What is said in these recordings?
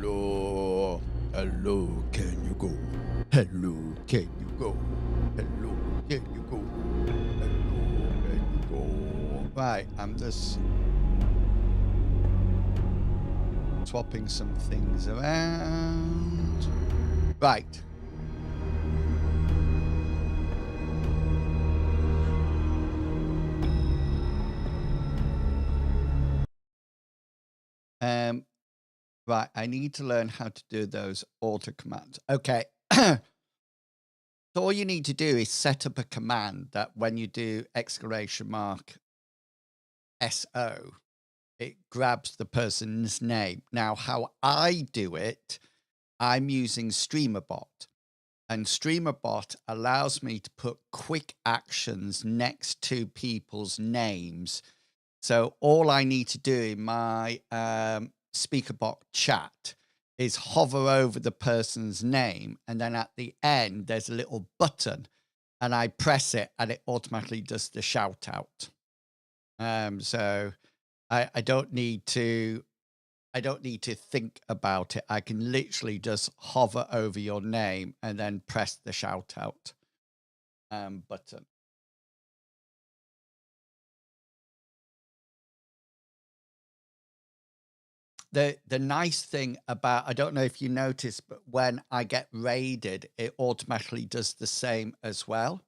Hello. Hello, can you go? Hello, can you go? Hello, can you go? Hello, can you go? Right, I'm just swapping some things around. Right. Right, I need to learn how to do those auto commands. Okay. So all you need to do is set up a command that when you do exclamation mark SO, it grabs the person's name. Now, how I do it, I'm using StreamerBot, and StreamerBot allows me to put quick actions next to people's names. So all I need to do in my SpeakerBot chat is hover over the person's name, and then at the end, there's a little button, and I press it, and it automatically does the shout out. So I don't need to think about it. I can literally just hover over your name and then press the shout out button. The nice thing about, I don't know if you noticed, but when I get raided, it automatically does the same as well.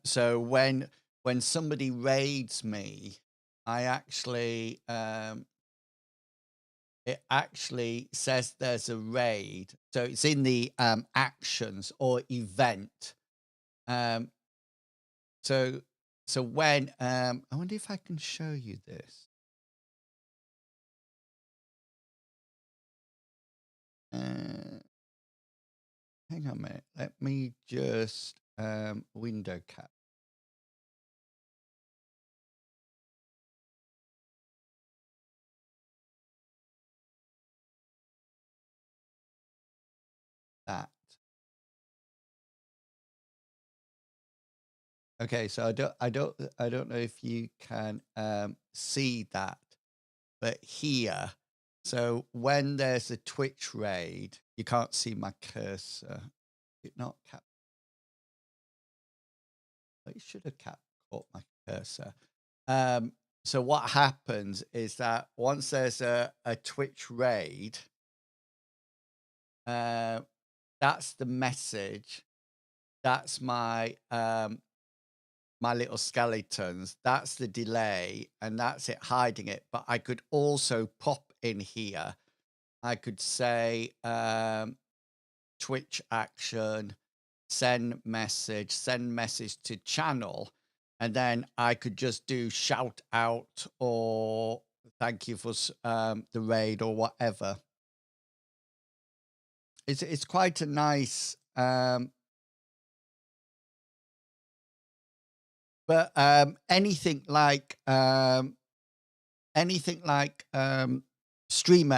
So when somebody raids me, I actually it actually says there's a raid. So it's in the actions or event. Um, so so when I wonder if I can show you this. Hang on a minute. Let me just window cap that. Okay, so I don't know if you can see that, but here, so when there's a Twitch raid, you can't see my cursor. It not cap. It should have caught my cursor. So what happens is that once there's a Twitch raid, that's the message. That's my my little skeletons. That's the delay, and that's it hiding it. But I could also pop in here. I could say Twitch action, send message to channel, and then I could just do shout out or thank you for the raid or whatever. It's quite a nice but anything like stream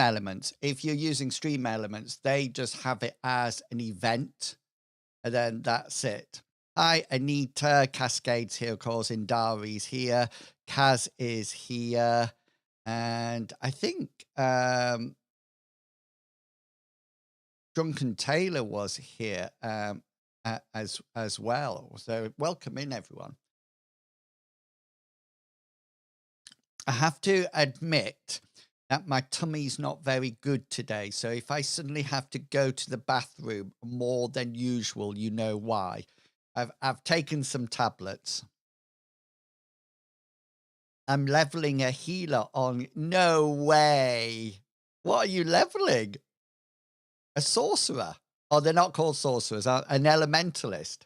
elements, if you're using stream elements, they just have it as an event, and then that's it. Hi, Anita. Cascades here, of course. Indari's here. Kaz is here. And I think Drunken Taylor was here as well. So welcome in, everyone. I have to admit that my tummy's not very good today. So if I suddenly have to go to the bathroom more than usual, you know why. I've taken some tablets. I'm leveling a healer on. No way. What are you leveling? A sorcerer? Oh, they're not called sorcerers. An elementalist.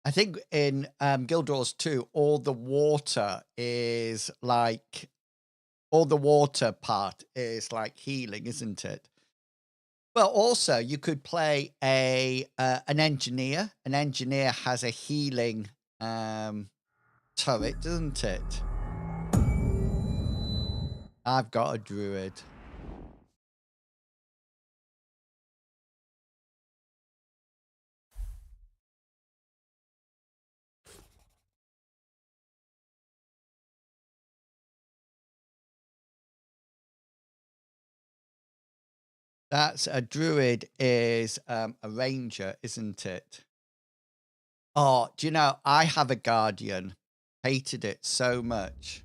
I think in Guild Wars 2, all the water part is like healing, isn't it? Well, also you could play an engineer. An engineer has a healing turret, doesn't it? I've got a druid. That's a druid is a ranger, isn't it? Oh, do you know, I have a guardian. Hated it so much.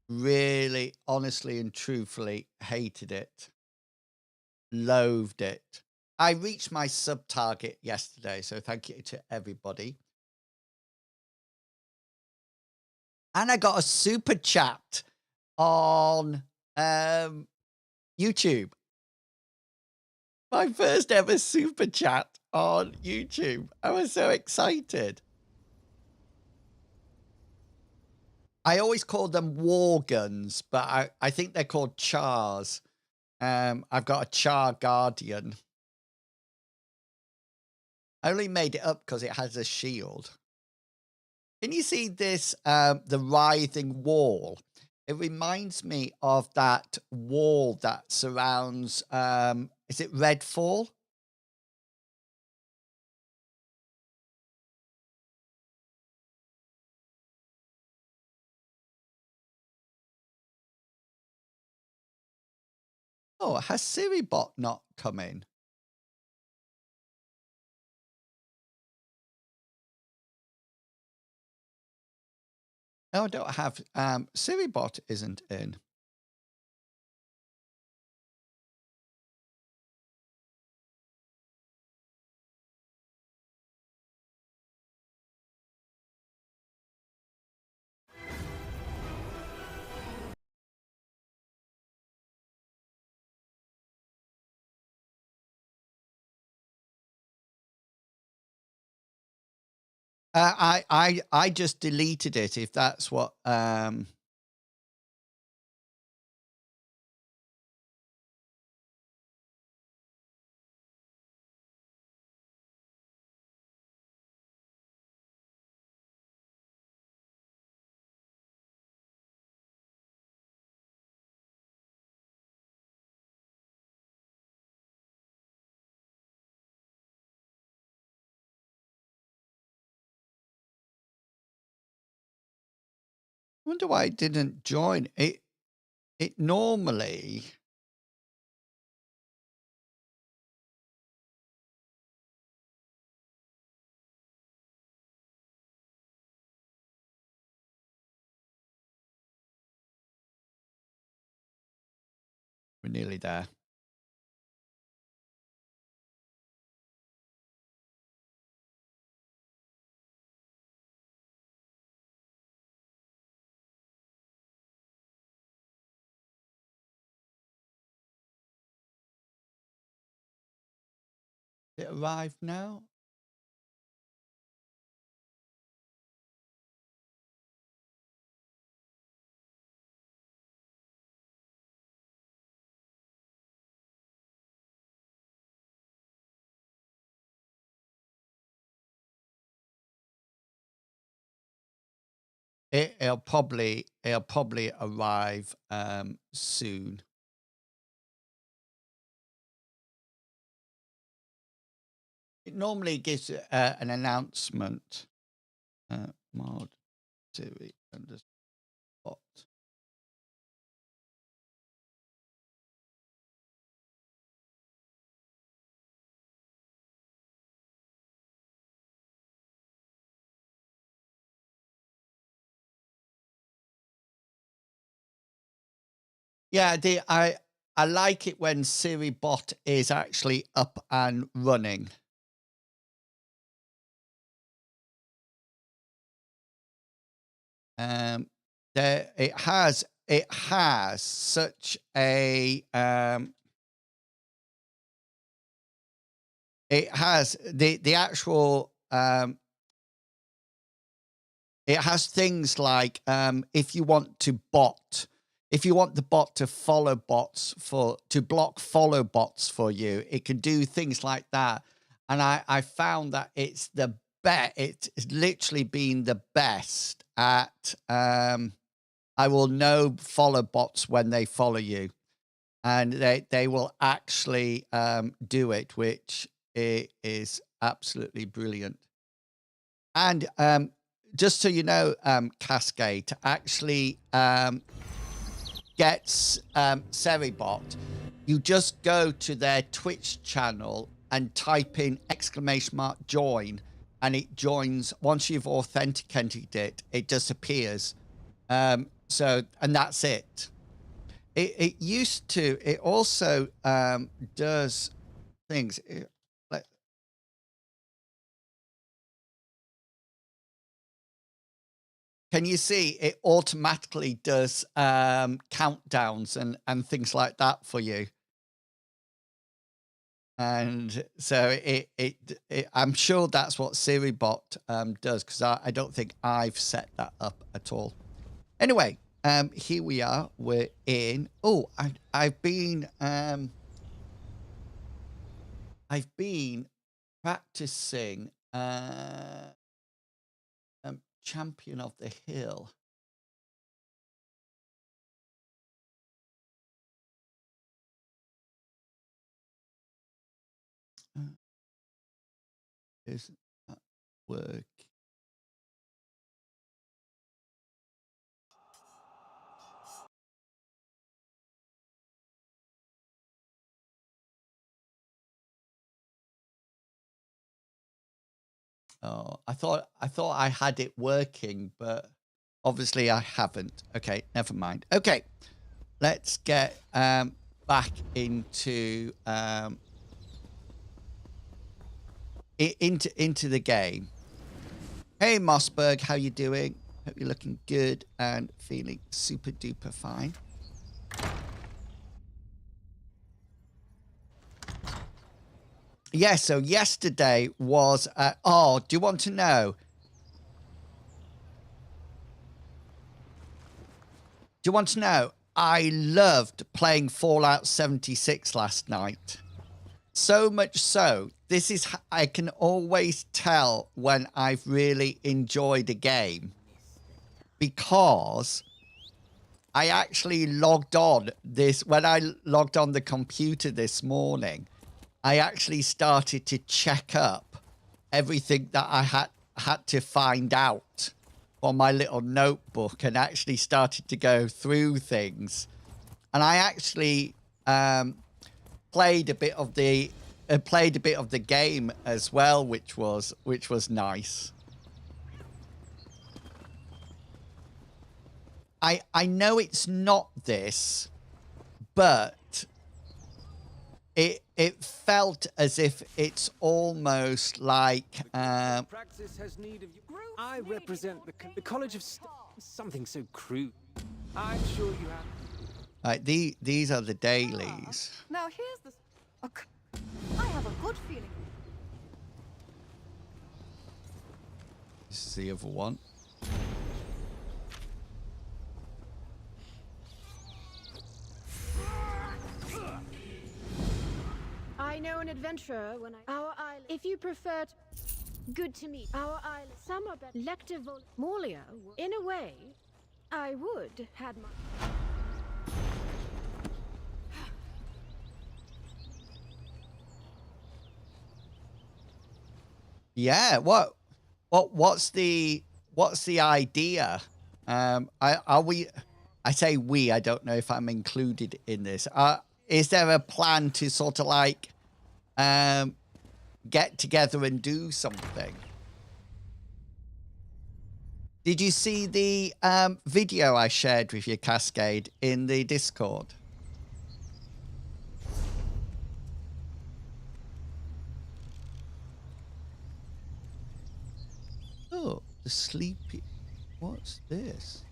Really, honestly and truthfully hated it. Loathed it. I reached my sub target yesterday, so thank you to everybody. And I got a super chat on YouTube. My first ever super chat on YouTube. I was so excited. I always call them war guns, but I think they're called chars. I've got a char guardian. I only made it up because it has a shield. Can you see this, the writhing wall? It reminds me of that wall that surrounds, is it Redfall? Oh, has Siribot not come in? No, I don't have, Siribot isn't in. I just deleted it if that's what, wonder why it didn't join. It normally we're nearly there. It arrived now? It'll probably arrive, soon. It normally gives, an announcement, mod Siri underspot. Yeah, I like it when Siri bot is actually up and running. There it has such a, it has the actual, it has things like, if you want the bot to follow bots to block follow bots for you, it can do things like that. And I found that it's literally been the best at, I will know follow bots when they follow you, and they will actually, do it, which is absolutely brilliant. And, just so you know, Cascade, to actually, get Seribot, you just go to their Twitch channel and type in !join, and it joins. Once you've authenticated it, it disappears. So, and that's it. It used to, it also does things. Can you see it automatically does countdowns and things like that for you? And so I'm sure that's what SiriBot does, because I don't think I've set that up at all. Anyway, here we are. We're in. Oh, I've been practicing Champion of the Hill. Isn't that work? Oh, I thought I had it working, but obviously I haven't. Okay, never mind. Okay, let's get back into into the game. Hey Mossberg, how you doing? Hope you're looking good and feeling super duper fine. Yeah, so yesterday was oh, do you want to know? Do you want to know? I loved playing Fallout 76 last night. So much so, this is, I can always tell when I've really enjoyed a game, because I actually logged on this, when I logged on the computer this morning, I actually started to check up everything that I had to find out on my little notebook, and actually started to go through things. And I actually played a bit of the game as well, which was nice. I know it's not this, but it felt as if it's almost like Praxis has need of you. I represent the College of something so crude. I'm sure you have. These are the dailies. Now here's the. I have a good feeling. This is the other one. I know an adventurer when our island. If you prefer to, good to meet. Our island. Some are better. Lectivol. Morlia. In a way, I would had my. Yeah. What's the idea? I say we. I don't know if I'm included in this. Is there a plan to sort of like get together and do something? Did you see the video I shared with you, Cascade, in the Discord? Oh, the sleepy. What's this?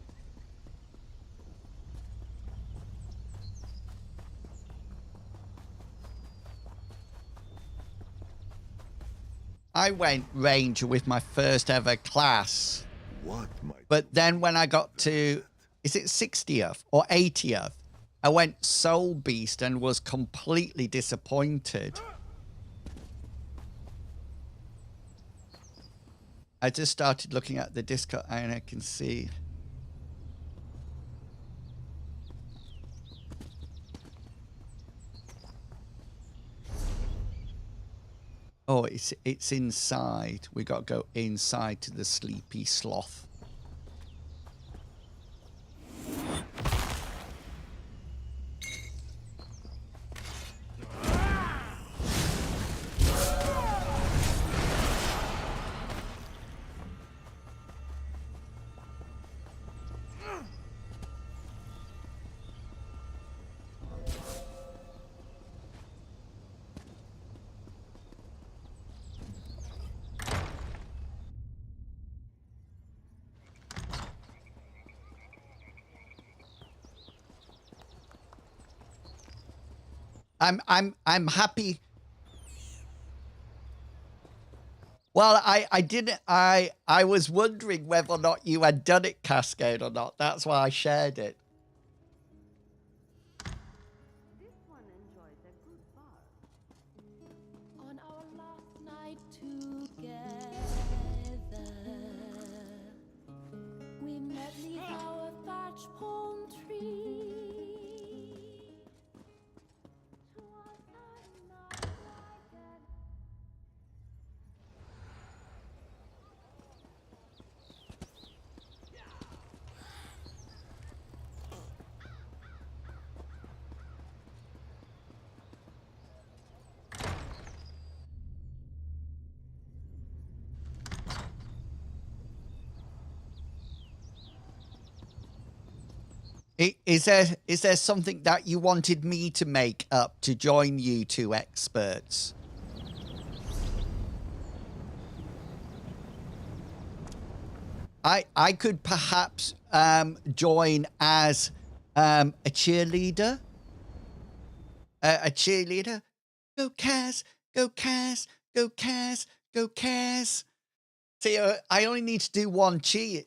I went Ranger with my first ever class. But then when I got to, is it 60th or 80th, I went Soul Beast and was completely disappointed. I just started looking at the Discord and I can see. Oh, it's inside. We got to go inside to the sleepy sloth. I'm happy. Well, I didn't. I was wondering whether or not you had done it, Cascade, or not. That's why I shared it. This one enjoys a good bar. On our last night together, we met neath our thatch palm tree. 'Twas a night like an Is there something that you wanted me to make up to join you two experts? I could perhaps join as a cheerleader. A cheerleader. Go Cas, go Cas, go Cas, go Cas. See, I only need to do one cheer.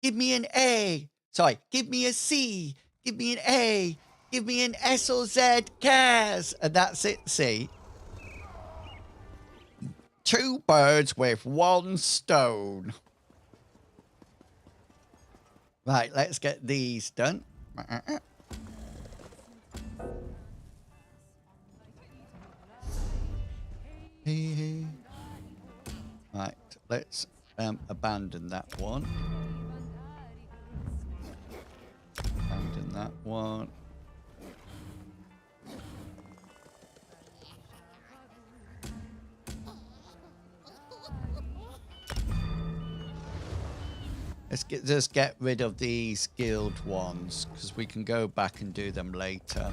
Give me an A. Sorry, give me a C. Give me an A. Give me an S or Z, Cas. And that's it, see? Two birds with one stone. Right, let's get these done. Right, let's abandon that one. Abandon that one. Let's just get rid of these guild ones, because we can go back and do them later.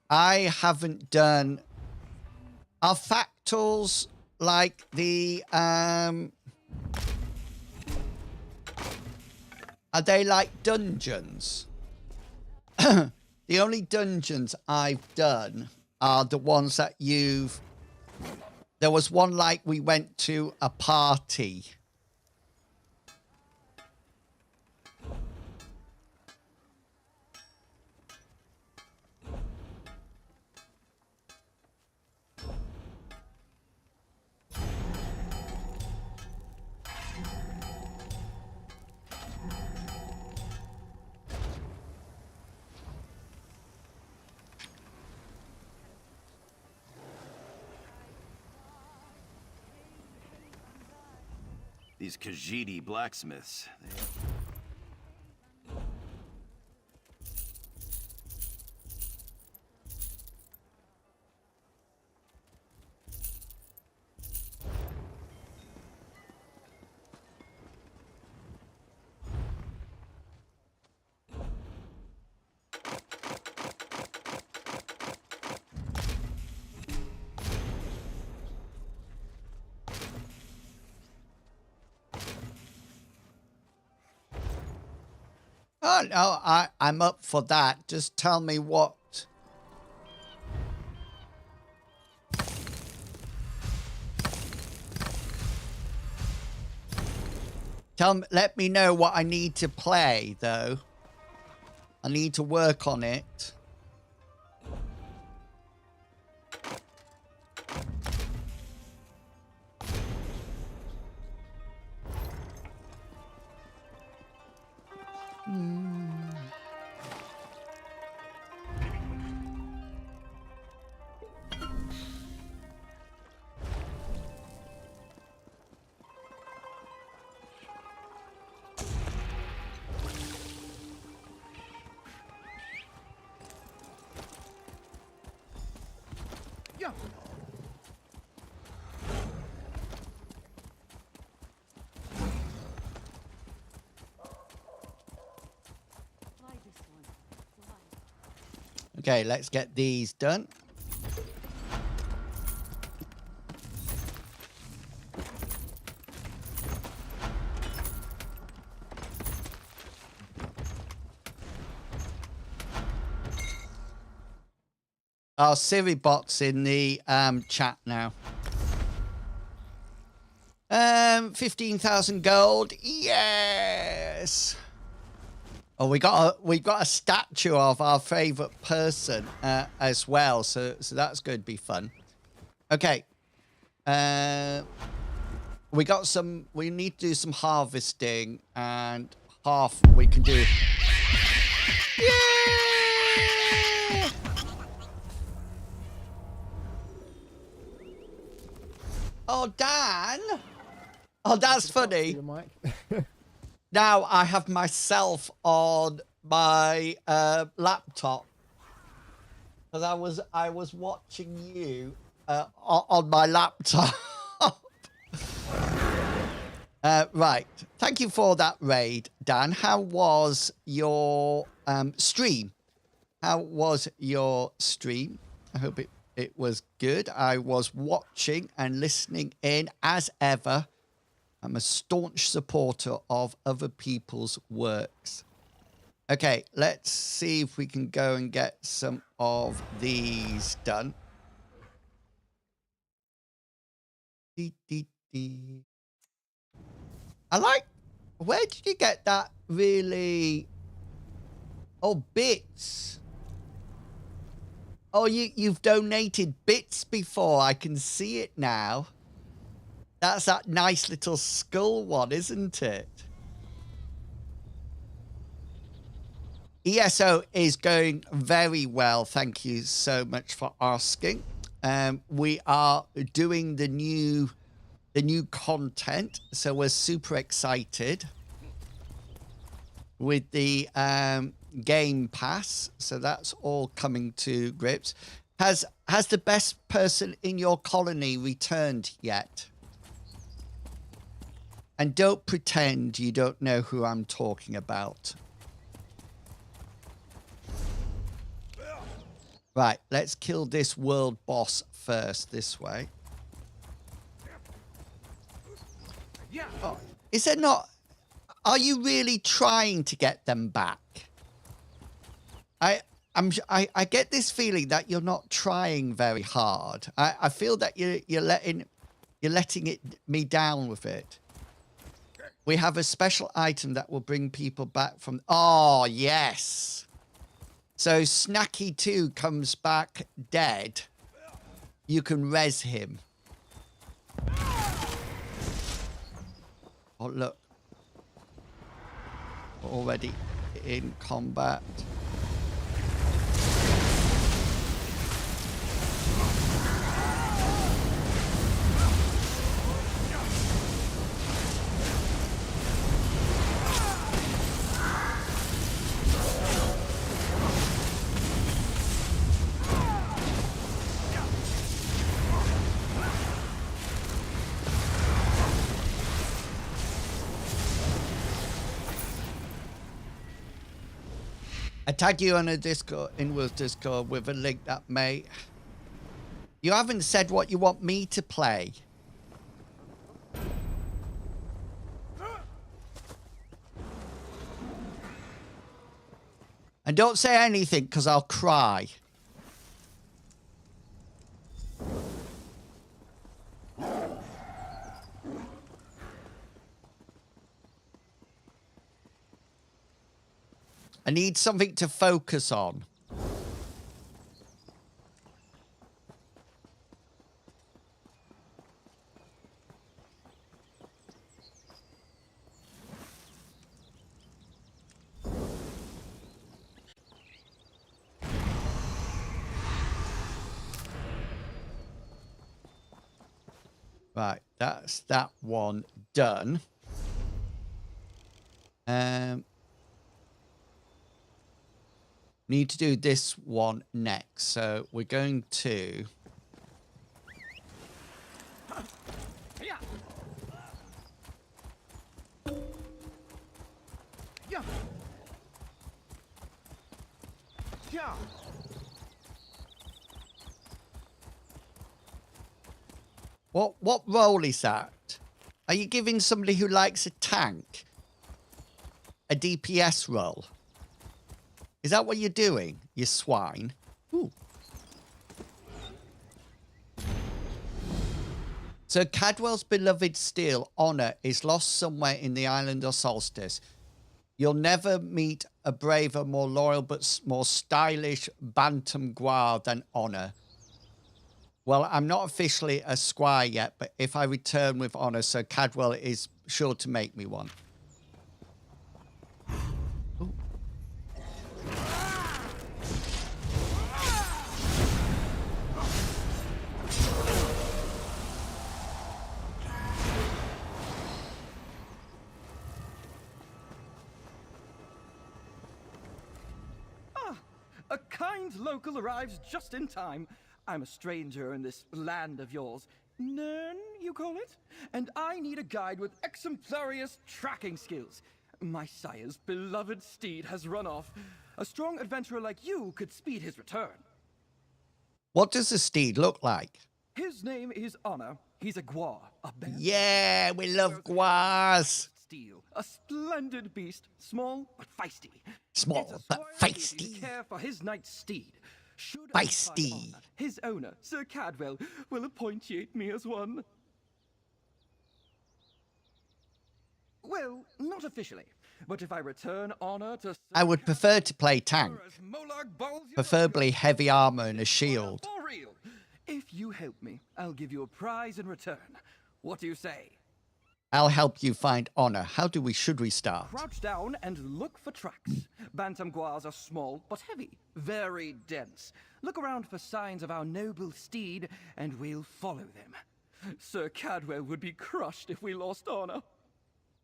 I haven't done... Are factals like the... Are they like dungeons? The only dungeons I've done are the ones that you've... There was one like we went to a party. These Khajiit blacksmiths. Oh, no, I'm up for that. Just tell me what... Let me know what I need to play, though. I need to work on it. Yeah. Try this one. Try. Okay, let's get these done. Our Siri bot's in the chat now. 15,000 gold. Yes. Oh, we got a statue of our favorite person as well. So that's going to be fun. Okay. We need to do some harvesting, and half we can do. Yeah! Oh, Dan. Oh, that's funny. Now I have myself on my laptop, because I was watching you on my laptop. Right. Thank you for that raid, Dan. How was your stream? How was your stream? I hope it was good. I was watching and listening in as ever. I'm a staunch supporter of other people's works. Okay, let's see if we can go and get some of these done. I like... Where did you get that really... Oh, bits. Oh, you've donated bits before. I can see it now. That's that nice little skull one, isn't it? ESO is going very well. Thank you so much for asking. We are doing the new content, so we're super excited with the Game Pass. So that's all coming to grips. Has the best person in your colony returned yet? And don't pretend you don't know who I'm talking about. Right, let's kill this world boss first this way. Oh, is there not... Are you really trying to get them back? I get this feeling that you're not trying very hard. I feel that you're letting me down with it. We have a special item that will bring people back from... Oh, yes. So Snacky 2 comes back dead. You can res him. Oh, look. We're already in combat. I tag you on a Discord, Inward's Discord, with a link that may... You haven't said what you want me to play. And don't say anything, because I'll cry. I need something to focus on. Right, that's that one done. Need to do this one next. So we're going to... What role is that? Are you giving somebody who likes a tank a DPS role? Is that what you're doing, you swine? Ooh. So Cadwell's beloved steel, Honor, is lost somewhere in the island of Solstice. You'll never meet a braver, more loyal, but more stylish Bantam Guar than Honor. Well, I'm not officially a squire yet, but if I return with Honor, Sir Cadwell is sure to make me one. Ooh. A kind local arrives just in time. I'm a stranger in this land of yours. Nern, you call it? And I need a guide with exemplarious tracking skills. My sire's beloved steed has run off. A strong adventurer like you could speed his return. What does the steed look like? His name is Honor. He's a Guar, a bear. Yeah, we love Guars. Steel, a splendid beast, small but feisty. Small It's a but squire who can feisty. care for his knight's steed. Should I find Feisty. Honor, his owner, Sir Cadwell, will appointiate me as one. Well, not officially, but if I return honor to Sir I would prefer to play tank, Cadwell as Molag Bal's your preferably heavy armor and a shield. for real. If you help me, I'll give you a prize in return. What do you say? I'll help you find Honor. Should we start? Crouch down and look for tracks. Bantam Guars are small but heavy, very dense. Look around for signs of our noble steed, and we'll follow them. Sir Cadwell would be crushed if we lost honor.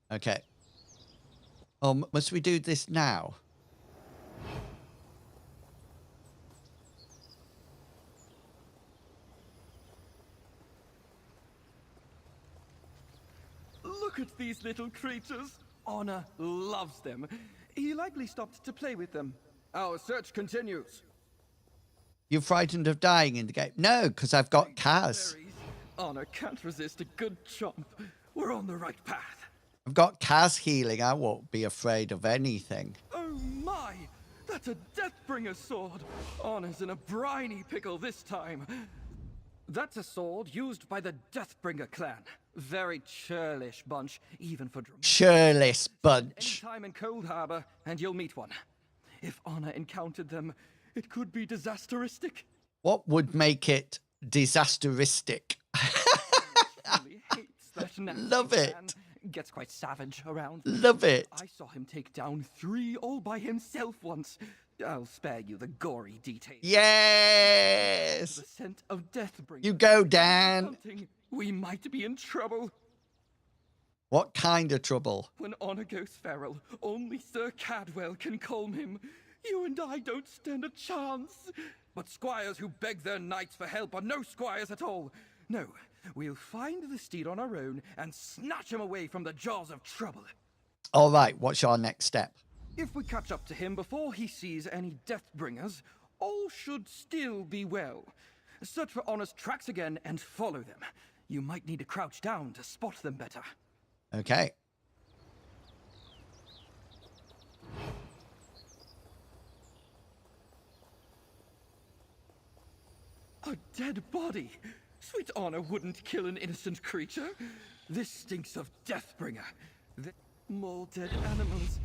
Okay. Must we do this now? Look at these little creatures. Honor loves them. He likely stopped to play with them. Our search continues. You're frightened of dying in the game? No, because I've got Kaz. Berries. Honor can't resist a good chomp. We're on the right path. I've got Kaz healing. I won't be afraid of anything. Oh my! That's a Deathbringer sword. Honor's in a briny pickle this time. That's a sword used by the Deathbringer clan. Very churlish bunch, even for Shirtless any bunch. time in Cold Harbor, and you'll meet one. If Honor encountered them, it could be disasteristic. What would make it disasteristic? He hates that nasty Love it. man. Gets quite savage around. Love it. I saw him take down 3 all by himself once. I'll spare you the gory details. Yes. The scent of Deathbringer. You go, Dan. Hunting. We might be in trouble. What kind of trouble? When Honor goes feral, only Sir Cadwell can calm him. You and I don't stand a chance. But squires who beg their knights for help are no squires at all. No, we'll find the steed on our own and snatch him away from the jaws of trouble. All right, what's your next step? If we catch up to him before he sees any Deathbringers, all should still be well. Search for Honor's tracks again and follow them. You might need to crouch down to spot them better. Okay. A dead body! Sweet Honor wouldn't kill an innocent creature. This stinks of Deathbringer. More dead animals.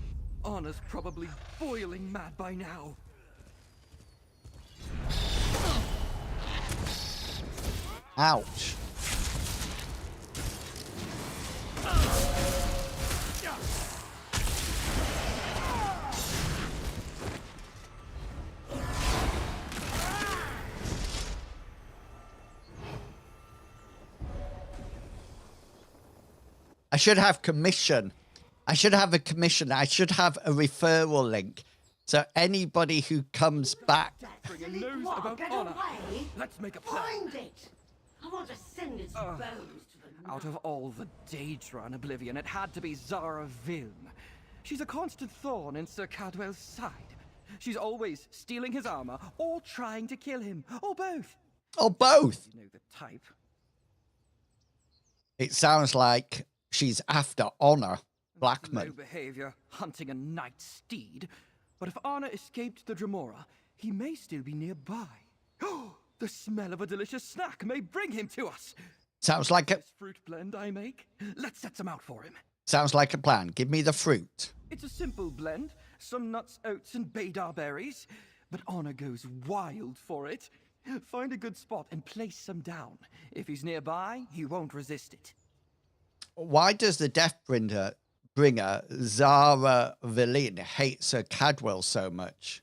Honor's probably boiling mad by now. Ouch. I should have commission. I should have a commission. I should have a referral link. So anybody who comes back. Deathbringer knows about Get Honor. away! Let's make a plan. Find it! I want to send its bones to the Out of all the Daedra in Oblivion, it had to be Zara Vilm. She's a constant thorn in Sir Cadwell's side. She's always stealing his armor, or trying to kill him, or both. Or both. You know the type. It sounds like she's after Honor Low Blackman. behavior, hunting a night steed. But if Honor escaped the Dremora, he may still be nearby. Oh, the smell of a delicious snack may bring him to us. Sounds like a This fruit blend I make. Let's set some out for him. sounds like a plan. Give me the fruit. It's a simple blend. Some nuts, oats, and Baydar berries. But Honor goes wild for it. Find a good spot and place some down. If he's nearby, he won't resist it. Why does the bringer Zara Villain hate Sir Cadwell so much?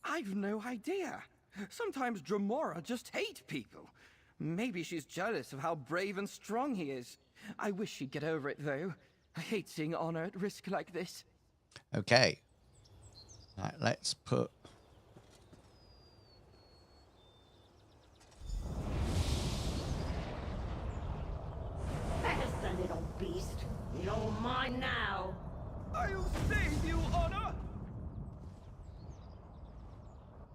I've no idea. Sometimes Dremora just hate people. Maybe she's jealous of how brave and strong he is. I wish she'd get over it, though. I hate seeing Honor at risk like this. Okay. Right, let's put... Medicine, little beast. You're mine now. I'll save you, Honor!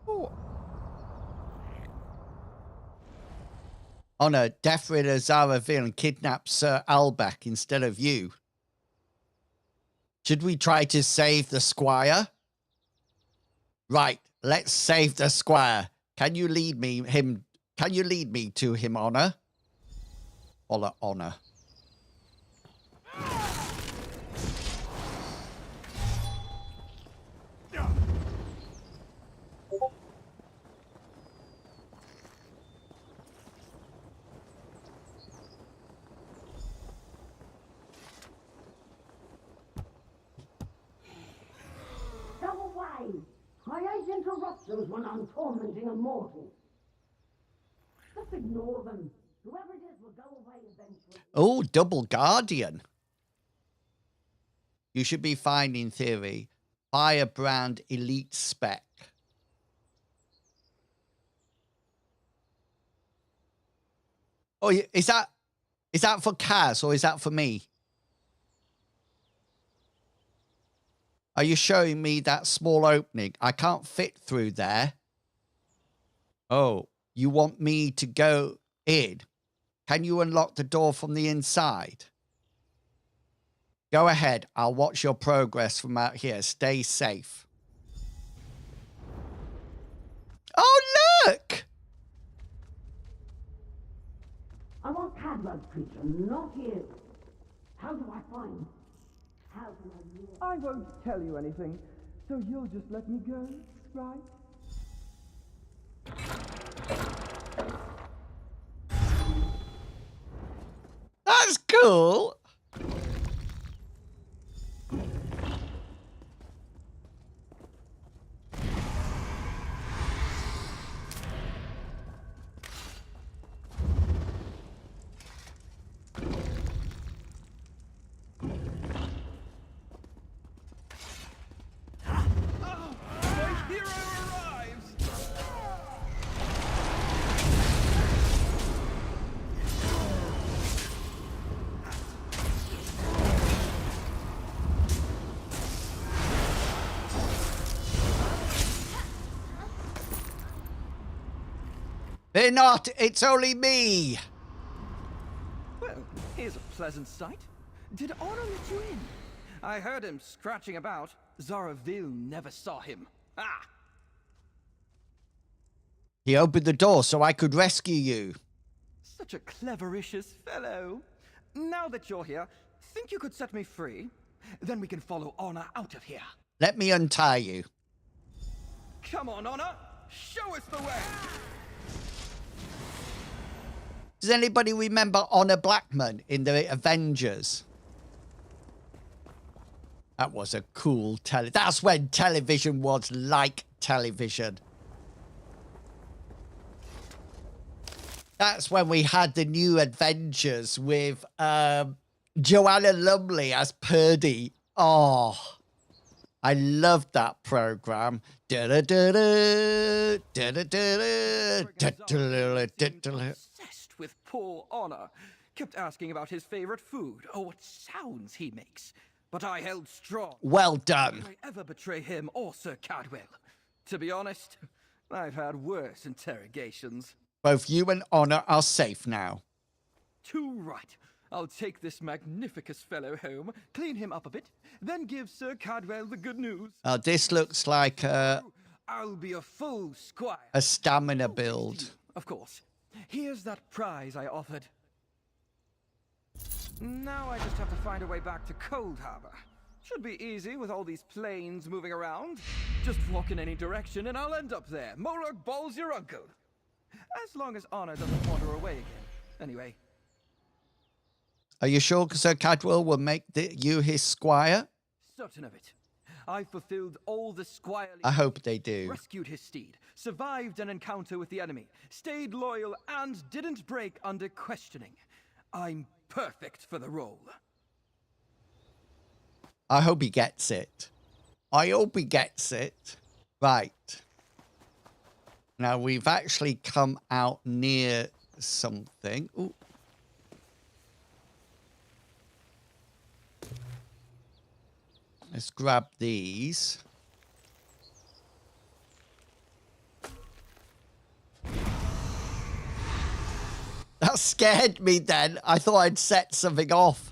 Oh. Honor, Defrid Zara Villain kidnapped Sir Albeck instead of you. Should we try to save the squire? Right, let's save the squire. Can you lead me to him, Honor? Honor. Go away. I hate interruptions when I'm tormenting a mortal. Just ignore them. Whoever it is will go away eventually. Oh, double guardian. You should be fine in theory. Firebrand elite spec. Oh, is that for Kaz or is that for me? Are you showing me that small opening? I can't fit through there. Oh, you want me to go in? Can you unlock the door from the inside? Go ahead. I'll watch your progress from out here. Stay safe. Oh, look! I want Cadwell's creature, not you. How do I find? How can I live? I won't tell you anything, so you'll just let me go, right? That's cool. My hero arrives! They're not. It's only me. Well, here's a pleasant sight. Did Honor let you in? I heard him scratching about. Zaravil never saw him. Ah! He opened the door so I could rescue you. Such a clevericious fellow. Now that you're here, think you could set me free? Then we can follow Honor out of here. Let me untie you. Come on, Honor! Show us the way! Does anybody remember Honor Blackman in the Avengers? That was a cool That's when television was like television. That's when we had the new Avengers with Joanna Lumley as Purdy. Oh, I loved that program. Obsessed with poor Honor. Kept asking about his favorite food or what sounds he makes. But I held strong. Well done. Did I ever betray him or Sir Cadwell? To be honest, I've had worse interrogations. Both you and Honor are safe now. Too right. I'll take this magnificent fellow home, clean him up a bit, then give Sir Cadwell the good news. This looks like I'll be a full squire. a stamina build. Of course. Here's that prize I offered. Now I just have to find a way back to Cold Harbor. Should be easy with all these planes moving around. Just walk in any direction and I'll end up there. Morag balls your uncle. As long as Honor doesn't wander away again. Anyway. Are you sure Sir Cadwell will make you his squire? Certain of it. I fulfilled all the squirely. I hope they do. Rescued his steed, survived an encounter with the enemy, stayed loyal, and didn't break under questioning. I'm perfect for the role. I hope he gets it. I hope he gets it. Right. Now we've actually come out near something. Ooh. Let's grab these. That scared me then. I thought I'd set something off.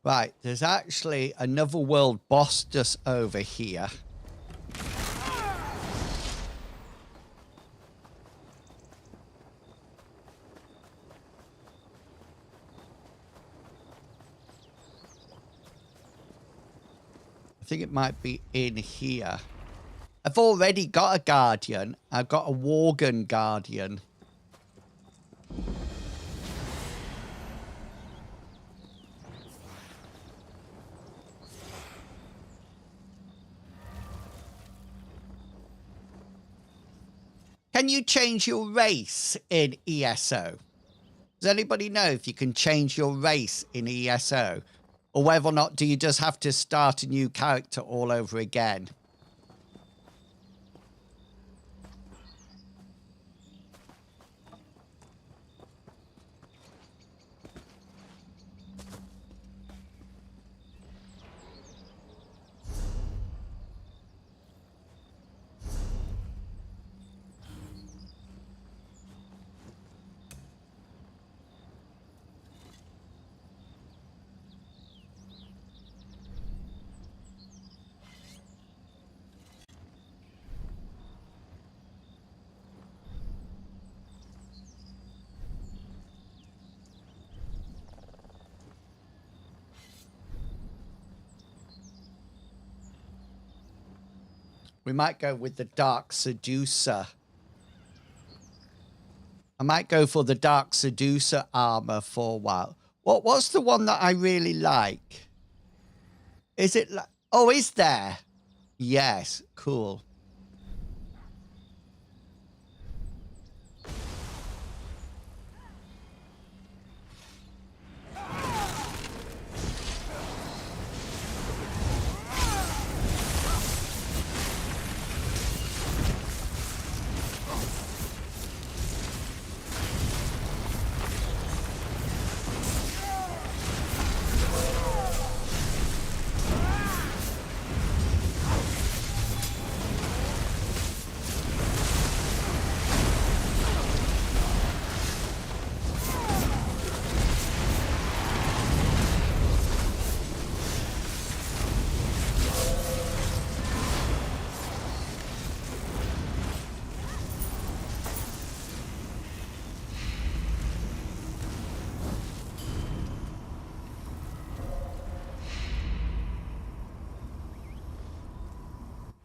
Right, there's actually another world boss just over here. I think it might be in here. I've already got a guardian. I've got a Worgen guardian. Can you change your race in ESO? Does anybody know if you can change your race in ESO? Or whether or not do you just have to start a new character all over again? We might go with the Dark Seducer. I might go for the Dark Seducer armor for a while. What's the one that I really like? Is it like... Oh, is there? Yes, cool.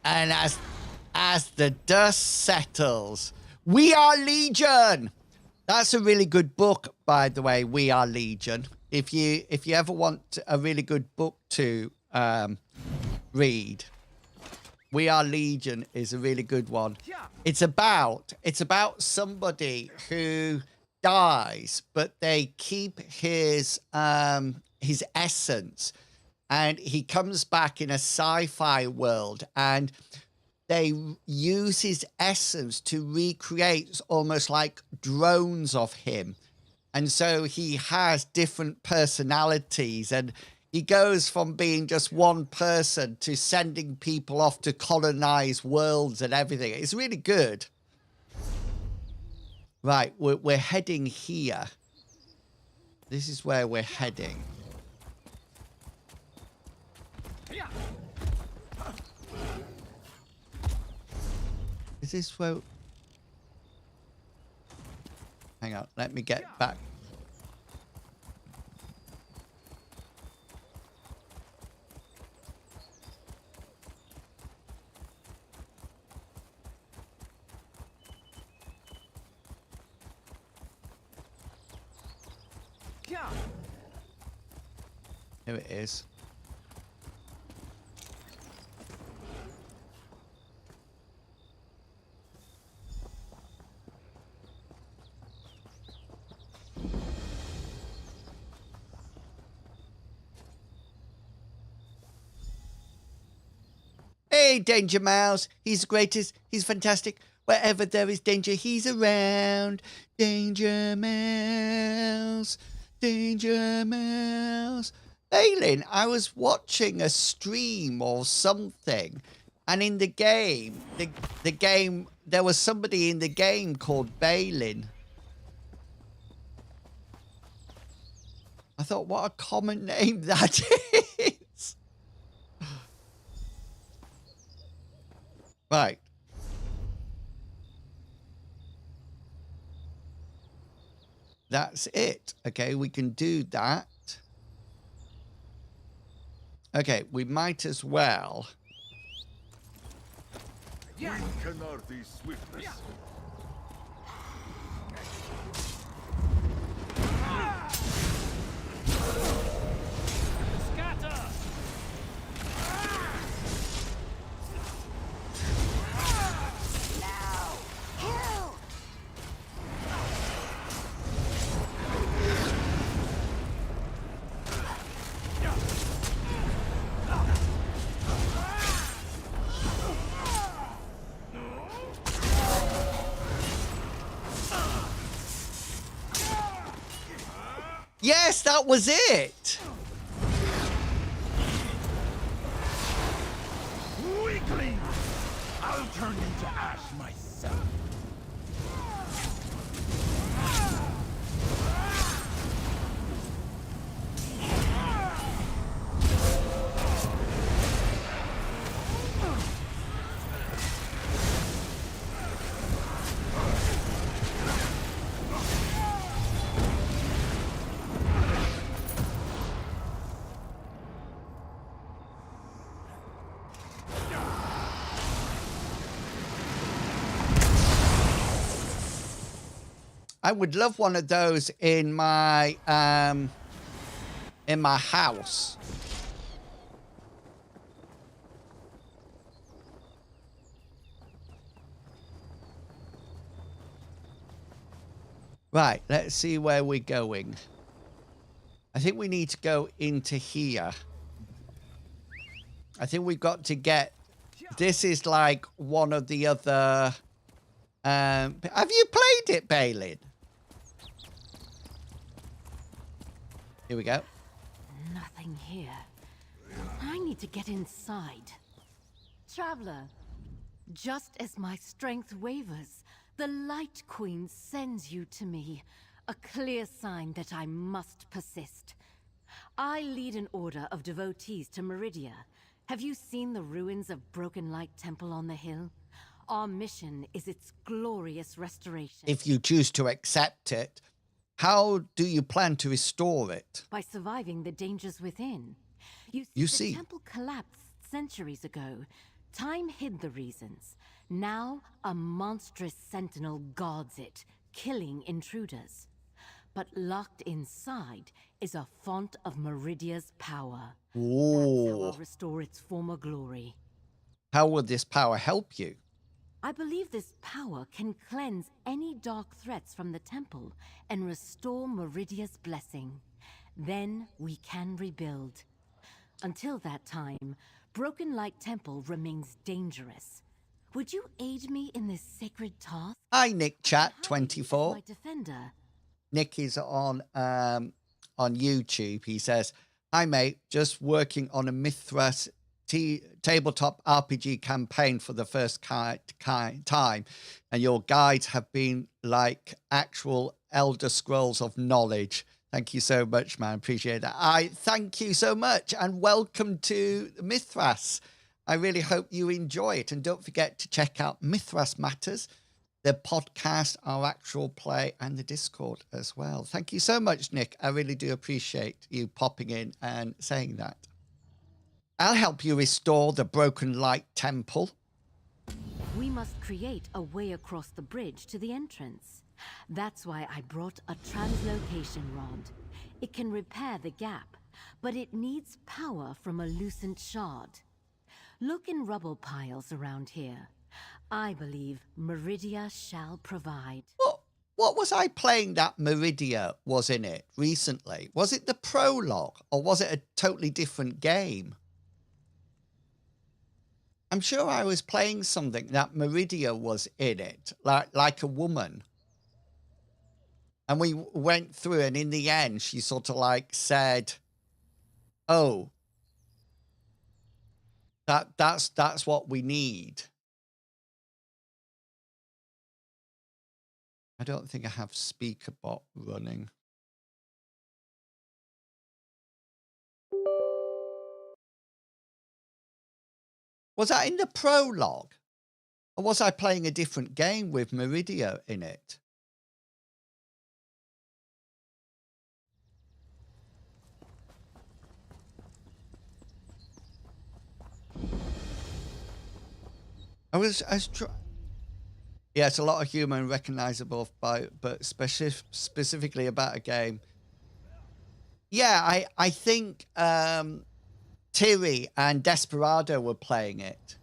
And as the dust settles, We Are Legion. That's a really good book, by the way. We Are Legion. If you ever want a really good book to read, We Are Legion is a really good one. It's about somebody who dies, but they keep his his essence, and he comes back in a sci-fi world, and they use his essence to recreate almost like drones of him. And so he has different personalities, and he goes from being just one person to sending people off to colonize worlds and everything. It's really good. Right, we're heading here. This is where we're heading. Is this where... Hang on, let me get back. Here it is. Hey, Danger Mouse. He's the greatest. He's fantastic. Wherever there is danger, he's around. Danger Mouse. Danger Mouse. Balin, I was watching a stream or something, and in the game, the game, there was somebody in the game called Balin. I thought, what a common name that is. Right. That's it. Okay, we can do that. Okay, we might as well. Yeah. Canarthi's swiftness. Yeah. Scatter! Yes, that was it. Weakling! I'll turn you to ash myself. I would love one of those in my house. Right, let's see where we're going. I think we need to go into here. I think we've got to get... This is like one of the other... have you played it, Balin? Here we go. Nothing here. I need to get inside. Traveler, just as my strength wavers, the Light Queen sends you to me, a clear sign that I must persist. I lead an order of devotees to Meridia. Have you seen the ruins of Broken Light Temple on the hill? Our mission is its glorious restoration. If you choose to accept it, how do you plan to restore it? By surviving the dangers within. You see. The temple collapsed centuries ago. Time hid the reasons. Now, a monstrous sentinel guards it, killing intruders. But locked inside is a font of Meridia's power. Ooh. That's how I'll restore its former glory. How will this power help you? I believe this power can cleanse any dark threats from the temple and restore Meridia's blessing. Then we can rebuild. Until that time, Broken Light Temple remains dangerous. Would you aid me in this sacred task? Hi, Nick Chat Harry is 24. my defender. Nick is on YouTube. He says, "Hi mate, just working on a Mithras tabletop RPG campaign for the first time, and your guides have been like actual Elder Scrolls of knowledge. Thank you so much, man. Appreciate that. I thank you so much, and welcome to Mithras. I really hope you enjoy it, and don't forget to check out Mithras Matters, the podcast, our actual play, and the Discord as well. Thank you so much, Nick. I really do appreciate you popping in and saying that. I'll help you restore the Broken Light Temple. We must create a way across the bridge to the entrance. That's why I brought a translocation rod. It can repair the gap, but it needs power from a lucent shard. Look in rubble piles around here. I believe Meridia shall provide. What was I playing that Meridia was in it recently? Was it the prologue, or was it a totally different game? I'm sure I was playing something that Meridia was in it, like a woman. And we went through, and in the end, she sort of like said, "Oh, that's what we need." I don't think I have SpeakerBot running. Was that in the prologue? Or was I playing a different game with Meridia in it? Yeah, it's a lot of humor and recognizable, but specifically about a game. Yeah, I think Tiri and Desperado were playing it.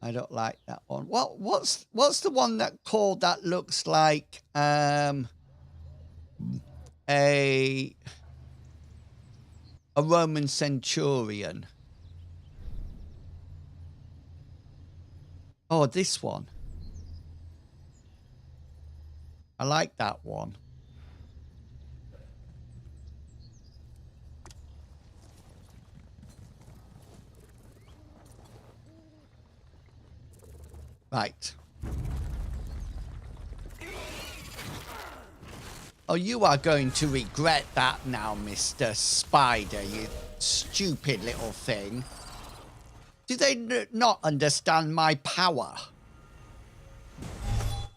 I don't like that one. What's the one that looks like a Roman centurion? Oh, this one. I like that one. Right. Oh, you are going to regret that now, Mr. Spider, you stupid little thing. Do they not understand my power?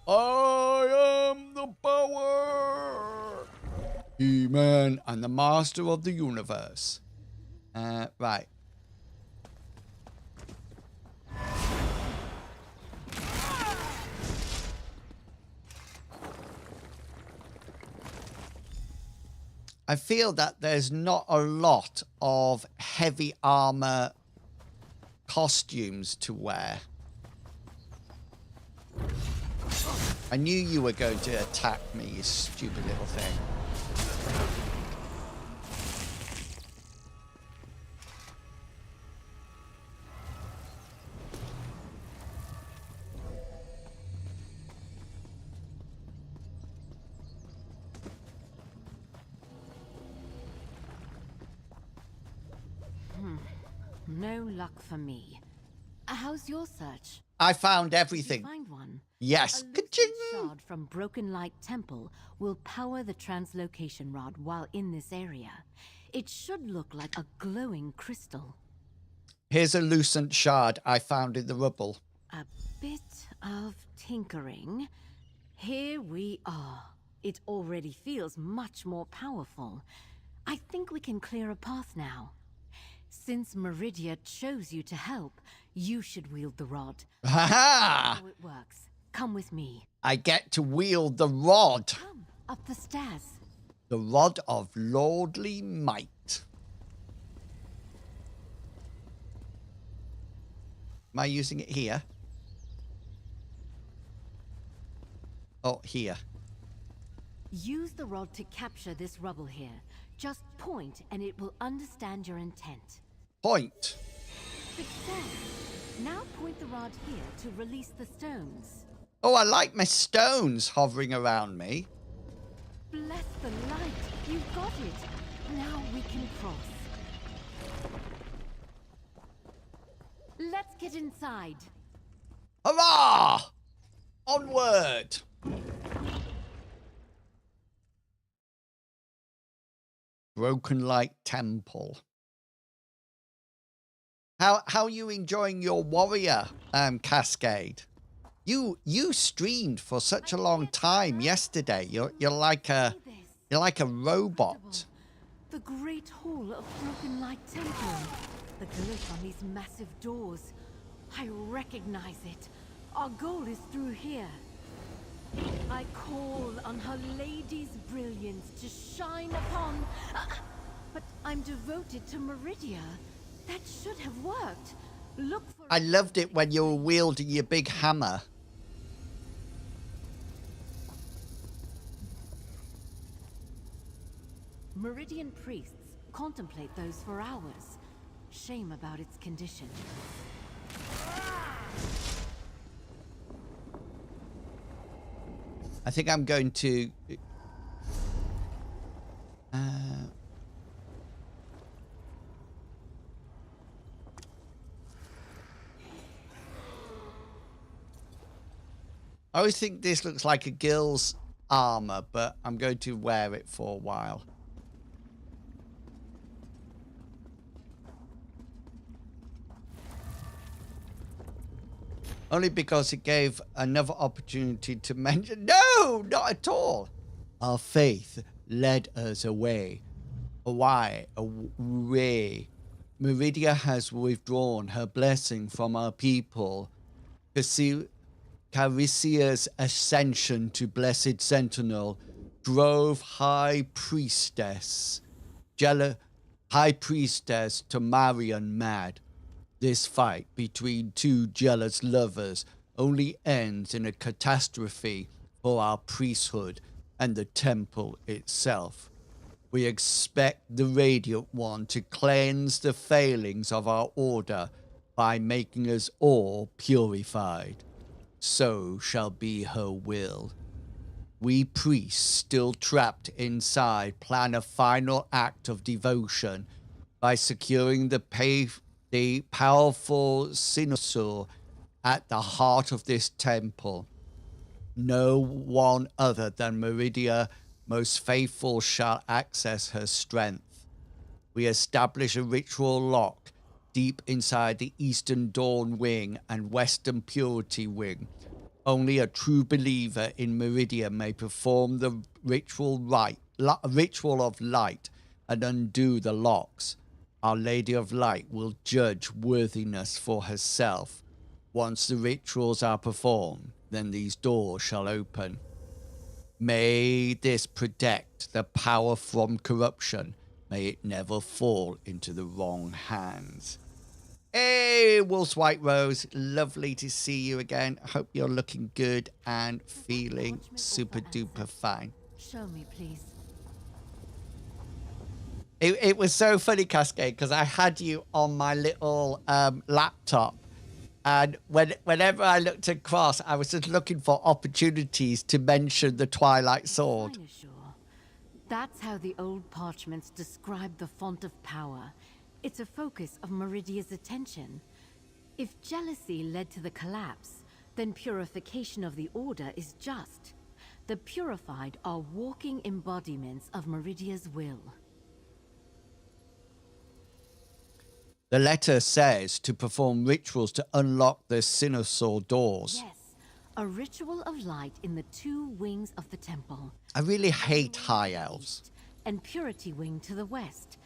I am the power! He-Man and the master of the universe. Right. I feel that there's not a lot of heavy armor costumes to wear. I knew you were going to attack me, you stupid little thing. No luck for me. How's your search? I found everything. Did you find one? Yes. A lucent shard from Broken Light Temple will power the translocation rod while in this area. It should look like a glowing crystal. Here's a lucent shard I found in the rubble. A bit of tinkering. Here we are. It already feels much more powerful. I think we can clear a path now. Since Meridia chose you to help, you should wield the rod. Ha ha! How it works. Come with me. I get to wield the rod. Come, up the stairs. The rod of lordly might. Am I using it here? Oh, here. Use the rod to capture this rubble here. Just point and it will understand your intent. Point. Success! Now point the rod here to release the stones. Oh, I like my stones hovering around me. Bless the light! You got it! Now we can cross. Let's get inside. Hurrah! Onward! Broken Light Temple. How are you enjoying your warrior cascade? You streamed for such a long time yesterday. You're like a robot. The Great Hall of Broken Light Temple. The glyph on these massive doors. I recognize it. Our goal is through here. I call on her lady's brilliance to shine upon... but I'm devoted to Meridia. That should have worked. Look for... I loved it when you were wielding your big hammer. Meridian priests contemplate those for hours. Shame about its condition. I think I'm going to... I always think this looks like a girl's armor, but I'm going to wear it for a while. Only because it gave another opportunity to mention... No, not at all. Our faith led us away. Away. Meridia has withdrawn her blessing from our people. Caricia's ascension to Blessed Sentinel drove High Priestess to Marion mad. This fight between two jealous lovers only ends in a catastrophe for our priesthood and the temple itself. We expect the Radiant One to cleanse the failings of our order by making us all purified. So shall be her will. We priests still trapped inside plan a final act of devotion by securing the powerful Sinosaur at the heart of this temple. No one other than Meridia, most faithful, shall access her strength. We establish a ritual lock deep inside the Eastern Dawn Wing and Western Purity Wing. Only a true believer in Meridia may perform the ritual of light and undo the locks. Our Lady of Light will judge worthiness for herself. Once the rituals are performed, then these doors shall open. May this protect the power from corruption. May it never fall into the wrong hands. Hey, Wolf's White Rose. Lovely to see you again. Hope you're looking good and feeling super duper fine. Show me, please. It was so funny, Cascade, because I had you on my little laptop. And whenever I looked across, I was just looking for opportunities to mention the Twilight Sword. That's how the old parchments describe the font of power. It's a focus of Meridia's attention. If jealousy led to the collapse, then purification of the Order is just. The purified are walking embodiments of Meridia's will. The letter says to perform rituals to unlock the Sinosaur doors. Yes, a ritual of light in the two wings of the temple. I really hate high elves. And Purity Wing to the west.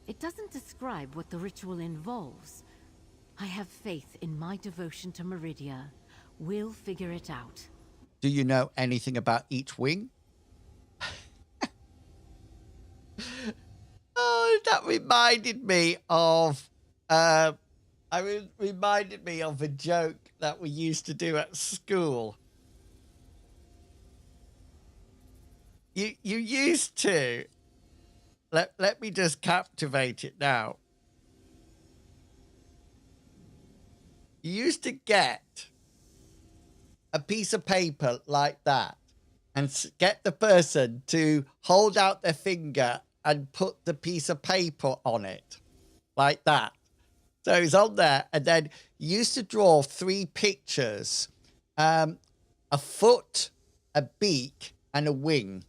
It doesn't describe what the ritual involves. I have faith in my devotion to Meridia. We'll figure it out. Do you know anything about each wing? Oh, that reminded me of reminded me of a joke that we used to do at school. You used to, let me just captivate it now. You used to get a piece of paper like that and get the person to hold out their finger and put the piece of paper on it like that. So it's on there, and then you used to draw 3 pictures, a foot, a beak, and a wing.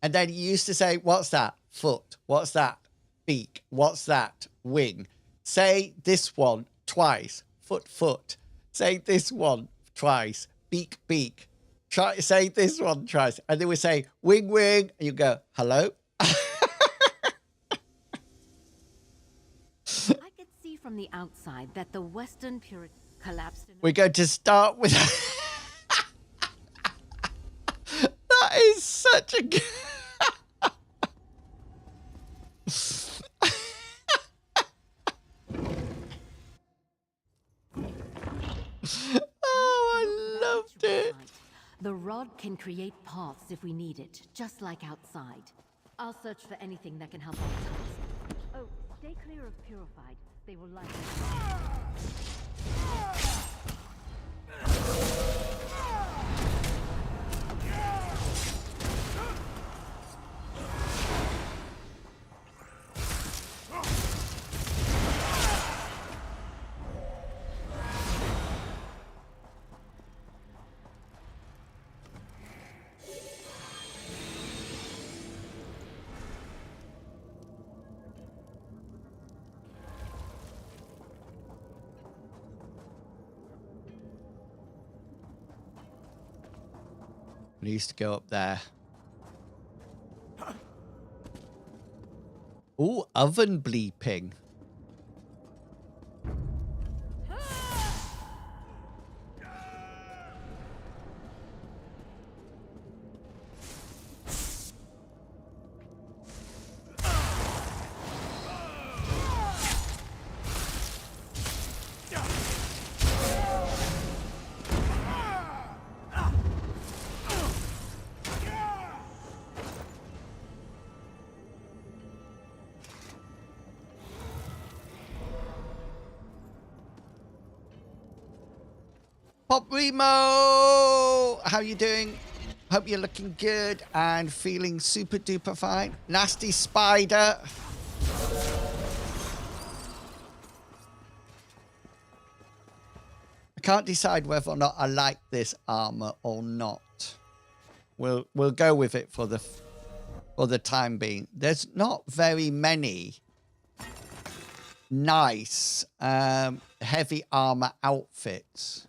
And then you used to say, what's that? Foot. What's that? Beak. What's that? Wing. Say this one twice. Foot, foot. Say this one twice. Beak, beak. Try say this one twice. And they would say, wing, wing. And you go, hello? From the outside that the Western Puritan collapsed in... We're going to start with... That is such a good... Oh, I loved it. The rod can create paths if we need it, just like outside. I'll search for anything that can help our task. Oh, stay clear of Purified. They will likely... We used to go up there. Ooh, oven bleeping. Pop Remo! How you doing? Hope you're looking good and feeling super duper fine. Nasty spider. I can't decide whether or not I like this armor or not. We'll go with it for the time being. There's not very many nice heavy armor outfits.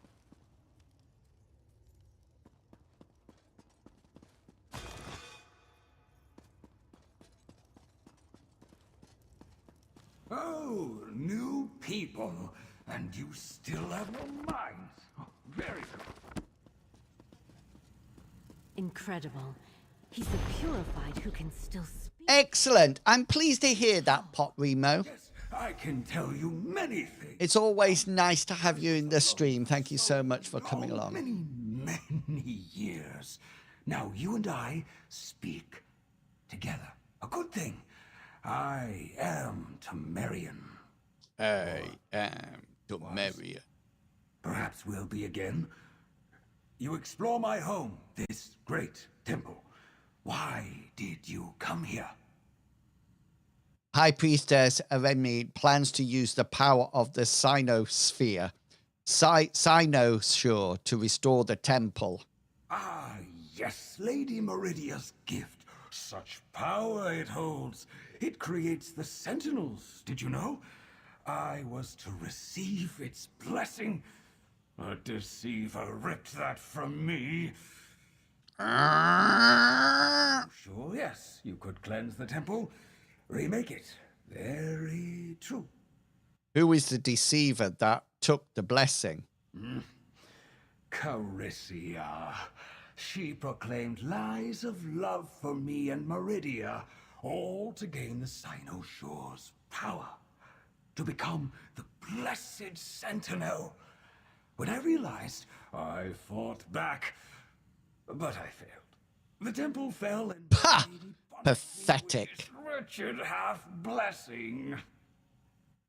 Oh, new people, and you still have no minds. Very good. Incredible. He's a Purified who can still speak. Excellent. I'm pleased to hear that, Pop Remo. Yes, I can tell you many things. It's always nice to have you in the stream. Thank you so much for coming along. Many years. Now you and I speak together. A good thing. I am Temerian. I am Temerian. Perhaps we'll be again. You explore my home, this great temple. Why did you come here? High Priestess Aremi plans to use the power of the Cynosphere, Cynosure, to restore the temple. Ah, yes, Lady Meridia's gift. Such power it holds. It creates the Sentinels, did you know? I was to receive its blessing. A deceiver ripped that from me. Sure, yes, you could cleanse the temple, remake it. Very true. Who is the deceiver that took the blessing? Carissia. She proclaimed lies of love for me and Meridia, all to gain the Cynosure's power. to become the blessed sentinel. When I realized, I fought back, but I failed. The temple fell and Ha! Lady punished me with Pathetic. this wretched half-blessing.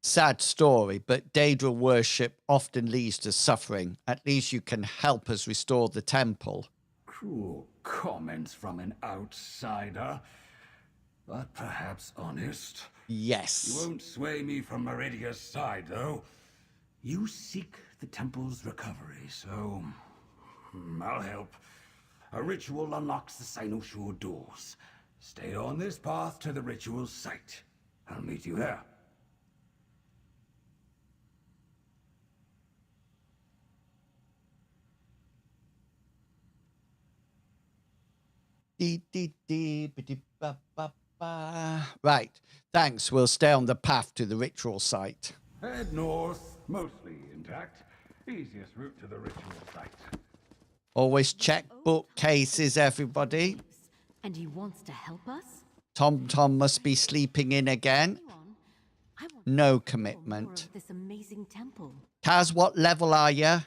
Sad story, but Daedra worship often leads to suffering. At least you can help us restore the temple. Cruel comments from an outsider, but perhaps honest. Yes. You won't sway me from Meridia's side, though. You seek the temple's recovery, so I'll help. A ritual unlocks the Sinosure doors. Stay on this path to the ritual site. I'll meet you there. Right. Thanks. We'll stay on the path to the ritual site. Head north, mostly intact. Easiest route to the ritual site. Always check bookcases, everybody. And he wants to help us? Tom must be sleeping in again. I want No more commitment. of this amazing temple. Kaz, what level are you?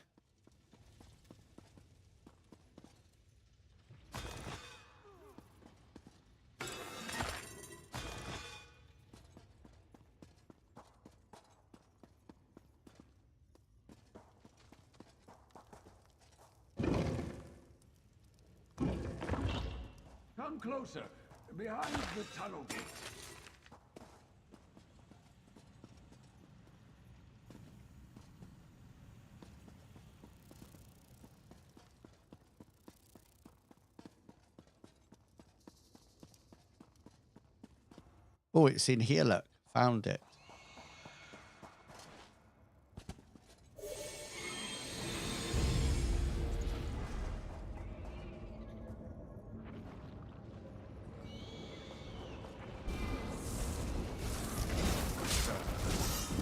Come closer, behind the tunnel gate. Oh, it's in here, look. Found it.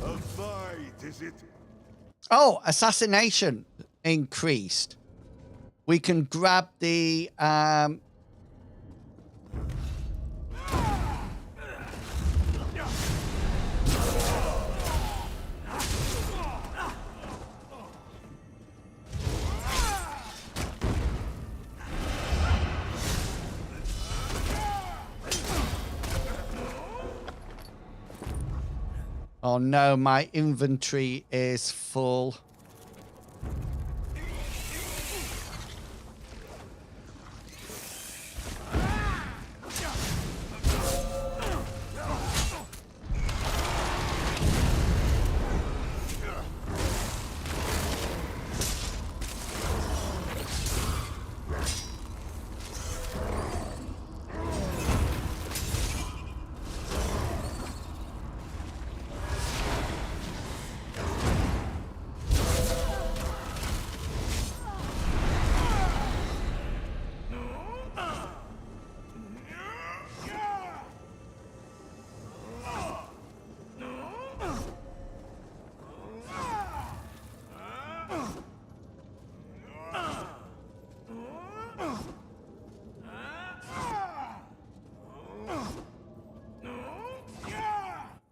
A fight, is it? Oh, assassination increased. We can grab the oh no, my inventory is full.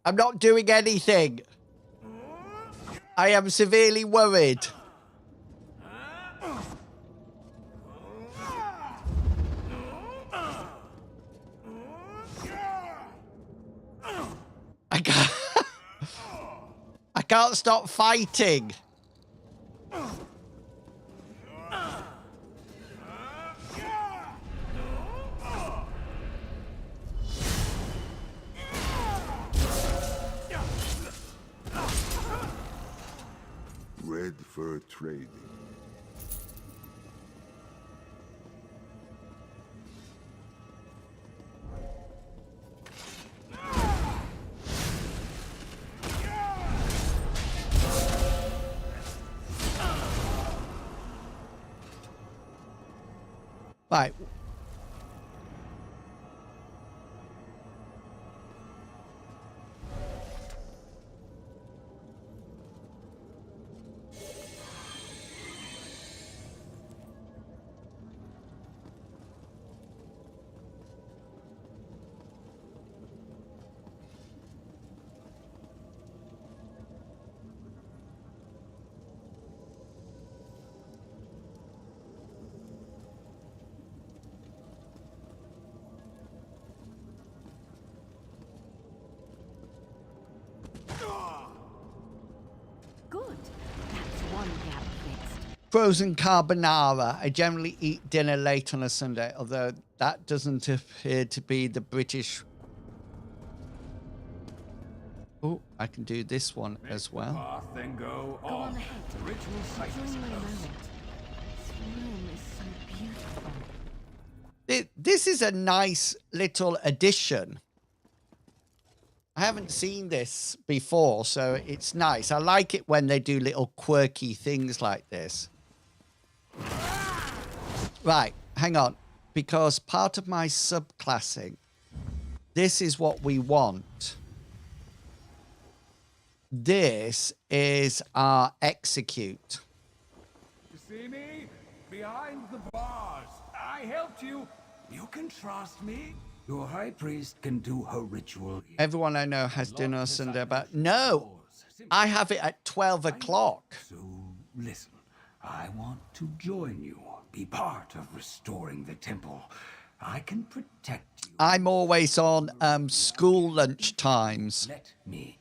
I'm not doing anything. I am severely worried. I can't stop fighting. Red fur trading. Right. frozen carbonara. I generally eat dinner late on a Sunday, although that doesn't appear to be the British. Oh, I can do this one as well. Path, then go on ahead. The ritual site Join is me a close. moment. This room is so beautiful. This is a nice little addition. I haven't seen this before, so it's nice. I like it when they do little quirky things like this. Right, hang on. Because part of my subclassing, this is what we want. This is our execute. You see me? Behind the bars. I helped you. You can trust me. Your high priest can do her ritual. Everyone I know has dinner on Sunday, but no, I have it at 12 o'clock. So listen, I want to join you. Be part of restoring the temple. I can protect you. I'm always on school lunch times. Let me.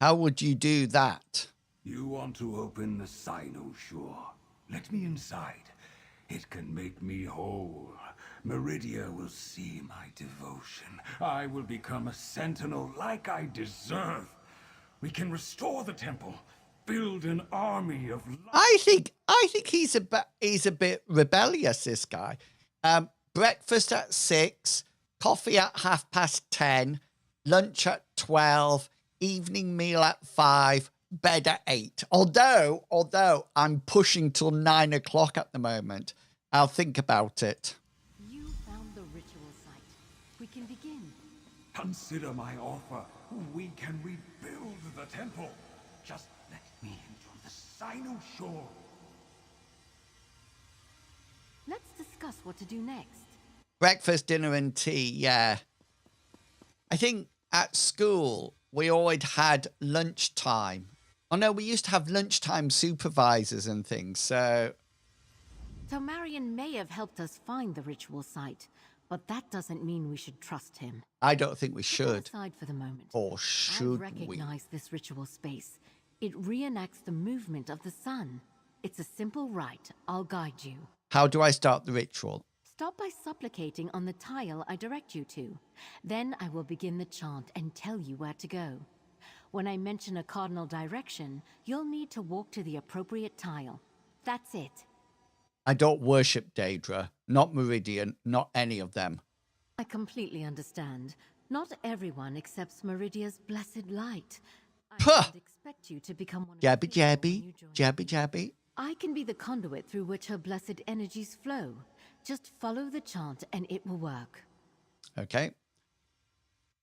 How would you do that? You want to open the Sino-Shore. Let me inside. It can make me whole. Meridia will see my devotion. I will become a sentinel like I deserve. We can restore the temple. Build an army of light. I think he's a bit rebellious, this guy. Breakfast at 6, coffee at 10:30, lunch at 12, evening meal at 5, bed at 8. Although I'm pushing till 9 o'clock at the moment. I'll think about it. You found the ritual site. We can begin. Consider my offer. We can rebuild the temple. Just let me into the Sino-Shore. Let's discuss what to do next. Breakfast, dinner, and tea, yeah. I think at school, we always had lunchtime. Oh, no, we used to have lunchtime supervisors and things, so... So Marion may have helped us find the ritual site, but that doesn't mean we should trust him. I don't think we Put should. that aside for the moment. Or should I we? recognize this ritual space. It reenacts the movement of the sun. It's a simple rite. I'll guide you. How do I start the ritual? Stop by supplicating on the tile I direct you to. Then I will begin the chant and tell you where to go. When I mention a cardinal direction, you'll need to walk to the appropriate tile. That's it. I don't worship Daedra, not Meridian, not any of them. I completely understand. Not everyone accepts Meridia's blessed light. I Puh! don't expect you to become one of Jabby the people when jabby, you join. jabby jabby. I can be the conduit through which her blessed energies flow. Just follow the chant and it will work. Okay.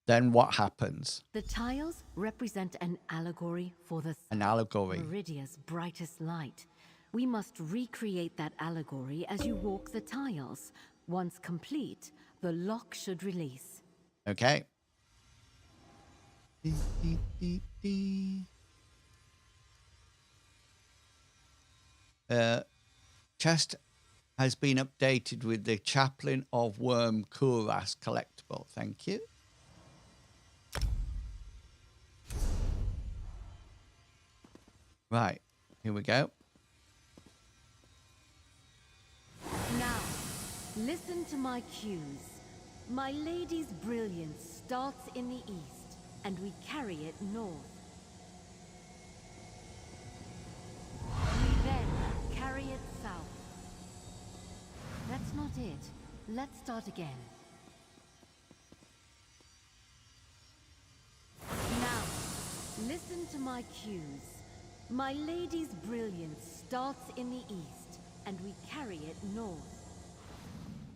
Then what happens? The tiles represent an allegory for the An allegory. Meridia's brightest light. We must recreate that allegory as you walk the tiles. Once complete, the lock should release. Okay. Dee, dee, dee, dee. Chest has been updated with the Chaplain of Worm Kuras collectible. Thank you. Right, here we go. Now, listen to my cues. My lady's brilliance starts in the east, and we carry it north. We then carry it south. That's not it. Let's start again. Now, listen to my cues. My lady's brilliance starts in the east, and we carry it north.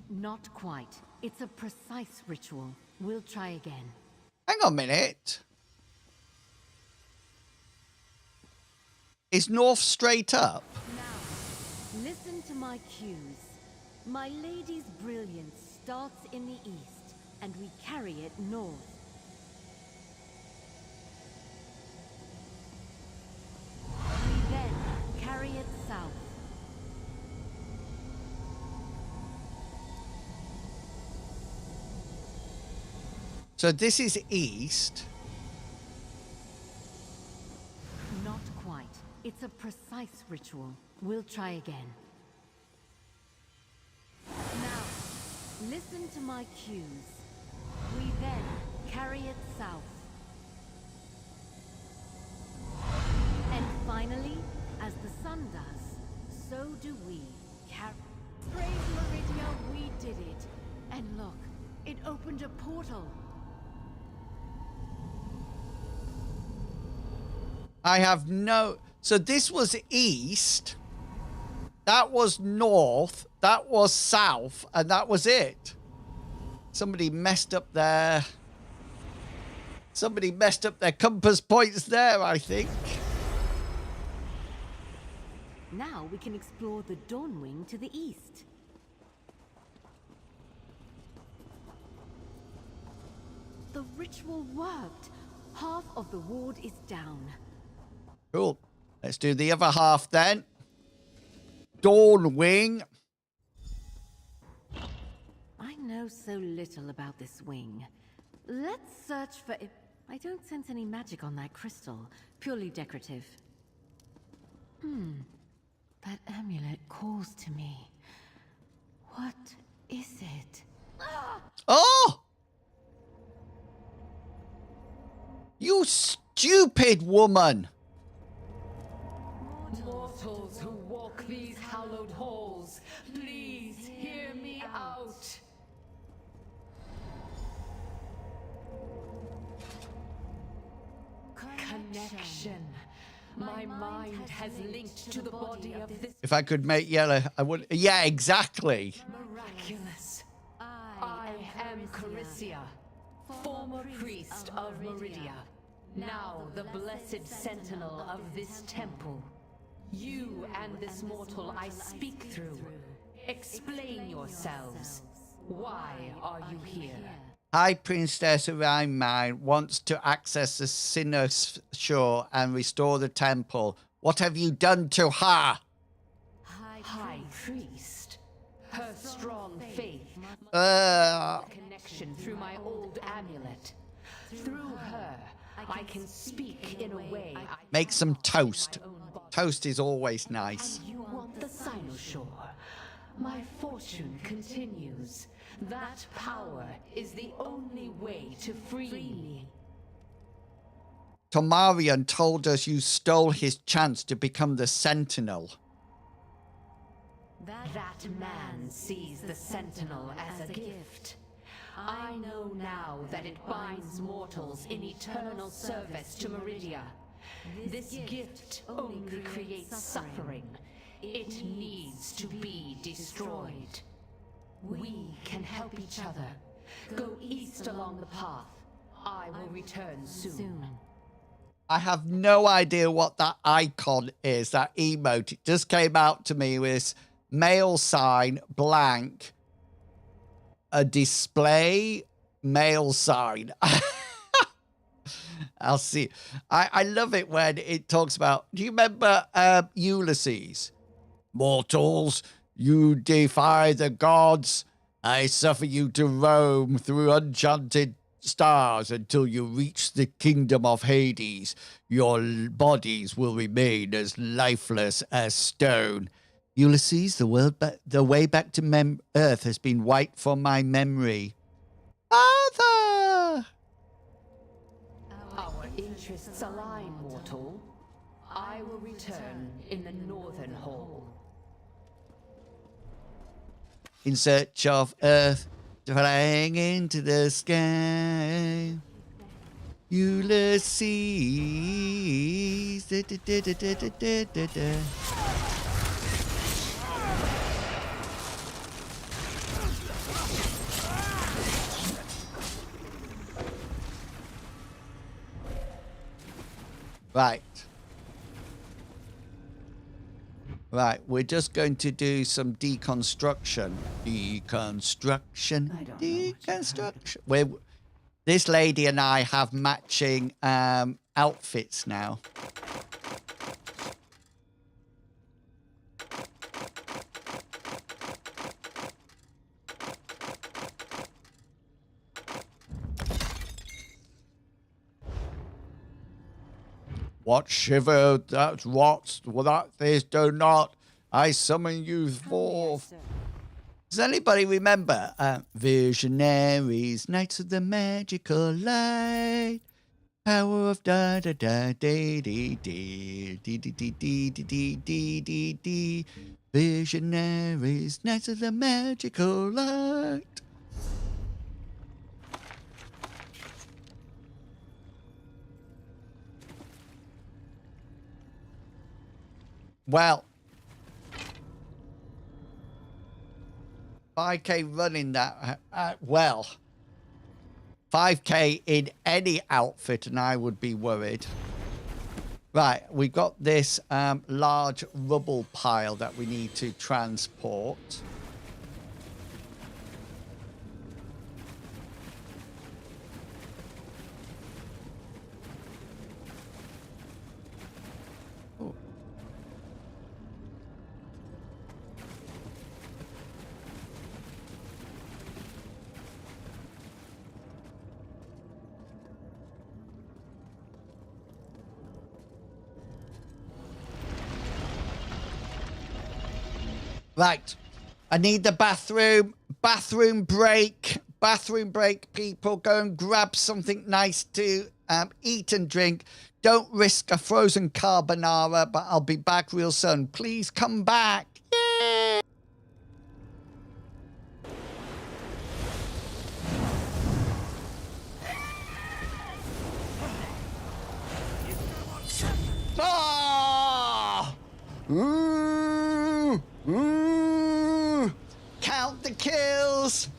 Not quite. It's a precise ritual. We'll try again. Hang on a minute. Is north straight up? Now, listen to my cues. My lady's brilliance starts in the east, and we carry it north. We then carry it south. So this is east. Not quite. It's a precise ritual. We'll try again. Now, listen to my cues. We then carry it south. And finally, as the sun does, so do we. Praise Meridia, we did it. And look, it opened a portal. I have no... So this was east. That was north. That was south. And that was it. Somebody messed up their... Somebody messed up their compass points there, I think. Now we can explore the Dawnwing to the east. The ritual worked. Half of the ward is down. Cool. Let's do the other half then. Dawnwing. I know so little about this wing. Let's search for it. I don't sense any magic on that crystal. Purely decorative. That amulet calls to me. What is it? Oh! You stupid woman! Mortals who walk these hallowed halls, please hear me out. Connection. My mind has linked to the body of this. If I could make yellow, I would. Yeah, exactly. Miraculous. I am Carisia, former priest of Meridia, now the blessed sentinel of this temple. You and this mortal I speak through. Explain yourselves. Why are you here? High Priestess of Mine wants to access the Sinnoh's shore and restore the temple. What have you done to her? High Priest. Her strong faith. Connection through my old amulet. Through her, I can speak in a way. Make some toast. Toast is always nice. And you want the Cynoshore. My fortune continues. That power is the only way to free me. Tomarion told us you stole his chance to become the Sentinel. That man sees the Sentinel as a gift. I know now that it binds mortals in eternal service to Meridia. This gift only creates suffering. It needs to be destroyed. We can help each other. Go east along the path. I will return soon. I have no idea what that icon is, that emote. It just came out to me with mail sign, blank, a display, mail sign. I'll see. I love it when it talks about, do you remember Ulysses? Mortals, you defy the gods. I suffer you to roam through enchanted stars until you reach the kingdom of Hades. Your bodies will remain as lifeless as stone. Ulysses, the way back to Earth has been wiped from my memory. Father! Our interests align, mortal. I will return in the northern hall. In search of Earth, flying into the sky. Ulysses. Da, da, da, da, da, da, da, da. Right. Right, we're just going to do some deconstruction. Deconstruction. Deconstruction. This lady and I have matching outfits now. What shiver? That's what? Well, that this do not. I summon you forth. Does anybody remember Visionaries, Knights of the Magical Light, Power of da da da dee dee dee dee dee dee dee dee dee dee dee. Visionaries, Knights of the Magical Light. Well, 5K running that, well, 5K in any outfit and I would be worried. Right, we've got this large rubble pile that we need to transport. Oh. Right, I need the bathroom. Bathroom break. Bathroom break, people. Go and grab something nice to eat and drink. Don't risk a frozen carbonara, but I'll be back real soon. Please come back. Yay! Ah! Count the kills.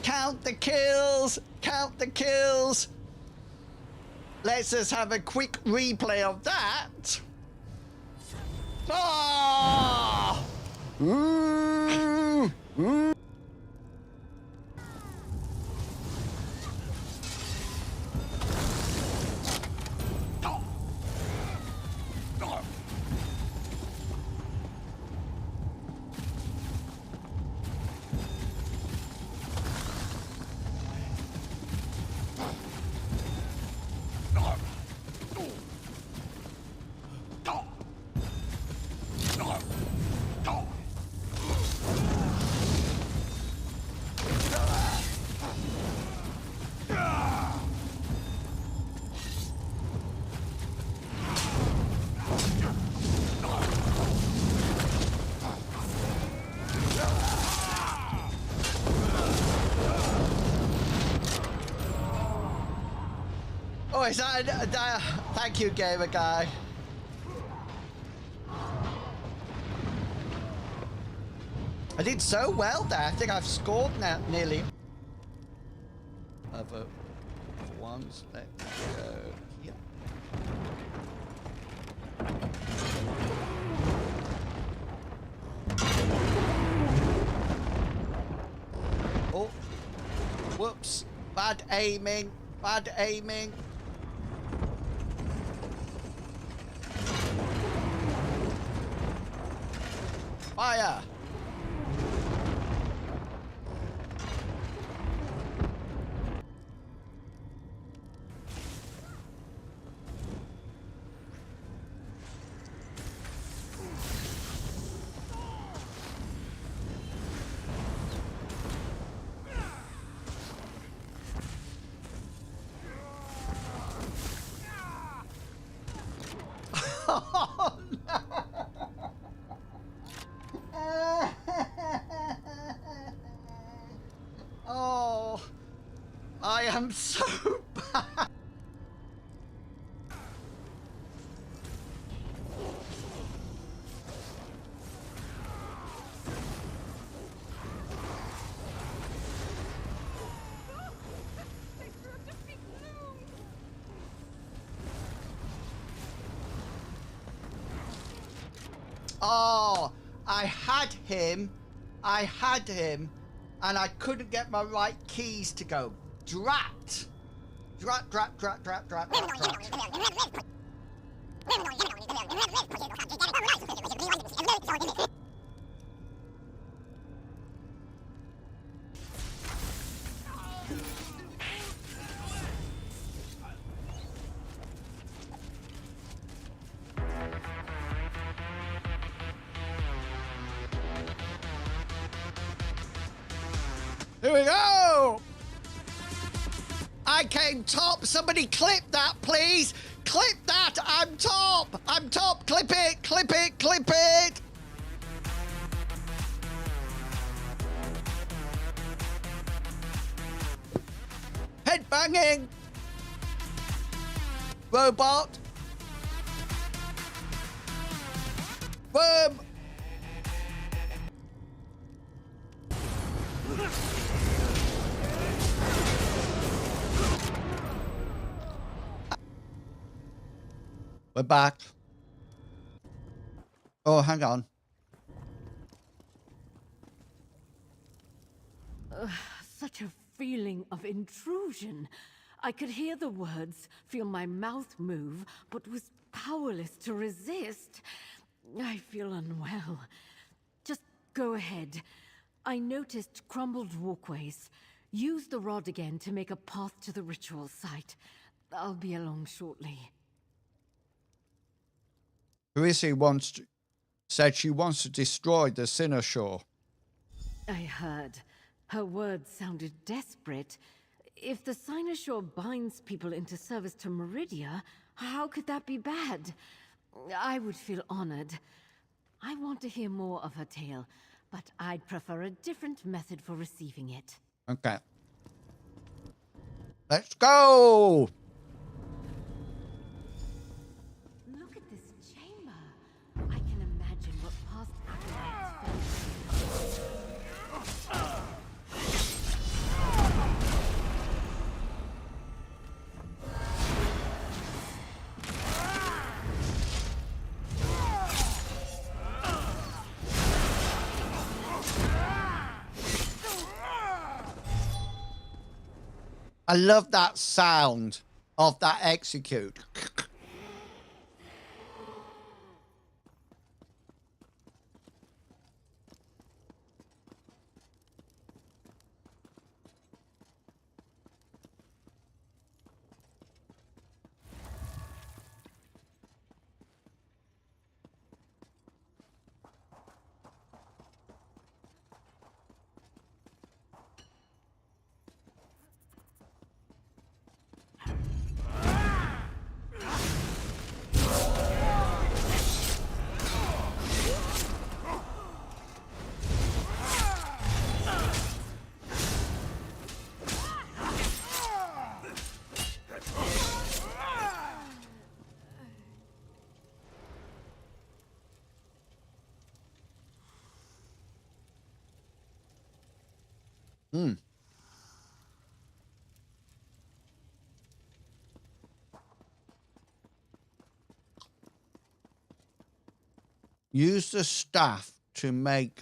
Count the kills. Count the kills. Let's just have a quick replay of that. Ah! Oh, is that thank you, gamer guy. I did so well there. I think I've scored now nearly. Other ones. Let's go. Yep. Oh, whoops! Bad aiming. Bad aiming. Fire! Oh, no. Oh, I am so bad. Oh, I had him, and I couldn't get my right keys to go. Drat! Drat, drat, drat, drat, drat, drat, drat. Here we go. I came top. Somebody clip that, please. Clip that. I'm top. I'm top. Clip it. Clip it. Clip it. Head banging. Robot. Worm. We're back. Oh, hang on. Such a feeling of intrusion. I could hear the words, feel my mouth move, but was powerless to resist. I feel unwell. Just go ahead. I noticed crumbled walkways. Use the rod again to make a path to the ritual site. I'll be along shortly. Carissa said she wants to destroy the Cynosure. I heard. Her words sounded desperate. If the Cynosure binds people into service to Meridia, how could that be bad? I would feel honored. I want to hear more of her tale, but I'd prefer a different method for receiving it. Okay. Let's go! Look at this chamber. I can imagine what past acolytes felt. I love that sound of that execute. Use the staff to make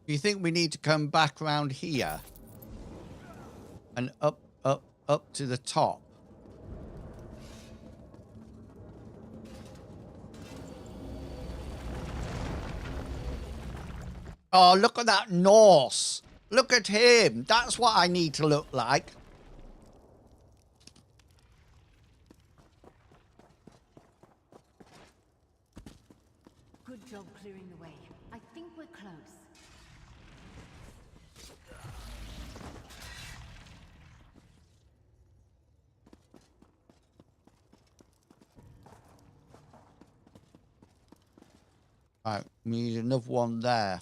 Do you think we need to come back around here and up to the top? Oh, look at that Norse. Look at him. That's what I need to look like. Good job clearing the way. I think we're close. Right, we need another one there.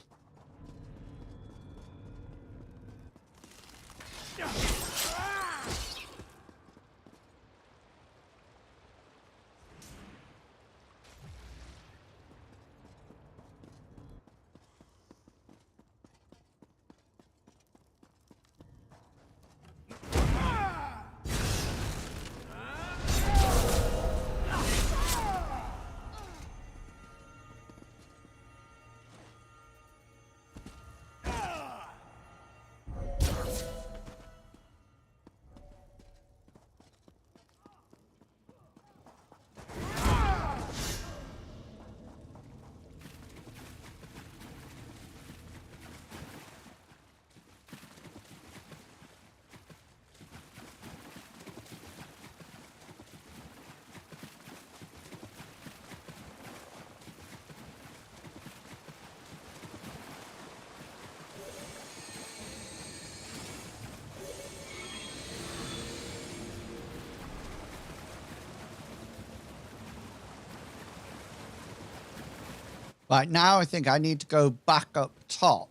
Right, now I think I need to go back up top.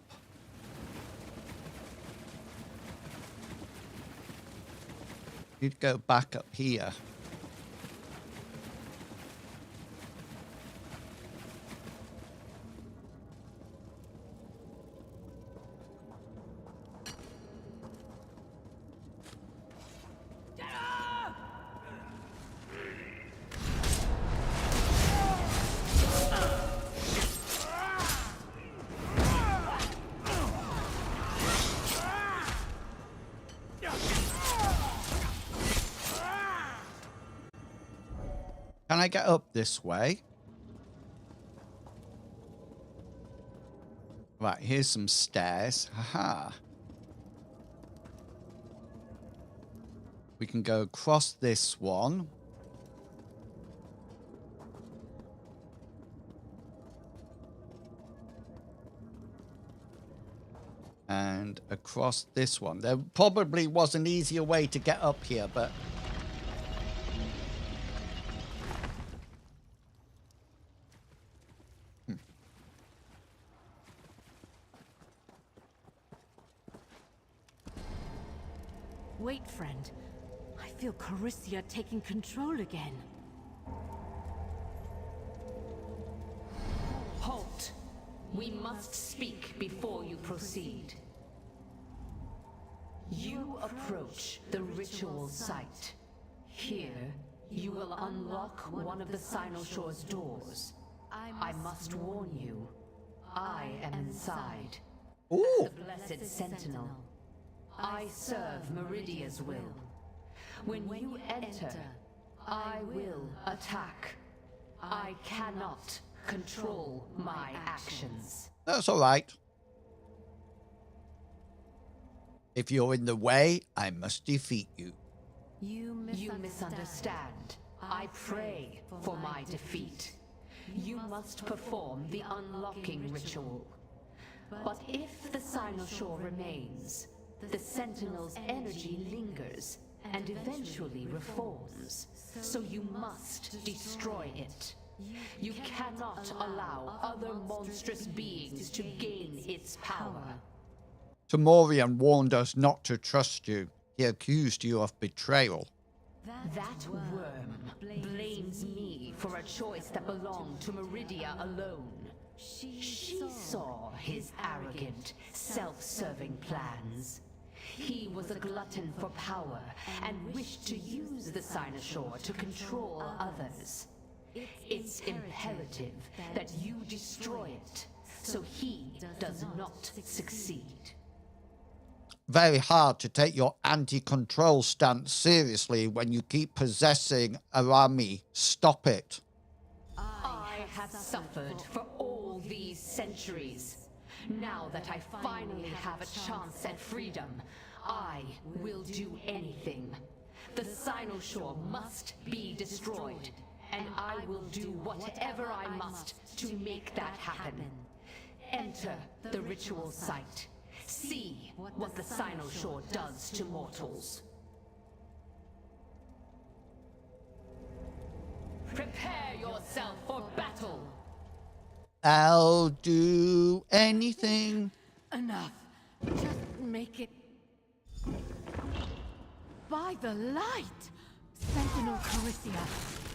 Need to go back up here. Can I get up this way? Right, here's some stairs. Haha. We can go across this one. And across this one. There probably was an easier way to get up here, but... Wait, friend. I feel Carisia taking control again. Halt! We must speak before you proceed. You approach the ritual site. Here, you will unlock one of the Sinoshore's doors. I must warn you, I am inside. Ooh. The Blessed Sentinel. I serve Meridia's will. When you enter, I will attack. I cannot control my actions. That's all right. If you're in the way, I must defeat you. You misunderstand. I pray for my defeat. You must perform the unlocking ritual. But if the Sinoshore remains, the Sentinel's energy lingers and eventually reforms, so you must destroy it. You cannot allow other monstrous beings to gain its power. Tamorian warned us not to trust you. He accused you of betrayal. That worm blames me for a choice that belonged to Meridia alone. She saw his arrogant, self-serving plans. He was a glutton for power and wished to use the Sinoshore to control others. It's imperative that you destroy it, so he does not succeed. Very hard to take your anti-control stance seriously when you keep possessing Arami. Stop it. I have suffered for all these centuries. Now that I finally have a chance at freedom, I will do anything. The Sinoshore must be destroyed, and I will do whatever I must to make that happen. Enter the ritual site. See what the Sinoshore does to mortals. Prepare yourself for battle! I'll do anything. Enough. Just make it... By the light! Sentinel Carisia,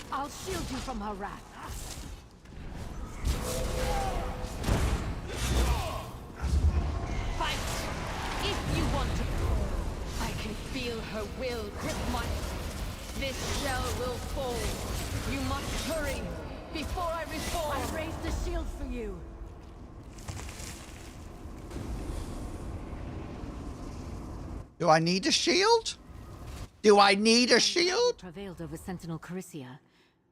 I'll shield you from her wrath. Fight! If you want to. I can feel her will grip my... This shell will fall. You must hurry before I reform. I raised the shield for you. Do I need a shield? Do I need a shield? Prevailed over Sentinel Carisia.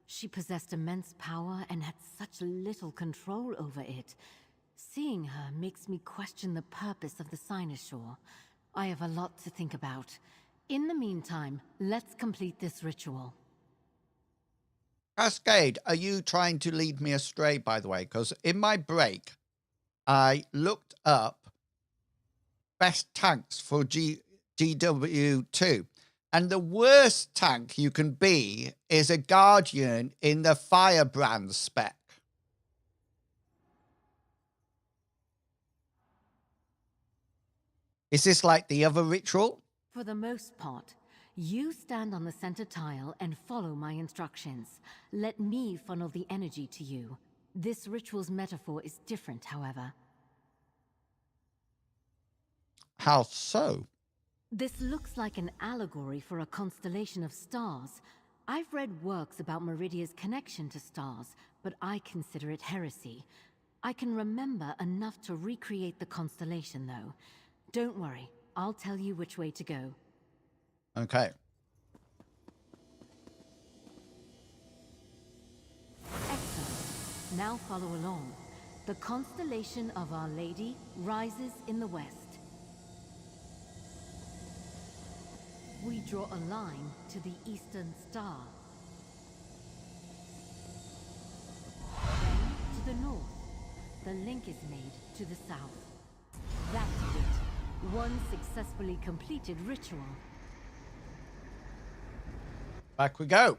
She possessed immense power and had such little control over it. Seeing her makes me question the purpose of the Sinoshore. I have a lot to think about. In the meantime, let's complete this ritual. Cascade, are you trying to lead me astray, by the way? Because in my break, I looked up best tanks for GW2. And the worst tank you can be is a Guardian in the Firebrand spec. Is this like the other ritual? For the most part, you stand on the center tile and follow my instructions. Let me funnel the energy to you. This ritual's metaphor is different, however. How so? This looks like an allegory for a constellation of stars. I've read works about Meridia's connection to stars, but I consider it heresy. I can remember enough to recreate the constellation, though. Don't worry, I'll tell you which way to go. Okay. Excellent. Now follow along. The constellation of Our Lady rises in the west. We draw a line to the eastern star. Then to the north. The link is made to the south. That's it. One successfully completed ritual. Back we go.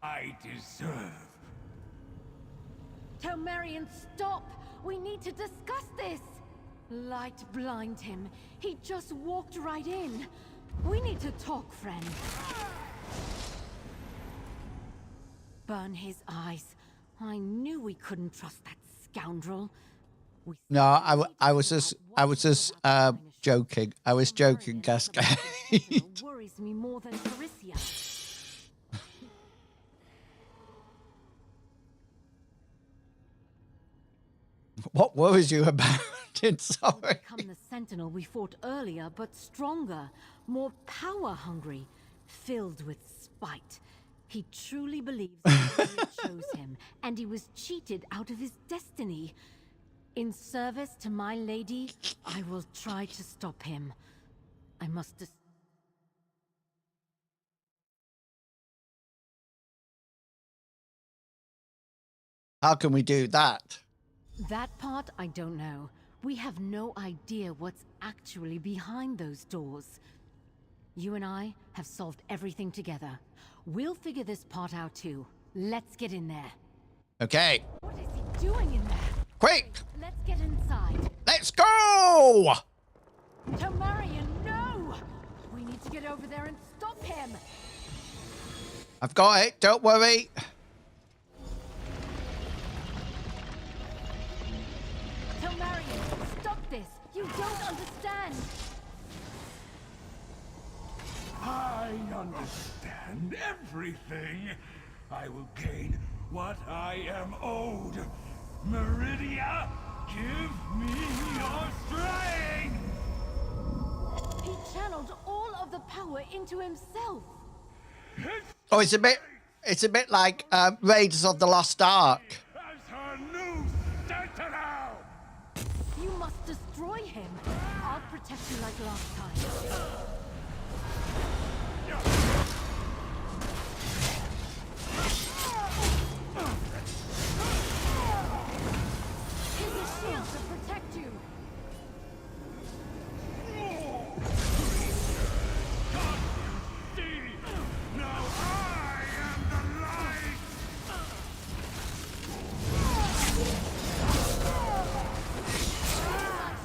I deserve. Telmarian, stop! We need to discuss this! Light blind him. He just walked right in. We need to talk, friend. Burn his eyes. I knew we couldn't trust that scoundrel. No, I was just joking. I was joking, Cascade. Worries me more than Caricia. What worries you about it? Sorry. Become the sentinel we fought earlier, but stronger, more power-hungry, filled with spite. He truly believes Meridia chose him, and he was cheated out of his destiny. In service to my lady, I will try to stop him. I must. How can we do that? That part, I don't know. We have no idea what's actually behind those doors. You and I have solved everything together. We'll figure this part out too. Let's get in there. Okay. What is he doing in there? Quick! Let's get inside. Let's go! Telmarian, no! We need to get over there and stop him! I've got it, don't worry. Telmarian, stop this! You don't understand! I understand everything. I will gain what I am owed. Meridia, give me your strength! He channeled all of the power into himself. Oh, it's a bit like Raiders of the Lost Ark. As her new sentinel! You must destroy him. I'll protect you like last time. Here's a shield to protect you. Now I am the light!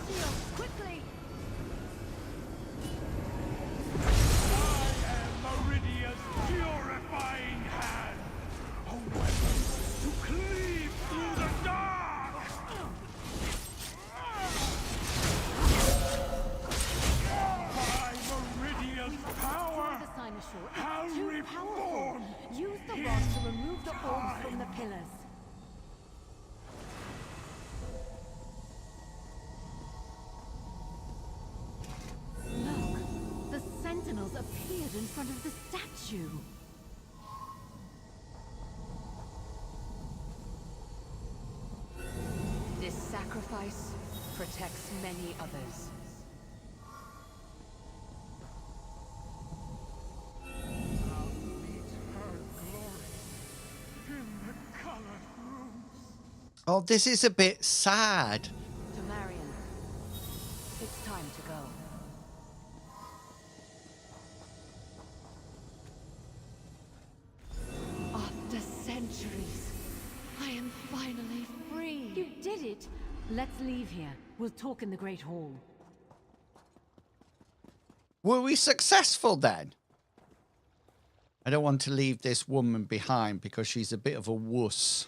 Shield, quickly! I am Meridia's purifying hand! A weapon to cleave through the dark! By Meridia's power! The Cynosure How is too powerful. reborn Use the rod to remove the orbs from the pillars. Look, the sentinels appeared in front of the statue. This sacrifice protects many others. Oh, this is a bit sad. Telmarian, it's time to go. centuries. I am finally free. You did it. Let's leave here. We'll talk in the Great Hall. Were we successful then? I don't want to leave this woman behind because she's a bit of a wuss.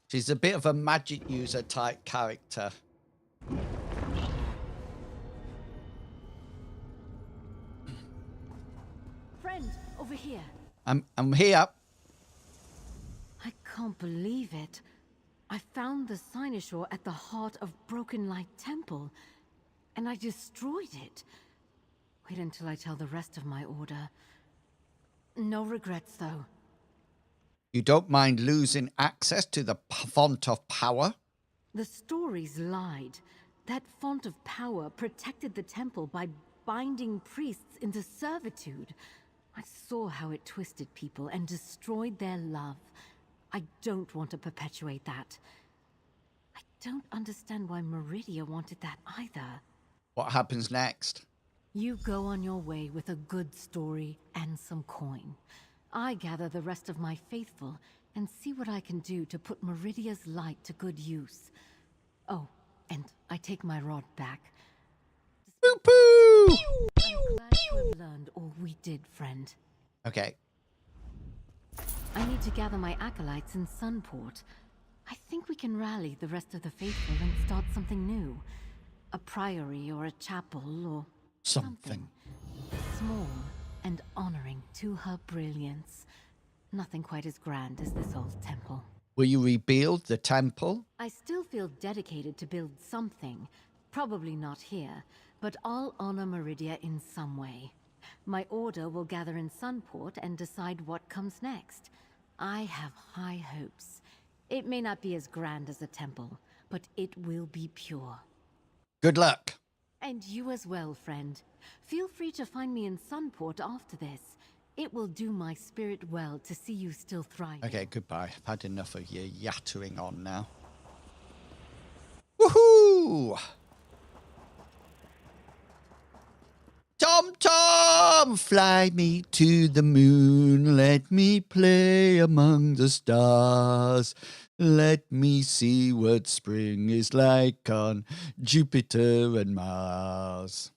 She's a bit of a magic user type character. Friend, over here. I'm here. I can't believe it. I found the cynosure at the heart of Broken Light Temple, and I destroyed it. Wait until I tell the rest of my order. No regrets, though. You don't mind losing access to the font of power? The stories lied. That font of power protected the temple by binding priests into servitude. I saw how it twisted people and destroyed their love. I don't want to perpetuate that. I don't understand why Meridia wanted that either. What happens next? You go on your way with a good story and some coin. I gather the rest of my faithful and see what I can do to put Meridia's light to good use. Oh, and I take my rod back. Poo-poo! I'm glad to have learned all we did, friend. Okay. I need to gather my acolytes in Sunport. I think we can rally the rest of the faithful and start something new. A priory or a chapel or something. Small and honoring to her brilliance. Nothing quite as grand as this old temple. Will you rebuild the temple? I still feel dedicated to build something. Probably not here, but I'll honor Meridia in some way. My order will gather in Sunport and decide what comes next. I have high hopes. It may not be as grand as a temple, but it will be pure. Good luck. And you as well, friend. Feel free to find me in Sunport after this. It will do my spirit well to see you still thriving. Okay, goodbye. I've had enough of your yattering on now. Woohoo! Tom Tom, fly me to the moon. Let me play among the stars. Let me see what spring is like on Jupiter and Mars.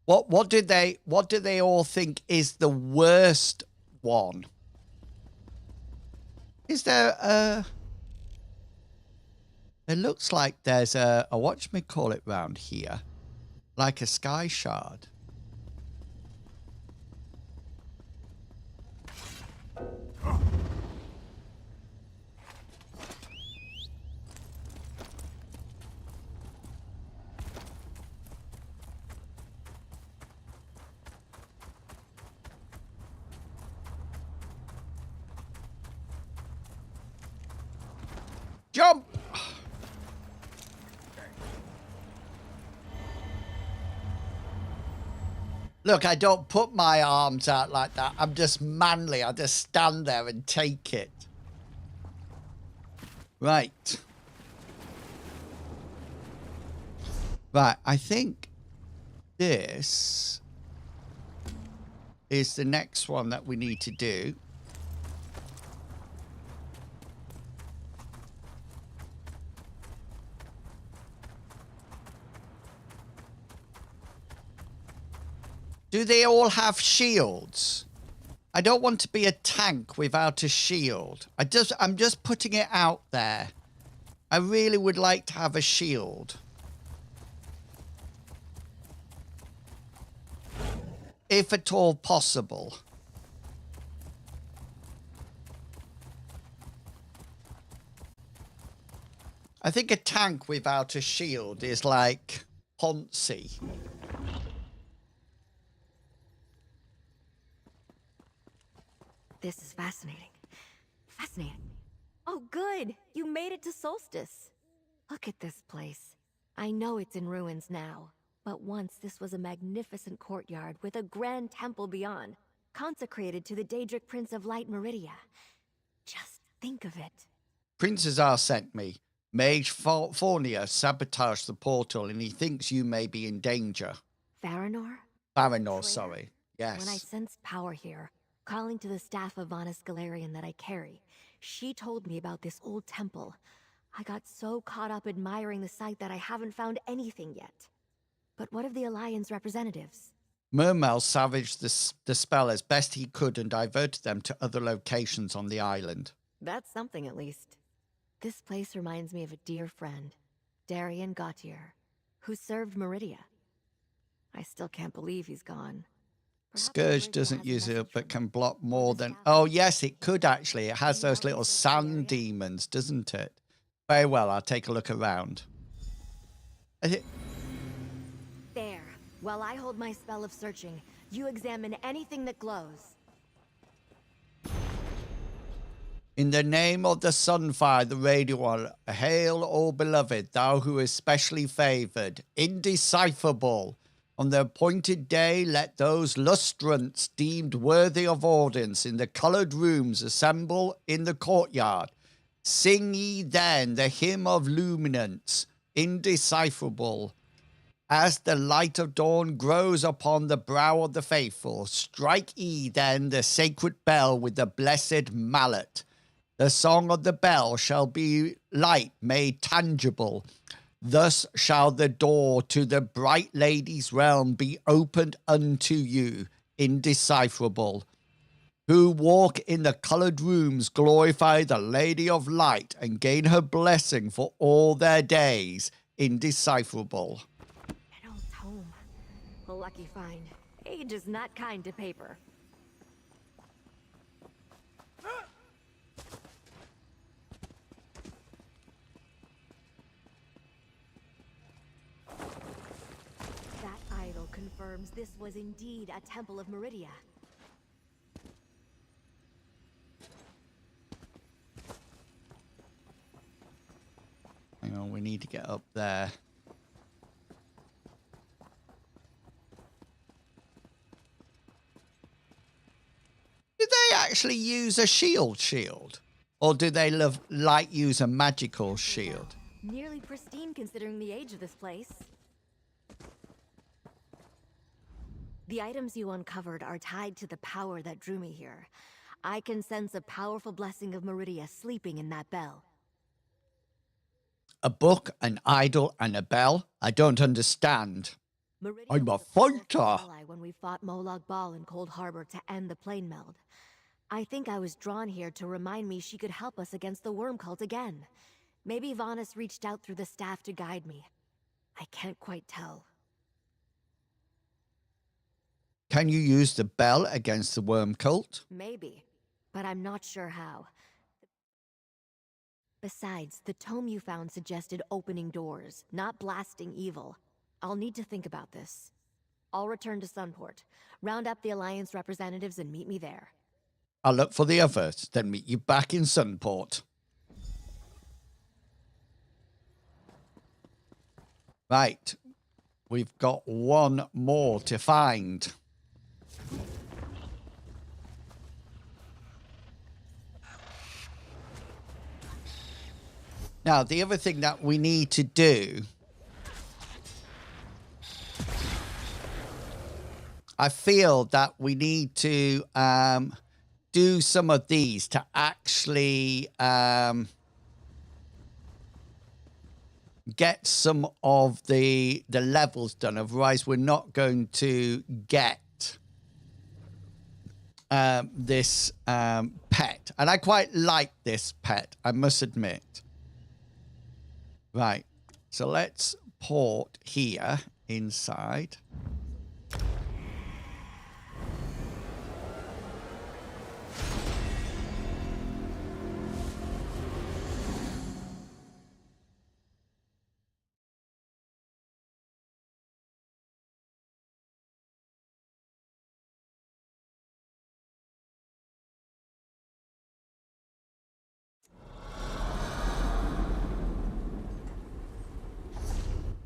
What do they all think is the worst one? Is there a... It looks like there's a whatchamacallit round here. Like a sky shard. Jump! Look, I don't put my arms out like that. I'm just manly. I just stand there and take it. Right. Right, I think this is the next one that we need to do. Do they all have shields? I don't want to be a tank without a shield. I'm just putting it out there. I really would like to have a shield. If at all possible. I think a tank without a shield is like Ponzi. This is fascinating. Fascinating. Oh, good! You made it to Solstice. Look at this place. I know it's in ruins now, but once this was a magnificent courtyard with a grand temple beyond, consecrated to the Daedric Prince of Light Meridia. Just think of it. Prince Azar sent me. Mage Fornia sabotaged the portal and he thinks you may be in danger. Farinor? Farinor, sorry. Yes. When I sensed power here, calling to the staff of Vanus Galarian that I carry, she told me about this old temple. I got so caught up admiring the site that I haven't found anything yet. But what of the Alliance representatives? Mermel savaged the spell as best he could and diverted them to other locations on the island. That's something, at least. This place reminds me of a dear friend, Darian Gautier, who served Meridia. I still can't believe he's gone. Perhaps Scourge Meridia doesn't has a use it, message but from can him. block more Or the than... staff. Oh, yes, it could actually. It has Any those little outreach to sand Darian? demons, doesn't it? Very well, I'll take a look around. There. While I hold my spell of searching, you examine anything that glows. In the name of the Sunfire, the Radiant One, hail, O beloved, thou who is specially favored, indecipherable. On the appointed day, let those lustrants deemed worthy of audience in the coloured rooms assemble in the courtyard. Sing ye then the hymn of luminance, indecipherable. As the light of dawn grows upon the brow of the faithful, strike ye then the sacred bell with the blessed mallet. The song of the bell shall be light made tangible. Thus shall the door to the bright lady's realm be opened unto you, indecipherable. Who walk in the coloured rooms glorify the Lady of Light and gain her blessing for all their days, indecipherable. An old tome. A lucky find. Age is not kind to paper. That idol confirms this was indeed a temple of Meridia. Hang on, we need to get up there. Do they actually use a shield? Or do they like use a magical shield? Nearly pristine considering the age of this place. The items you uncovered are tied to the power that drew me here. I can sense a powerful blessing of Meridia sleeping in that bell. A book, an idol, and a bell? I don't understand. Meridia I'm a was powerful fighter. ally when we fought Molag Bal in Cold Harbor to end the plane meld. I think I was drawn here to remind me she could help us against the worm cult again. Maybe Vanus reached out through the staff to guide me. I can't quite tell. Can you use the bell against the worm cult? Maybe, but I'm not sure how. Besides, the tome you found suggested opening doors, not blasting evil. I'll need to think about this. I'll return to Sunport, round up the Alliance representatives and meet me there. I'll look for the others, then meet you back in Sunport. Right. We've got one more to find. Now, the other thing that we need to do, I feel that we need to do some of these to actually get some of the levels done. Otherwise, we're not going to get this pet. And I quite like this pet, I must admit. Right, so let's port here inside.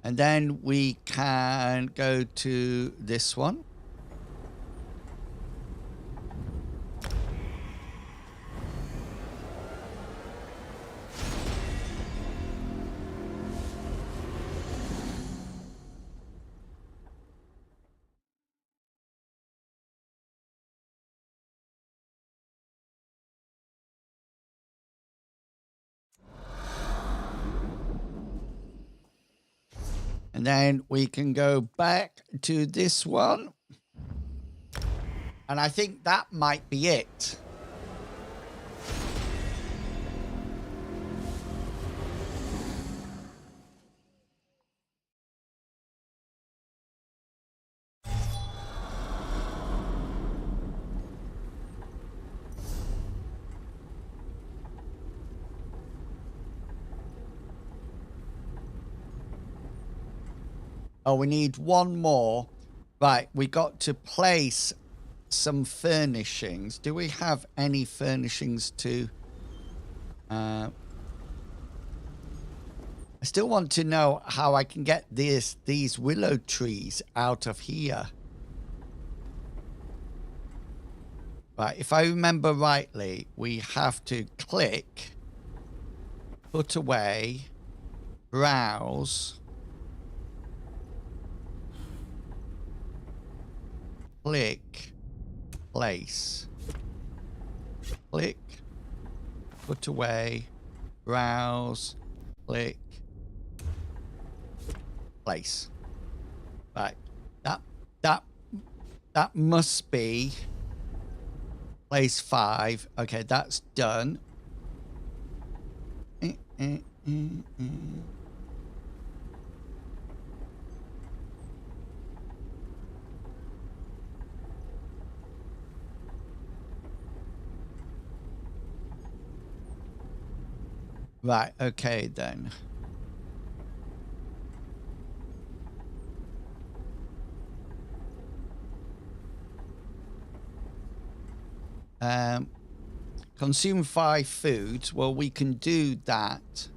And then we can go to this one. And then we can go back to this one. And I think that might be it. Oh, we need one more. Right, we got to place some furnishings. Do we have any furnishings to... I still want to know how I can get these willow trees out of here. Right, if I remember rightly, we have to click, put away, browse, click, place, click, put away, browse, click, place. Right, that must be place 5. Okay, that's done. Right, okay then. Consume 5 foods. Well, we can do that.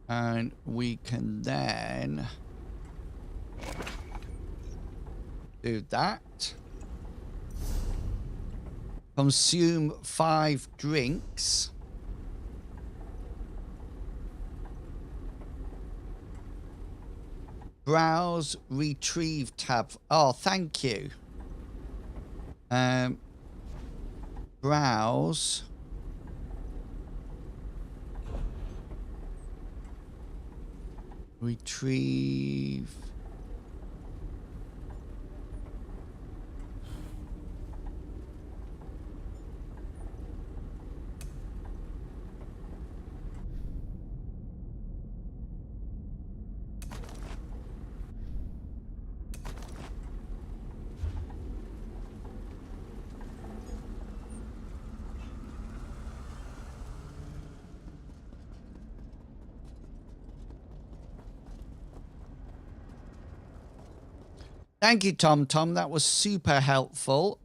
And we can then do that. Consume 5 drinks. Browse, retrieve tab. Oh, thank you. Browse. Retrieve. Thank you, Tom. That was super helpful.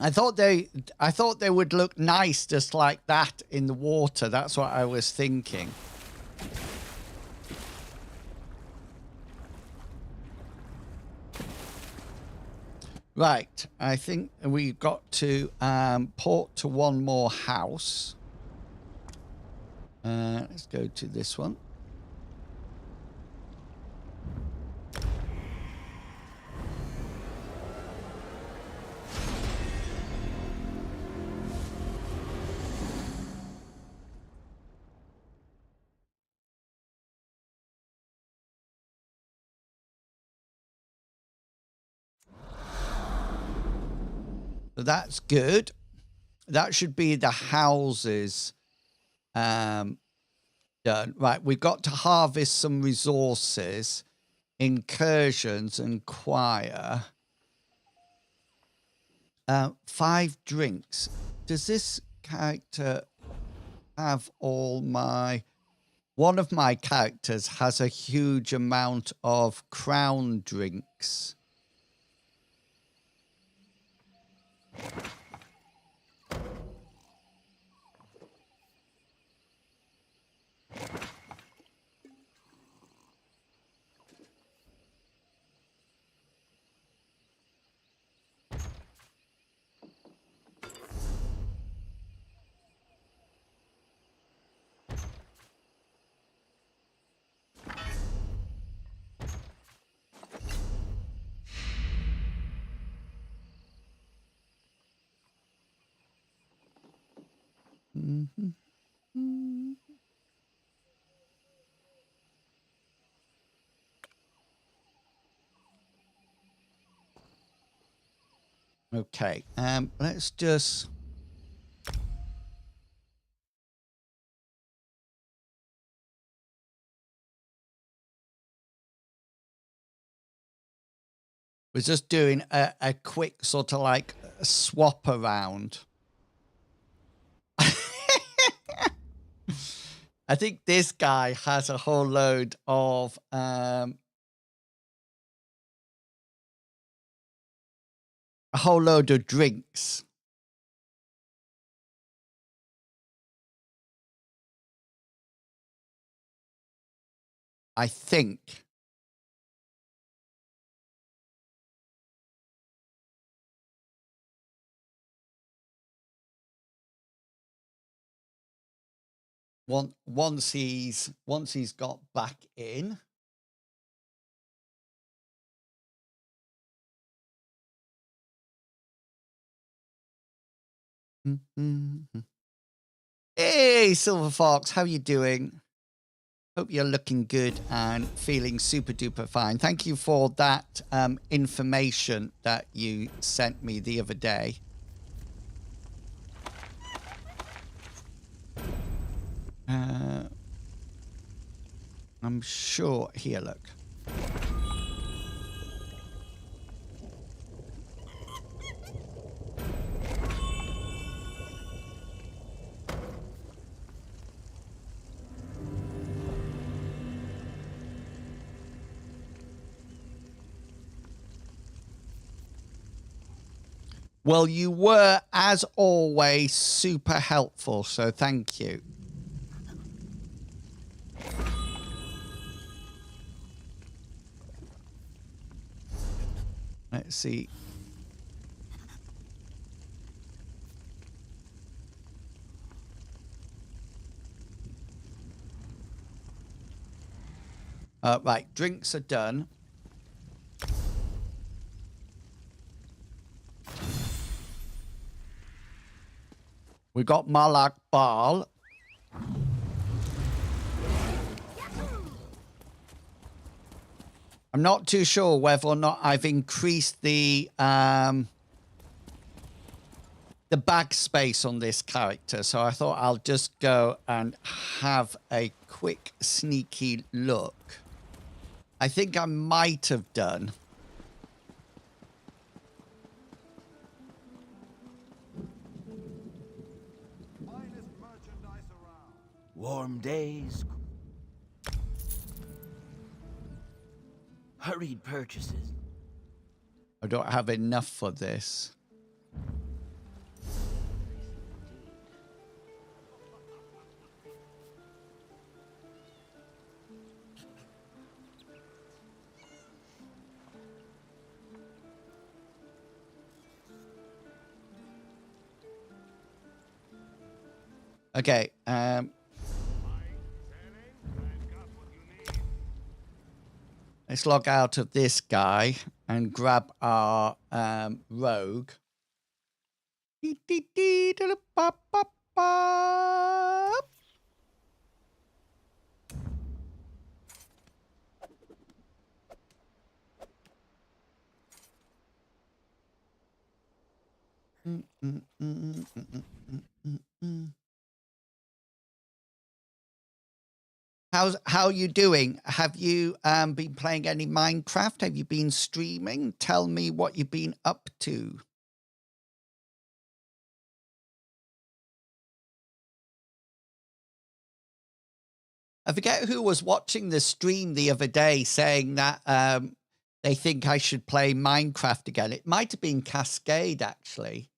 I thought they would look nice just like that in the water. That's what I was thinking. Right, I think we've got to port to one more house. Let's go to this one. So that's good. That should be the houses done. Right, we've got to harvest some resources, incursions and choir. 5 drinks. Does this character have all my... One of my characters has a huge amount of crown drinks. Okay, let's just... We're just doing a quick sort of like swap around. I think this guy has a whole load of drinks. I think. Once he's got back in. Hey, Silver Fox, how you doing? Hope you're looking good and feeling super duper fine. Thank you for that information that you sent me the other day. I'm sure. Here, look. Well, you were, as always, super helpful, so thank you. Let's see. Right, drinks are done. We got Malak Bal. I'm not too sure whether or not I've increased the bag space on this character, so I thought I'll just go and have a quick sneaky look. I think I might have done. Warm days. Hurried purchases. I don't have enough for this. Okay, let's log out of this guy and grab our rogue. How you doing? Have you been playing any Minecraft? Have you been streaming? Tell me what you've been up to. I forget who was watching the stream the other day saying that they think I should play Minecraft again. It might have been Cascade, actually.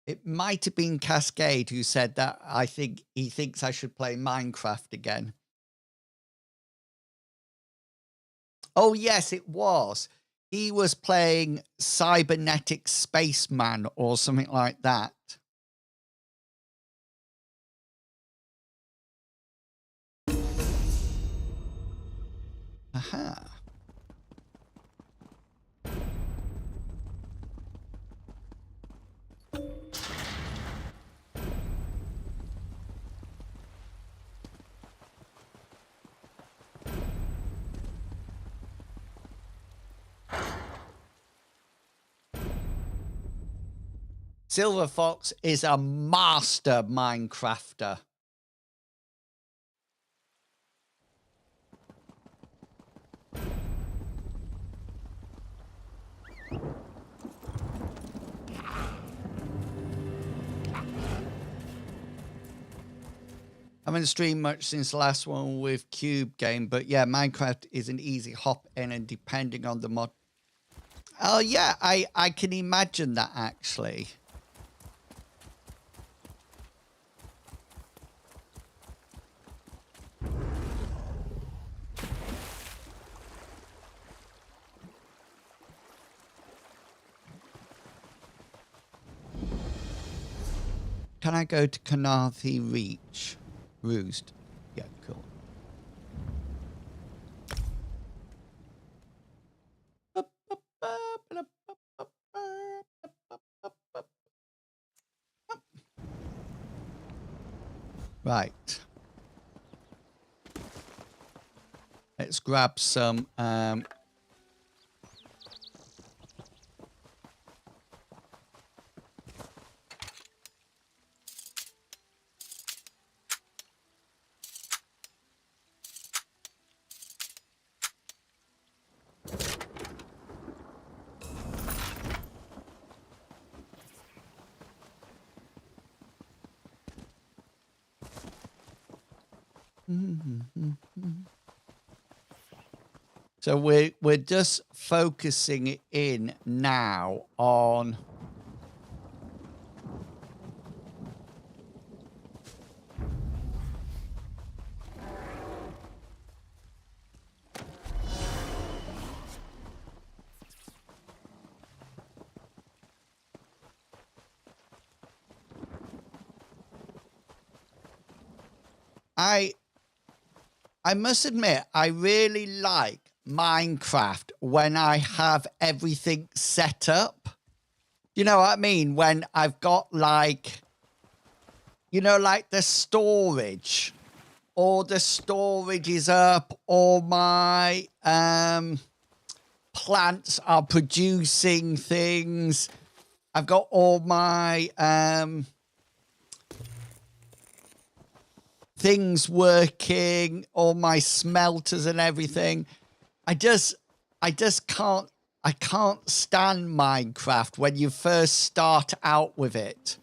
It might have been Cascade who said that I think he thinks I should play Minecraft again. Oh, yes, it was. He was playing Cybernetic Spaceman or something like that. Aha. Silver Fox is a master Minecrafter. I haven't streamed much since the last one with Cube Game, but yeah, Minecraft is an easy hop in, and depending on the mod. Oh yeah, I can imagine that actually. Can I go to Carnarvon Reach? Roost. Yeah, cool. Right. Let's grab some So we're just focusing in now on I must admit, I really like Minecraft when I have everything set up. You know what I mean? When I've got like, you know, like the storage, or the storage is up, or my plants are producing things. I've got all my things working, all my smelters and everything. I can't stand Minecraft when you first start out with it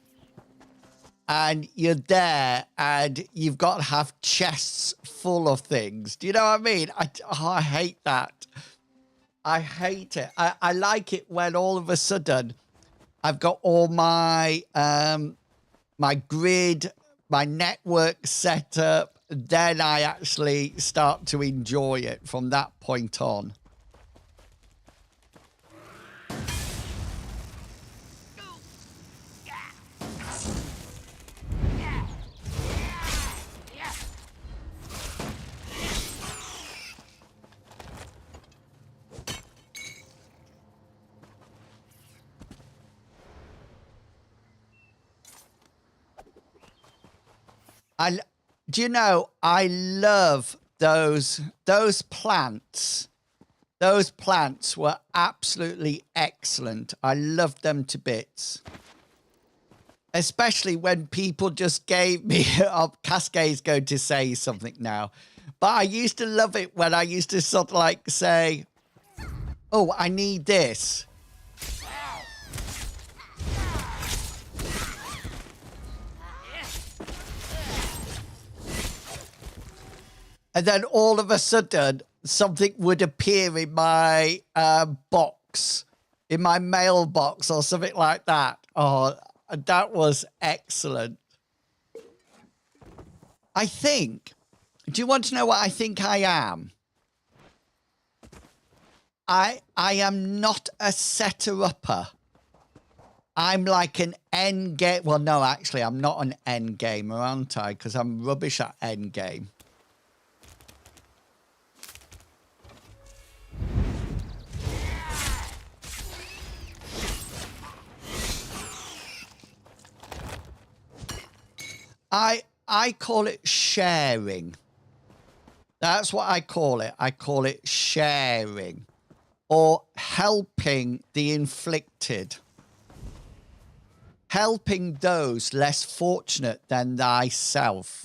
and you're there and you've got to have chests full of things. Do you know what I mean? I hate that. I hate it. I like it when all of a sudden I've got all my my grid, my network set up, then I actually start to enjoy it from that point on. Do you know, I love those plants Those plants were absolutely excellent. I loved them to bits. Especially when people just gave me... Oh, Cascade's going to say something now. But I used to love it when I used to sort of like say, oh, I need this. And then all of a sudden, something would appear in my box, in my mailbox or something like that. Oh, that was excellent. I think, do you want to know what I think I am? I am not a setter-upper. I'm like an end game. Well, no, actually, I'm not an end gamer, aren't I? Because I'm rubbish at end game. I call it sharing. That's what I call it. I call it sharing or helping the inflicted. Helping those less fortunate than thyself.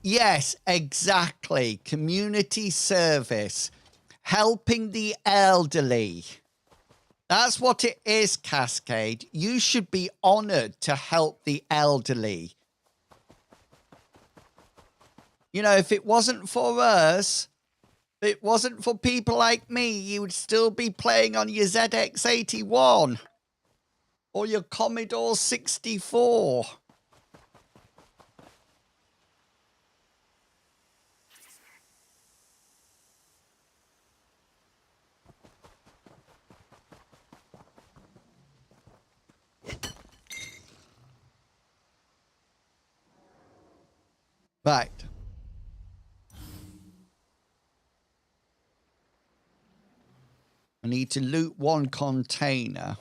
Yes, exactly. Community service. Helping the elderly. That's what it is, Cascade. You should be honored to help the elderly. You know, if it wasn't for us, if it wasn't for people like me, you would still be playing on your ZX81 or your Commodore 64. Right. I need to loot one container.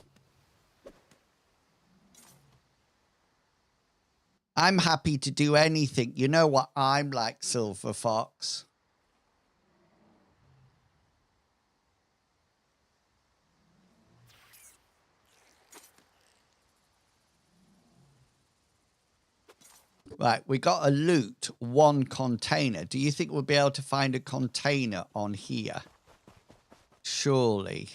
I'm happy to do anything. You know what I'm like, Silver Fox. Right, we got to loot one container. Do you think we'll be able to find a container on here? Surely.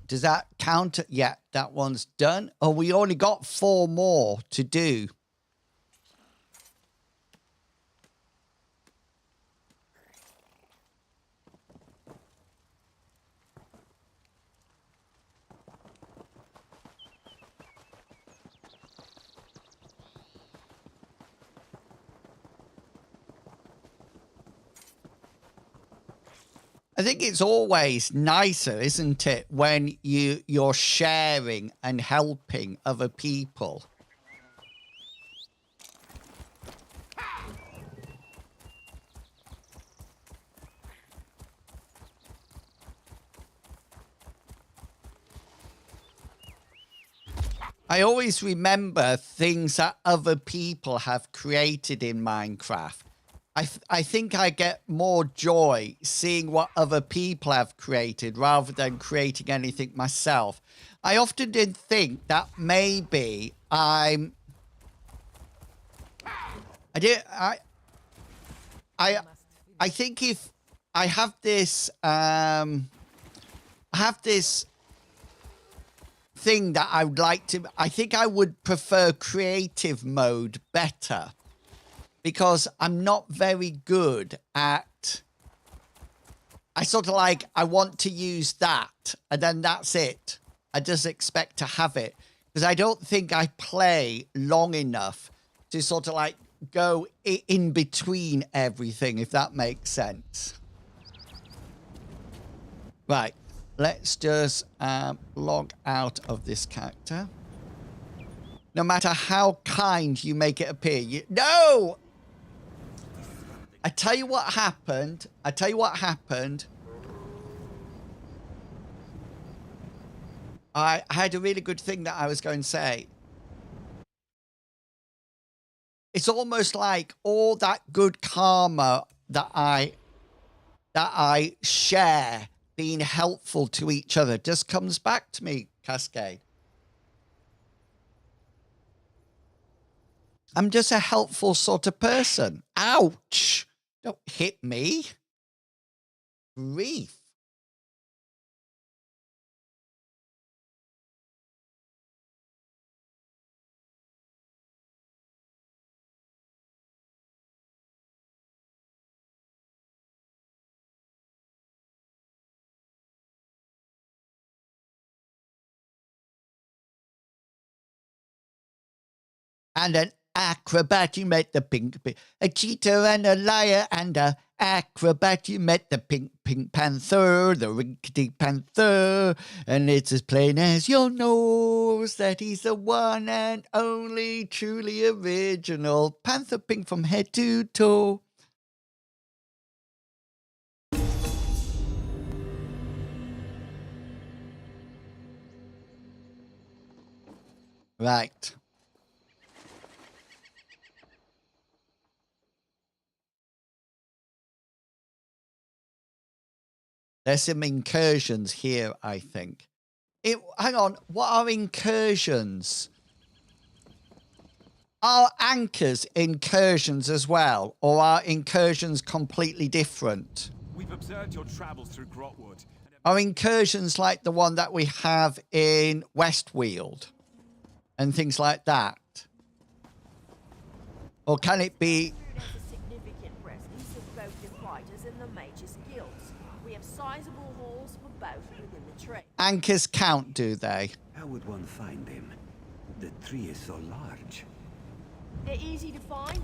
Does that count? Yeah, that one's done. Oh, we only got 4 more to do. I think it's always nicer, isn't it, when you're sharing and helping other people. I always remember things that other people have created in Minecraft. I think I get more joy seeing what other people have created rather than creating anything myself. I often did think that maybe I think if I have this thing that I would like to... I think I would prefer creative mode better. Because I'm not very good at... I sort of like, I want to use that. And then that's it. I just expect to have it. Because I don't think I play long enough to sort of like go in between everything, if that makes sense. Right. Let's just log out of this character. No matter how kind you make it appear. No! I tell you what happened. I had a really good thing that I was going to say. It's almost like all that good karma that I share being helpful to each other just comes back to me, Cascade. I'm just a helpful sort of person. Ouch! Don't hit me. Grief. And an acrobat, you met the pink, a cheetah and a liar and a acrobat, you met the pink panther, the rickety panther, and it's as plain as your nose that he's the one and only truly original panther pink from head to toe. Right. There's some incursions here, I think. Hang on, what are incursions? Are anchors incursions as well, or are incursions completely different? We've observed your travels through Grotwood. Are incursions like the one that we have in Westweald and things like that? Or can it be... There's a significant presence of both the fighters and the mages' guilds. We have sizable halls for both within the tree. Anchors count, do they? How would one find them? The tree is so large. They're easy to find.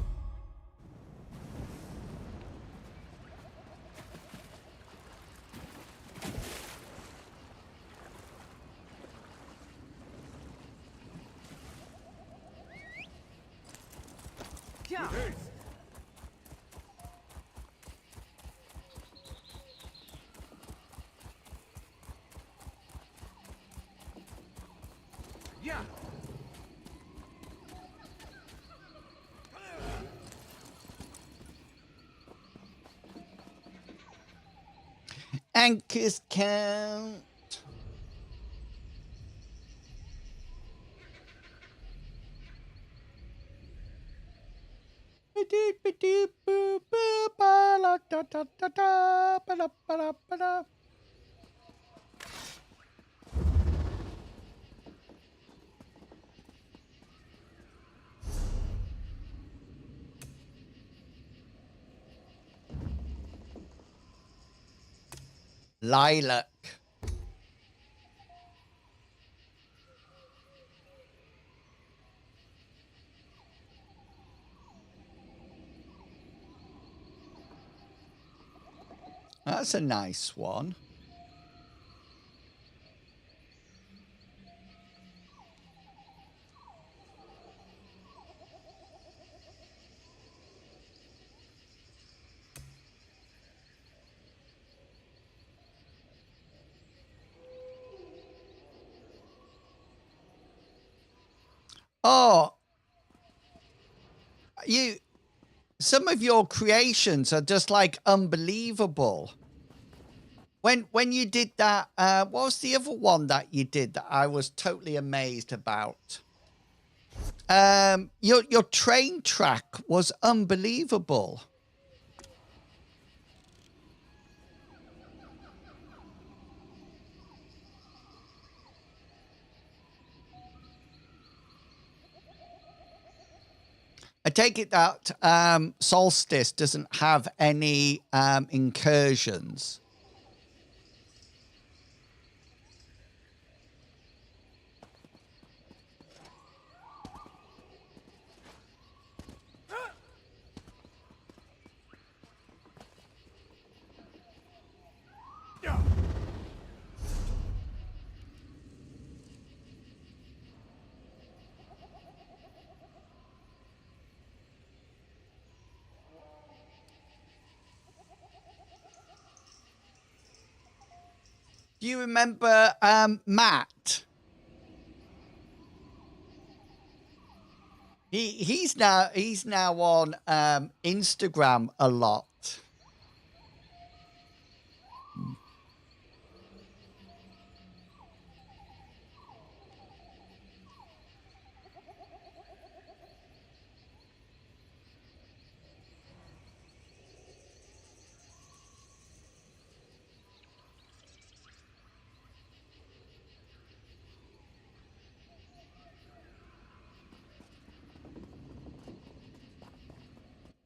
Come. Yeah. Anchors count. Lilac. That's a nice one. Oh, some of your creations are just like unbelievable. When you did that, what was the other one that you did that I was totally amazed about? Your train track was unbelievable. take it that Solstice doesn't have any incursions. Do you remember Matt? He's now on Instagram a lot.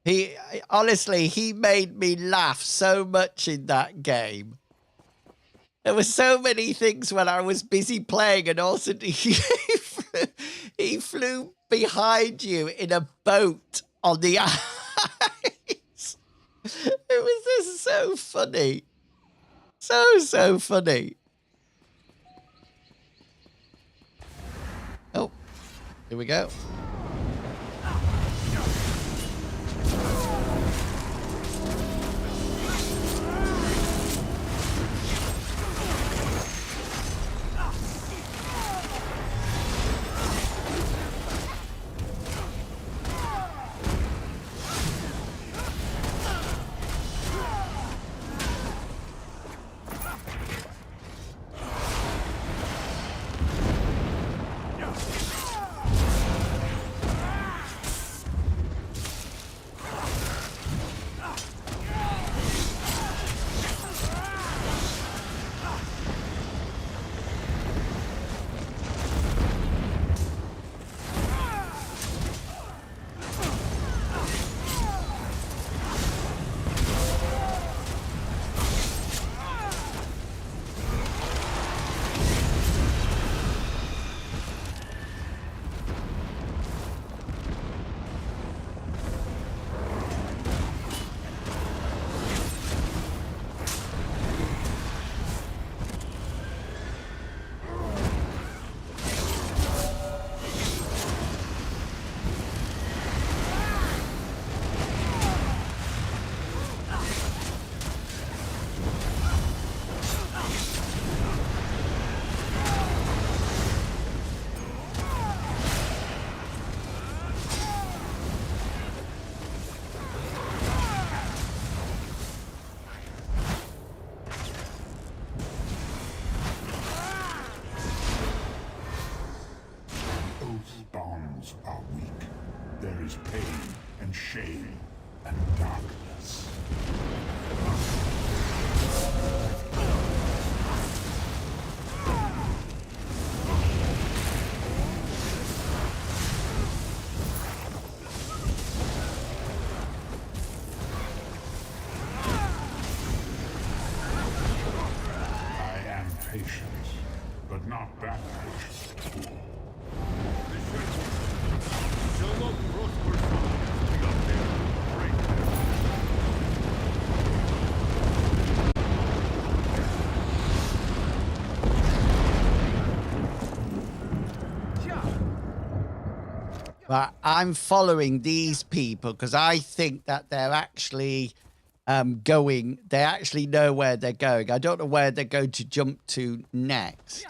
He honestly, he made me laugh so much in that game. There were so many things when I was busy playing, and also he flew behind you in a boat on the ice. It was just so funny. So funny. Oh, here we go. Are weak. There is pain and shame and darkness. I am patient, but not that patient. But I'm following these people because I think that they're actually going. They actually know where they're going. I don't know where they're going to jump to next.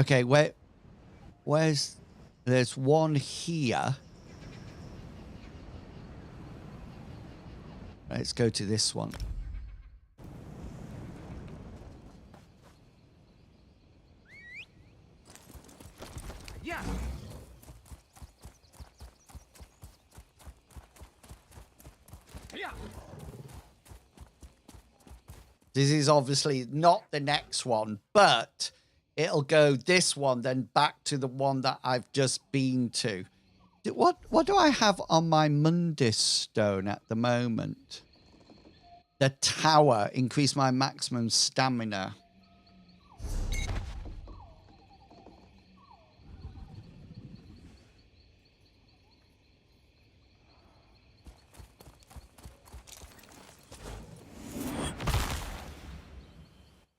Okay, where's there's one here. Let's go to this one. Yeah. Yeah. This is obviously not the next one, but it'll go this one, then back to the one that I've just been to. What do I have on my Mundus stone at the moment? The tower. Increase my maximum stamina.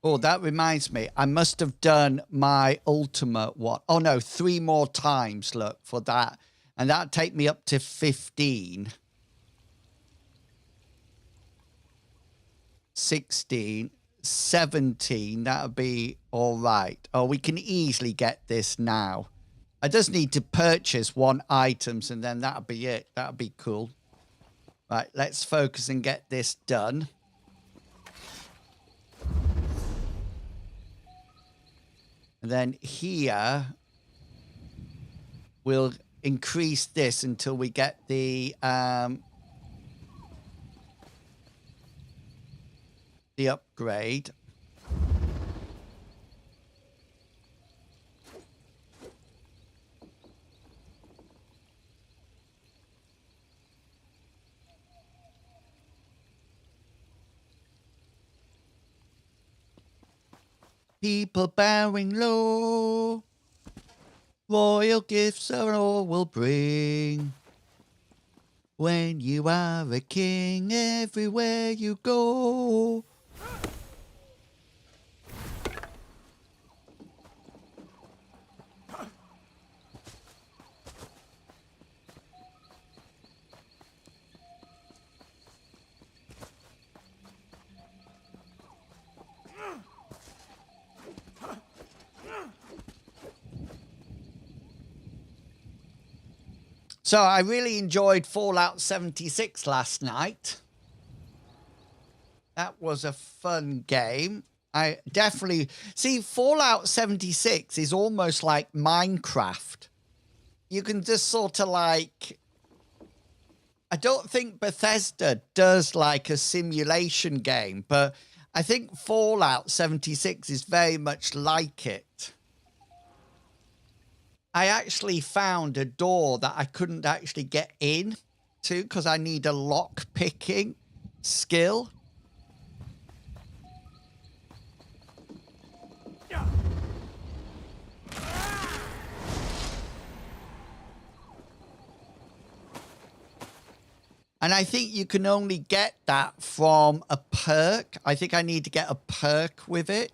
Oh, that reminds me. I must have done my ultimate one. Oh, no, 3 more times, look, for that. And that'd take me up to 15. 16. 17. That would be all right. Oh, we can easily get this now. I just need to purchase 1 item, and then that'll be it. That'll be cool. Right, let's focus and get this done. And then here, we'll increase this until we get the upgrade. People bowing low, royal gifts are all we'll bring. When you are a king, everywhere you go. So I really enjoyed Fallout 76 last night. That was a fun game. I definitely... See, Fallout 76 is almost like Minecraft. You can just sort of like... I don't think Bethesda does like a simulation game, but I think Fallout 76 is very much like it. I actually found a door that I couldn't actually get in to because I need a lock picking skill. And I think you can only get that from a perk. I think I need to get a perk with it.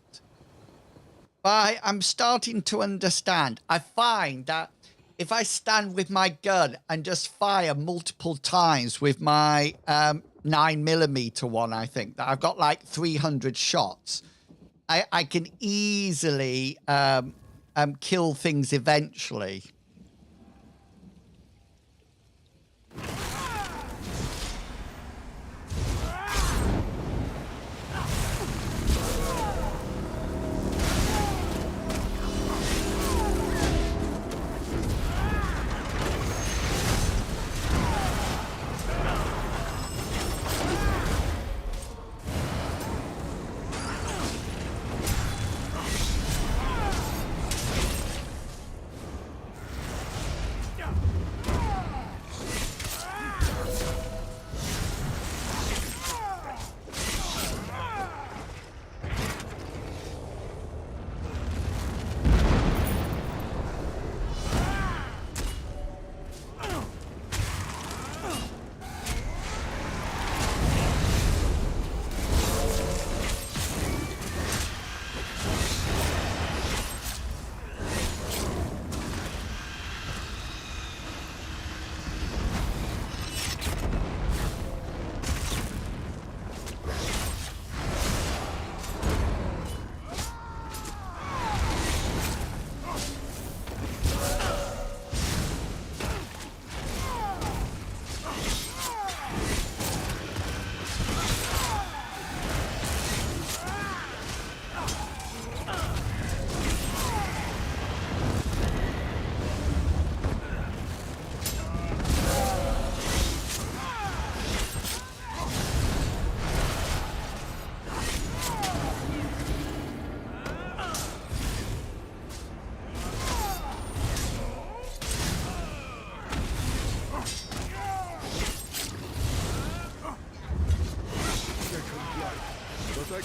But I'm starting to understand. I find that if I stand with my gun and just fire multiple times with my 9mm one, I think that I've got like 300 shots. I can easily kill things eventually.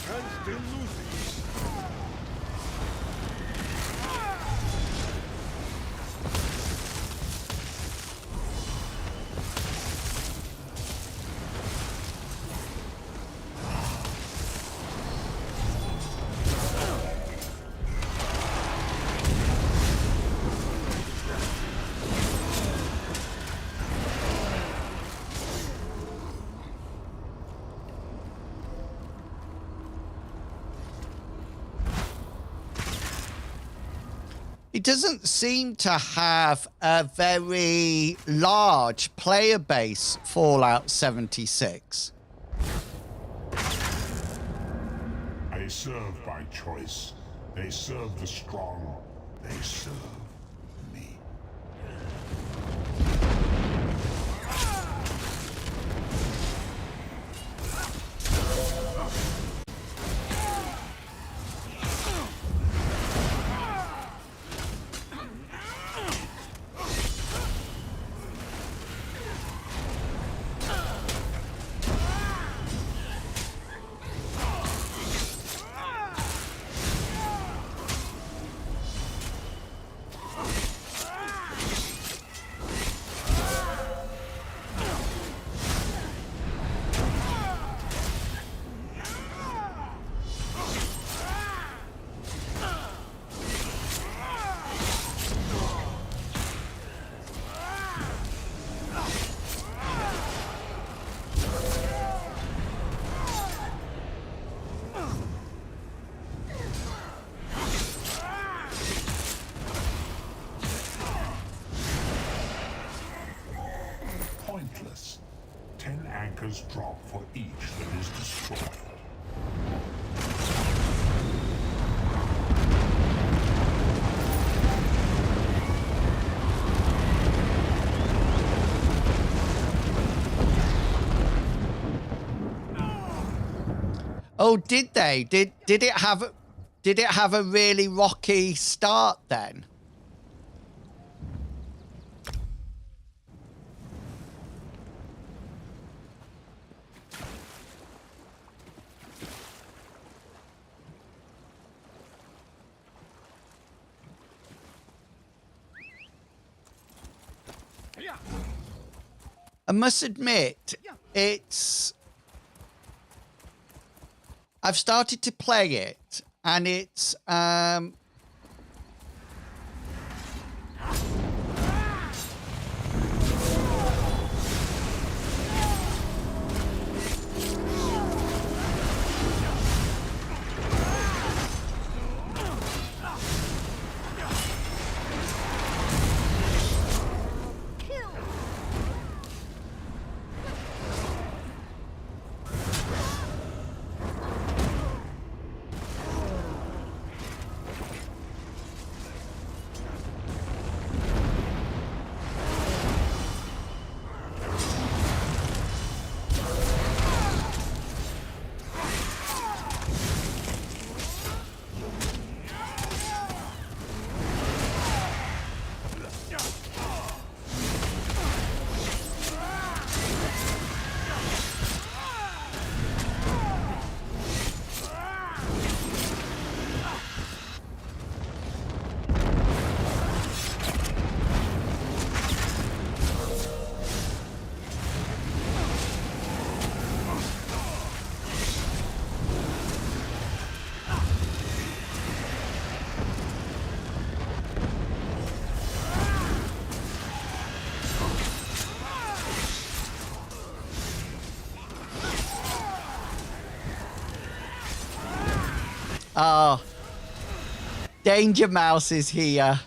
can still lose these. It doesn't seem to have a very large player base, Fallout 76. They serve by choice. They serve the strong. They serve me. Pointless. 10 anchors drop for each that is destroyed. Oh, did they? Did it have a really rocky start then? I must admit, I've started to play it, and it's oh, Danger Mouse is here.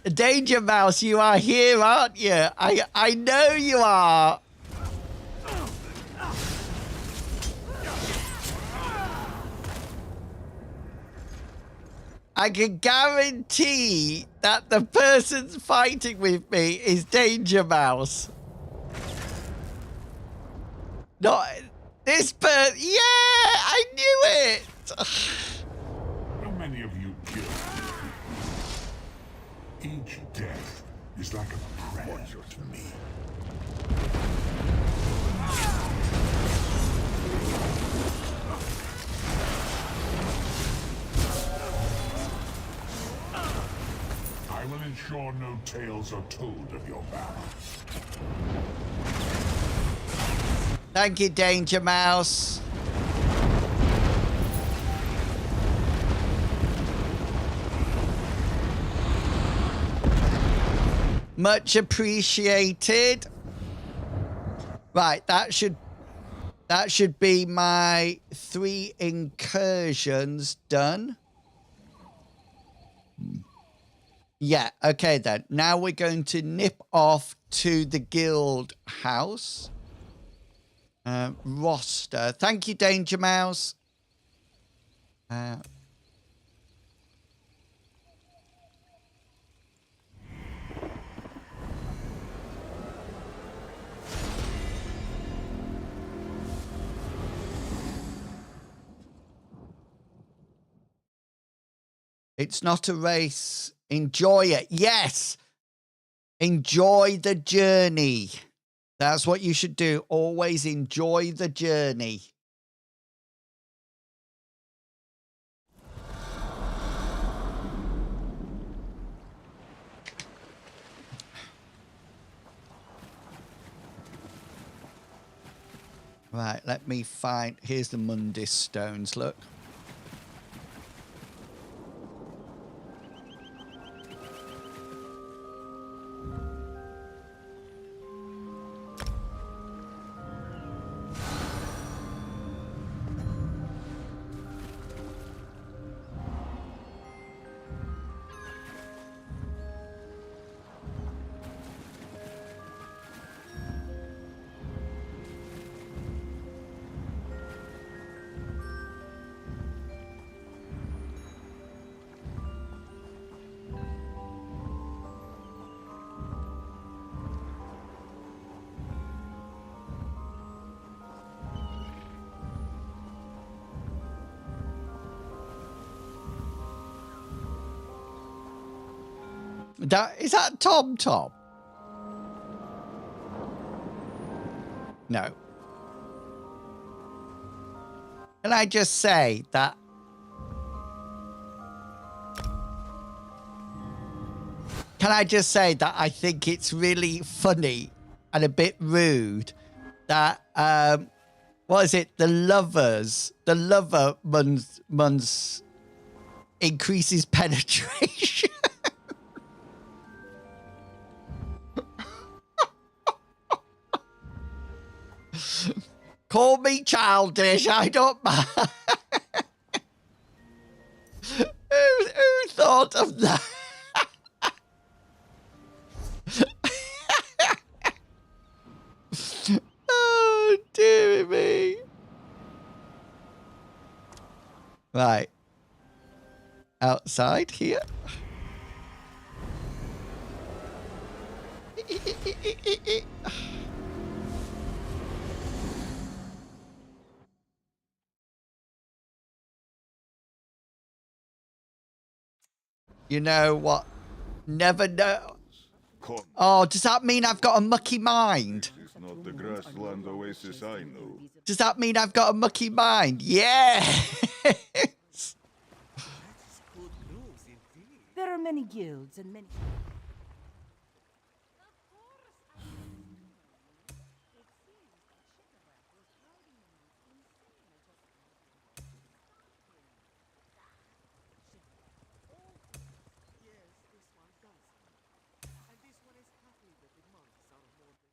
Danger Mouse, you are here, aren't you? I know you are. I can guarantee that the person fighting with me is Danger Mouse. Not this person. Yeah, I knew it. How many of you killed? Each death is like a prayer to me. I will ensure no tales are told of your battle. Thank you, Danger Mouse. Much appreciated. Right, that should be my 3 incursions done. Yeah, okay then. Now we're going to nip off to the guild house. Roster. Thank you, Danger Mouse. It's not a race. Enjoy it. Yes. Enjoy the journey. That's what you should do. Always enjoy the journey. Right, let me find... Here's the Mundis stones, look. Is that Tom Tom? No. Can I just say that I think it's really funny and a bit rude that what is it? The lover muns increases penetration. Call me childish, I don't mind. Who thought of that? Oh, dear me. Right. Outside here. You know what? Never know. Oh, does that mean I've got a mucky mind? It's not the grassland oasis I know. Does that mean I've got a mucky mind? Yes! There are many guilds and many...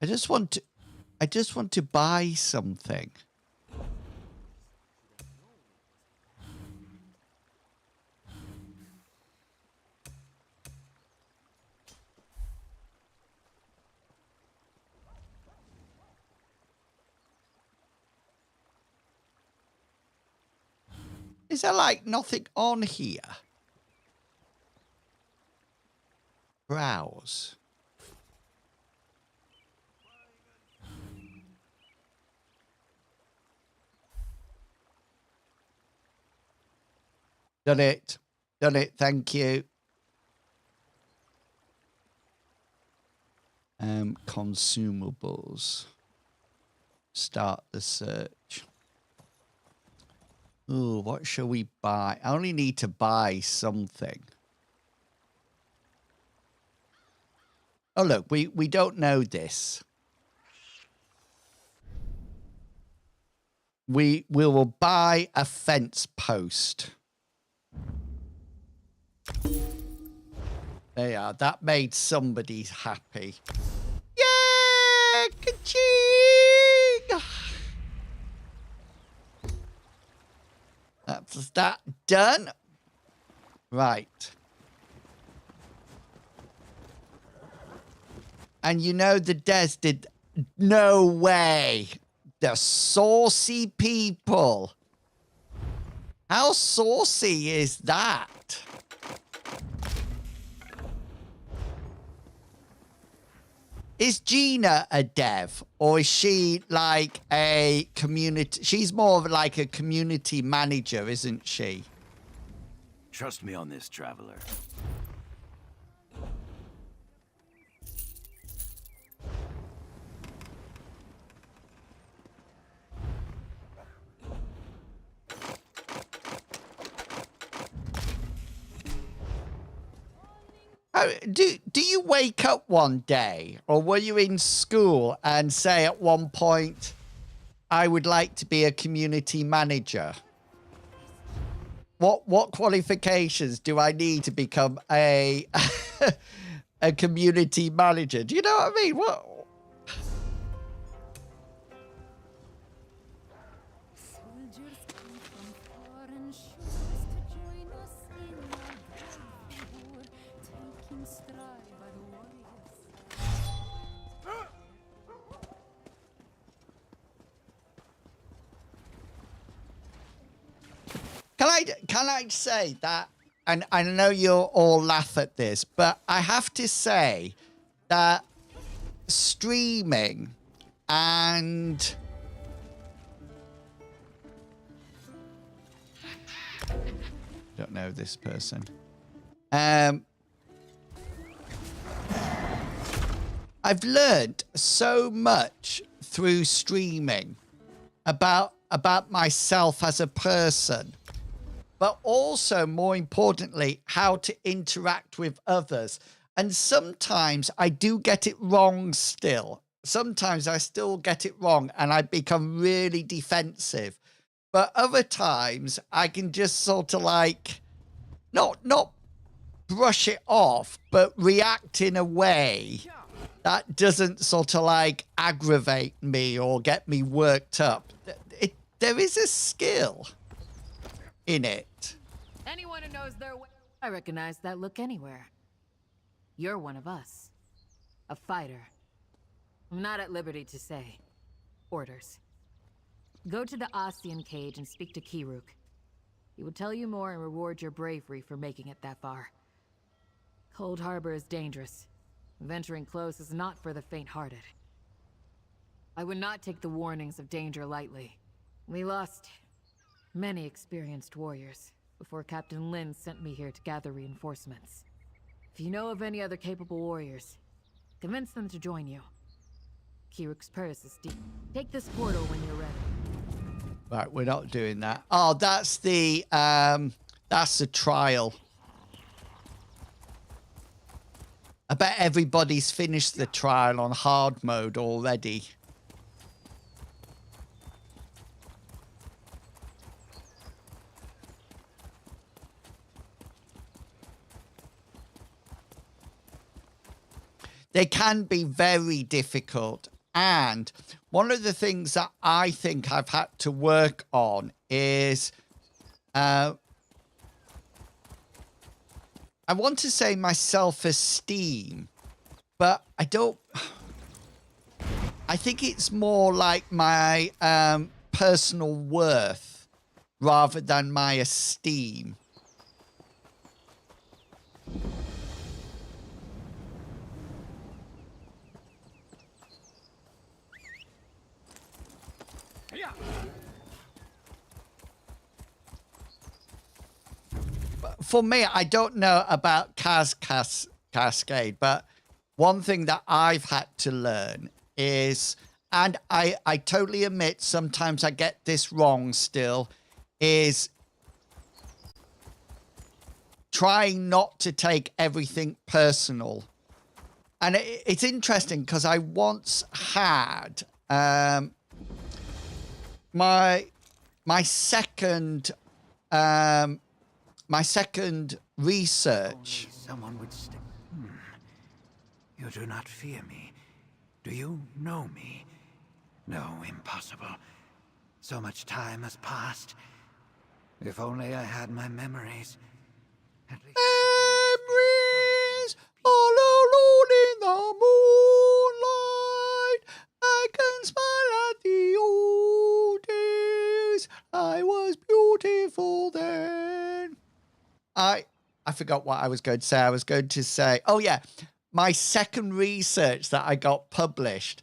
I just want to buy something. Is there like nothing on here? Browse. Done it. Done it. Thank you. Consumables. start the search. Ooh, what shall we buy? I only need to buy something. Oh, look, we don't know this. We will buy a fence post. There you are. That made somebody happy. Yeah! Ka-ching! That's that done. Right. And you know the Des did... No way. The saucy people. How saucy is that? Is Gina a dev, or is she like a community? She's more of like a community manager, isn't she? Trust me on this, traveler. Do you wake up one day, or were you in school and say at one point, I would like to be a community manager? What qualifications do I need to become a a community manager? Do you know what I mean? What? Can I say that, and I know you'll all laugh at this, but I have to say that streaming and don't know this person. I've learned so much through streaming about myself as a person, but also, more importantly, how to interact with others. And sometimes I do get it wrong still. Sometimes I still get it wrong and I become really defensive. But other times I can just sort of like, not brush it off, but react in a way that doesn't sort of like aggravate me or get me worked up. There is a skill in it. Anyone who knows their way. I recognize that look anywhere. You're one of us. A fighter. I'm not at liberty to say. Orders. Go to the Ossian cage and speak to Kiruk. He will tell you more and reward your bravery for making it that far. Cold Harbor is dangerous. Venturing close is not for the faint-hearted. I would not take the warnings of danger lightly. We lost many experienced warriors before Captain Lin sent me here to gather reinforcements. If you know of any other capable warriors, convince them to join you. Kiruk's purse is deep. Take this portal when you're ready. Right, we're not doing that. Oh, that's the trial. I bet everybody's finished the trial on hard mode already. They can be very difficult. And one of the things that I think I've had to work on is, I want to say my self-esteem, but I don't, I think it's more like my personal worth rather than my esteem. For me, I don't know about Cascade, but one thing that I've had to learn is and I totally admit sometimes I get this wrong still, is trying not to take everything personal. And it's interesting because I once had my second research. Only someone would You do not fear me. Do you know me? No, impossible. So much time has passed. If only I had my memories. Memories all alone in the moonlight. I can smile at the old days. I was beautiful then. I forgot what I was going to say. I was going to say, oh yeah, my second research that I got published.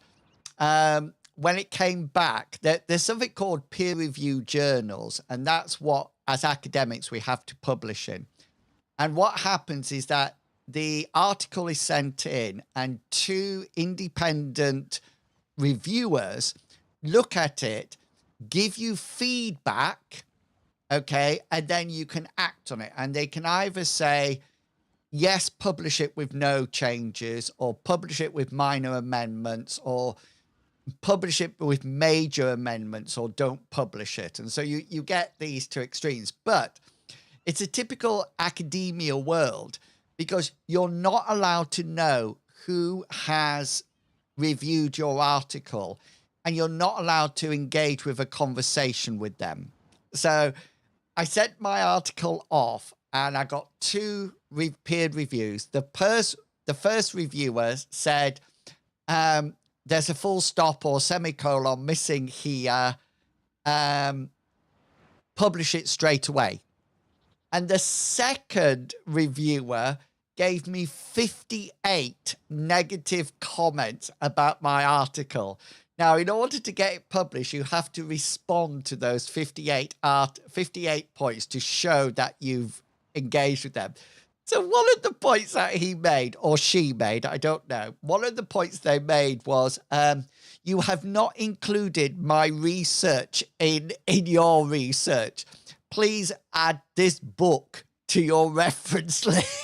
When it came back, there's something called peer-reviewed journals, and that's what, as academics, we have to publish in. And what happens is that the article is sent in, and 2 independent reviewers look at it, give you feedback, okay, and then you can act on it. And they can either say, yes, publish it with no changes, or publish it with minor amendments, or publish it with major amendments, or don't publish it. And so you get these 2 extremes. But it's a typical academia world because you're not allowed to know who has reviewed your article, and you're not allowed to engage with a conversation with them. So I sent my article off and I got 2 peer reviews. The first reviewer said, there's a full stop or semicolon missing here. Publish it straight away. And the second reviewer gave me 58 negative comments about my article. Now, in order to get it published, you have to respond to those 58 points to show that you've engaged with them. So one of the points that he made, or she made, I don't know, one of the points they made was, you have not included my research in your research. Please add this book to your reference list.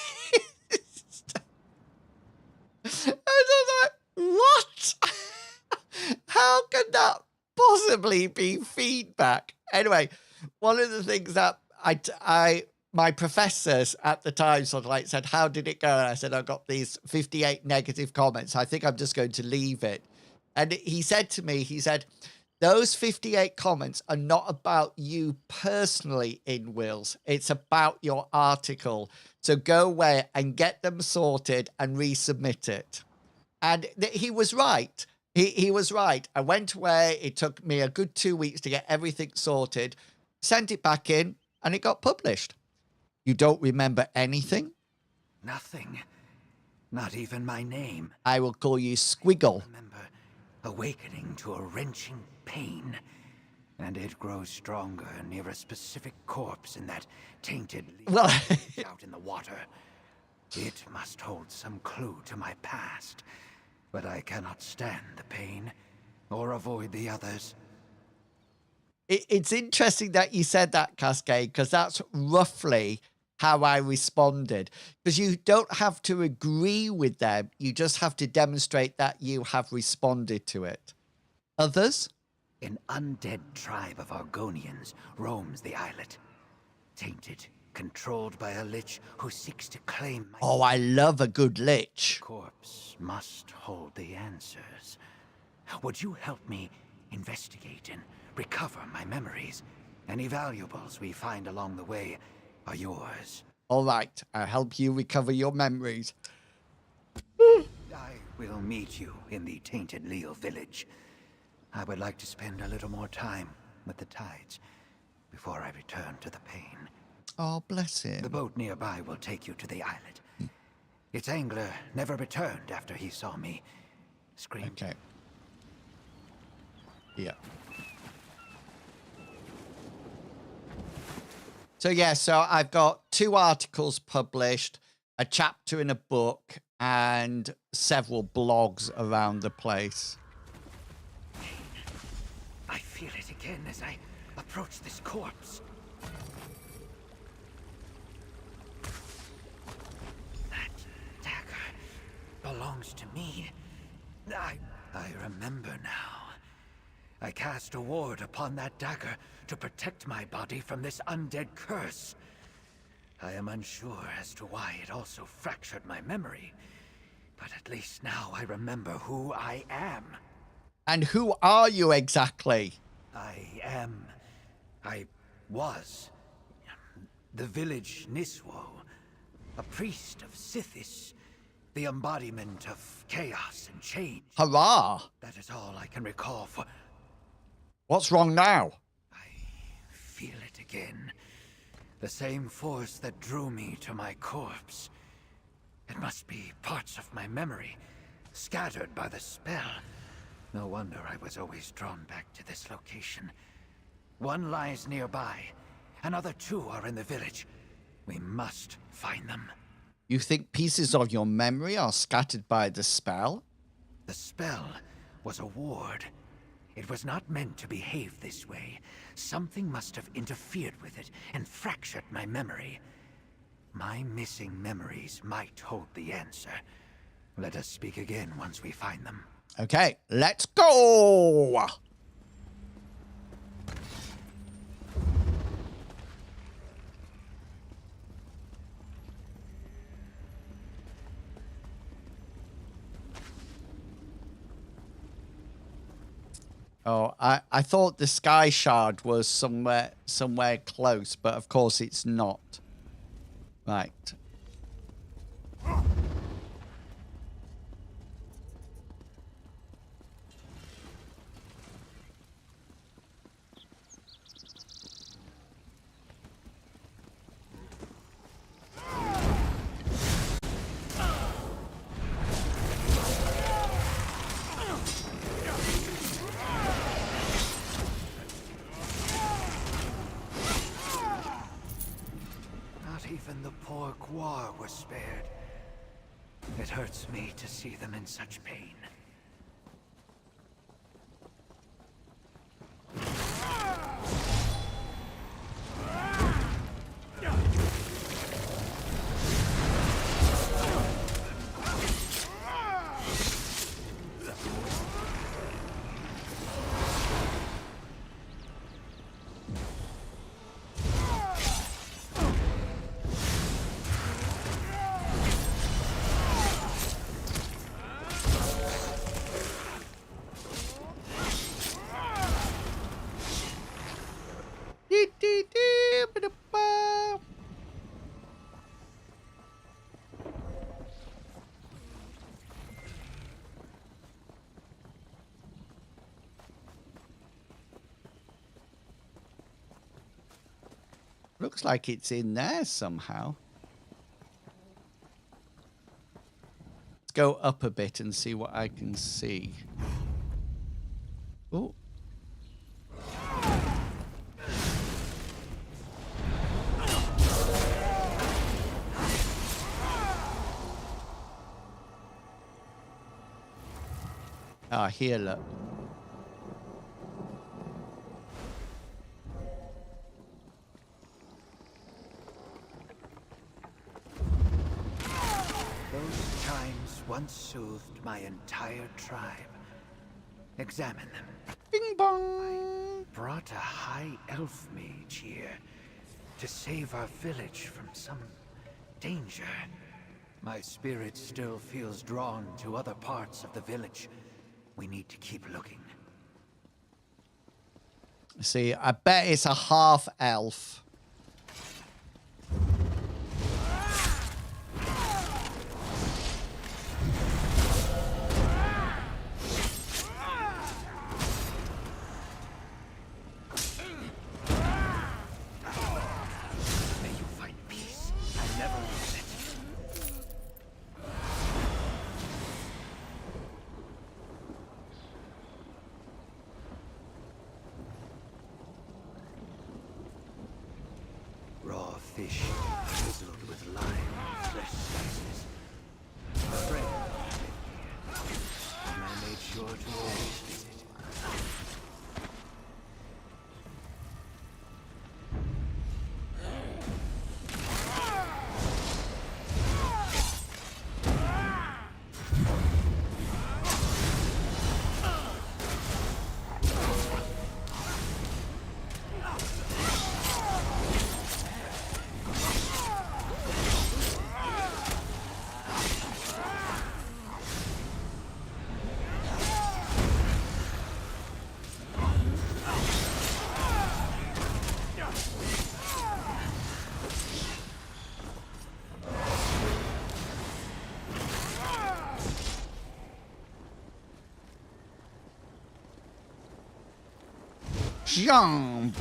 And I was like, what? How can that possibly be feedback? Anyway, one of the things that my professors at the time sort of like said, how did it go? And I said, I got these 58 negative comments. I think I'm just going to leave it. And he said to me, he said, those 58 comments are not about you personally in Wills. It's about your article. So go away and get them sorted and resubmit it. And he was right. He was right. I went away. It took me a good 2 weeks to get everything sorted, sent it back in, and it got published. You don't remember anything? Nothing. Not even my name. I will call you Squiggle. I remember awakening to a wrenching pain, and it grows stronger near a specific corpse in that tainted out in the water. It must hold some clue to my past, but I cannot stand the pain or avoid the others. It's interesting that you said that, Cascade, because that's roughly how I responded. Because you don't have to agree with them. You just have to demonstrate that you have responded to it. Others? An undead tribe of Argonians roams the islet. Tainted, controlled by a lich who seeks to claim my... Oh, I love a good lich. The corpse must hold the answers. Would you help me investigate and recover my memories? Any valuables we find along the way are yours. All right, I'll help you recover your memories. I will meet you in the Tainted Leal village. I would like to spend a little more time with the tides before I return to the pain. Oh, bless him. The boat nearby will take you to the islet. Its angler never returned after he saw me. Screamed. Okay. Yeah. So yeah, so I've got 2 articles published, a chapter in a book, and several blogs around the place. I feel it again as I approach this corpse. That dagger belongs to me. I remember now. I cast a ward upon that dagger to protect my body from this undead curse. I am unsure as to why it also fractured my memory, but at least now I remember who I am. And who are you exactly? I was the village Niswo, a priest of Sithis, the embodiment of chaos and change. Hurrah! That is all I can recall for... What's wrong now? Feel it again. The same force that drew me to my corpse. It must be parts of my memory, scattered by the spell. No wonder I was always drawn back to this location. One lies nearby. Another two are in the village. We must find them. You think pieces of your memory are scattered by the spell? The spell was a ward. It was not meant to behave this way. Something must have interfered with it and fractured my memory. My missing memories might hold the answer. Let us speak again once we find them. Okay, let's go! Oh, I thought the sky shard was somewhere close, but of course it's not. Right. Even the poor Gwar were spared. It hurts me to see them in such pain. Looks like it's in there somehow. Let's go up a bit and see what I can see. Oh. Ah, here, look. Those chimes once soothed my entire tribe. Examine them. Bing bong! I brought a high elf mage here to save our village from some danger. My spirit still feels drawn to other parts of the village. We need to keep looking. See, I bet it's a half elf. Fish drizzled with lime and fresh spices. A friend lived here, and I made sure to always visit. Jump.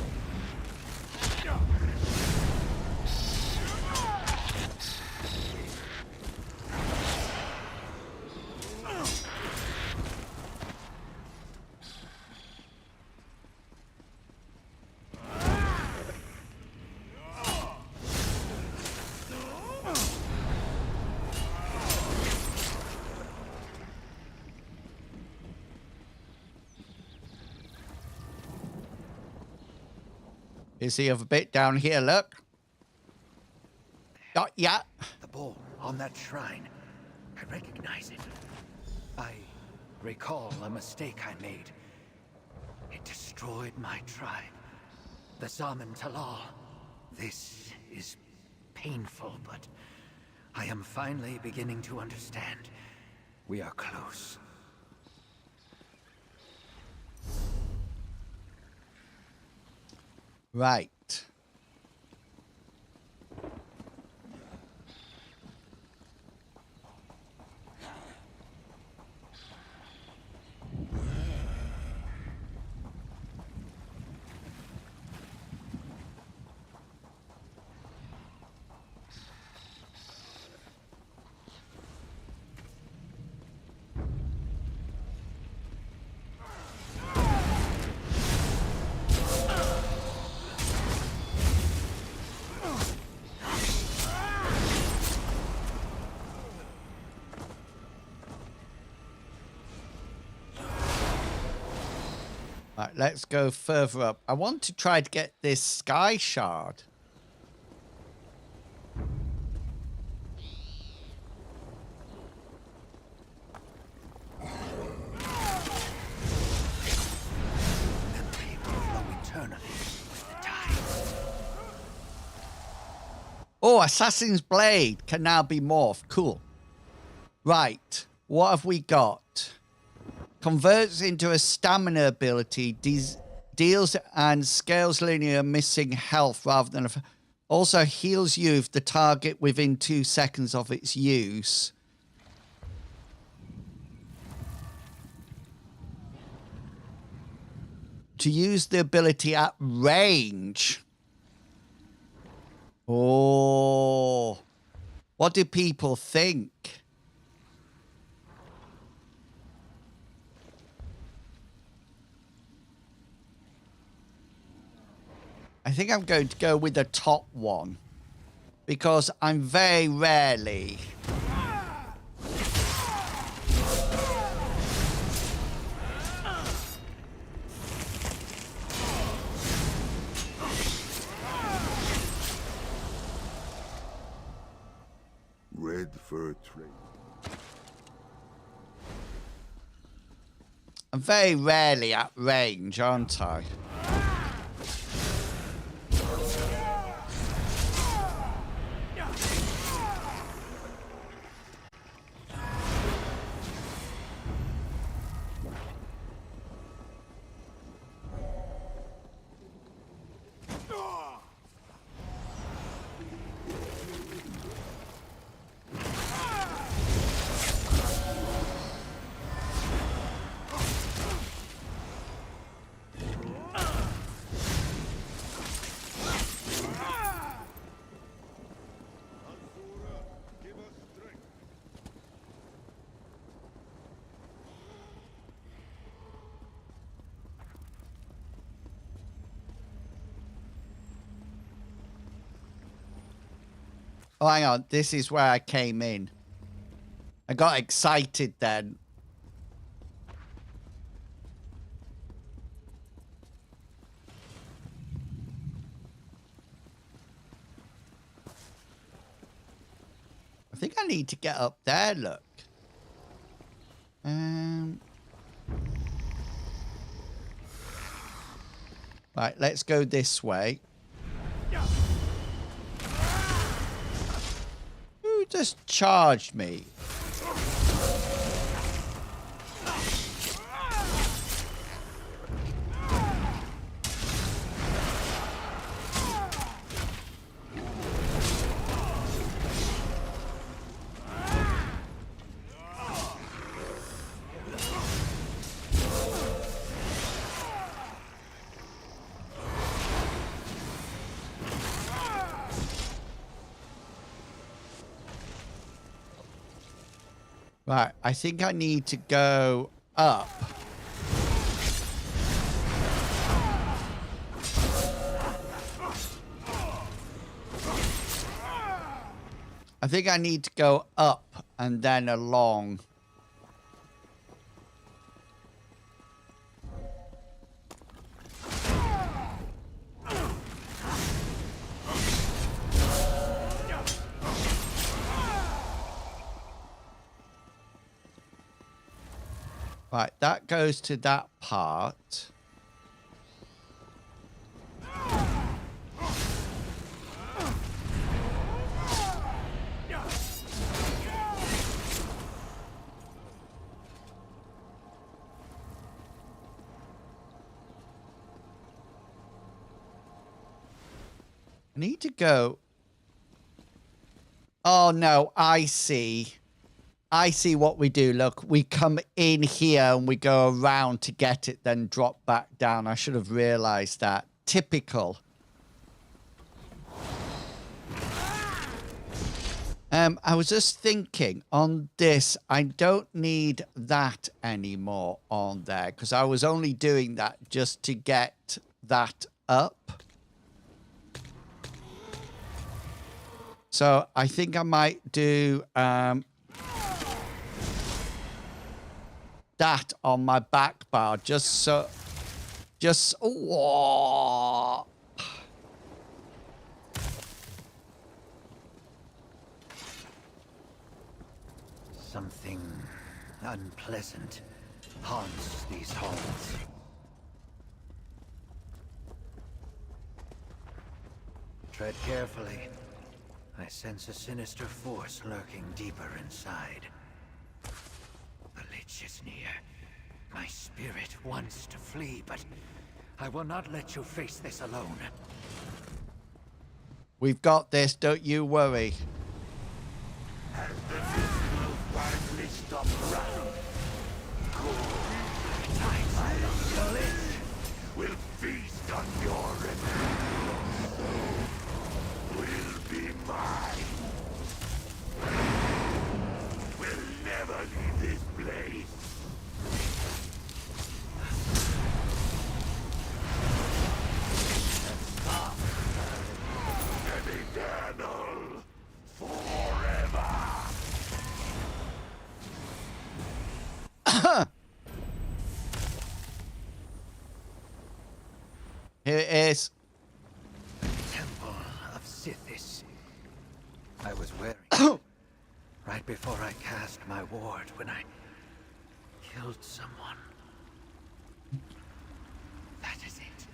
Here's the other bit down here, look. Got ya. The ball on that shrine. I recognize it. I recall a mistake I made. It destroyed my tribe, the Zaman Talal. This is painful, but I am finally beginning to understand. We are close. Right. Right, let's go further up. I want to try to get this sky shard. Oh, Assassin's Blade can now be morphed. Cool. Right, what have we got? Converts into a stamina ability, deals and scales linear missing health rather than... Also heals you if the target within 2 seconds of its use. To use the ability at range. Oh. What do people think? I think I'm going to go with the top one because I'm very rarely... Red fur trade. I'm very rarely at range, aren't I? Oh, hang on. This is where I came in. I got excited then. I think I need to get up there, look. Right, let's go this way. Who just charged me? Right, I think I need to go up. I think I need to go up and then along. Right, that goes to that part. I need to go. Oh, no, I see. I see what we do. Look, we come in here and we go around to get it, then drop back down. I should have realized that. Typical. I was just thinking on this, I don't need that anymore on there because I was only doing that just to get that up. So I think I might do that on my back bar just oh. Something unpleasant haunts these halls. Tread carefully. I sense a sinister force lurking deeper inside. The Lich is near. My spirit wants to flee, but I will not let you face this alone. We've got this, don't you worry. And the mist will finally stop running. The Lich will feast on your remains. Will be mine. We'll never leave this place. And eternal forever. Here it is. Temple of Sithis. I was wearing right before I cast my ward when I killed someone. That is it.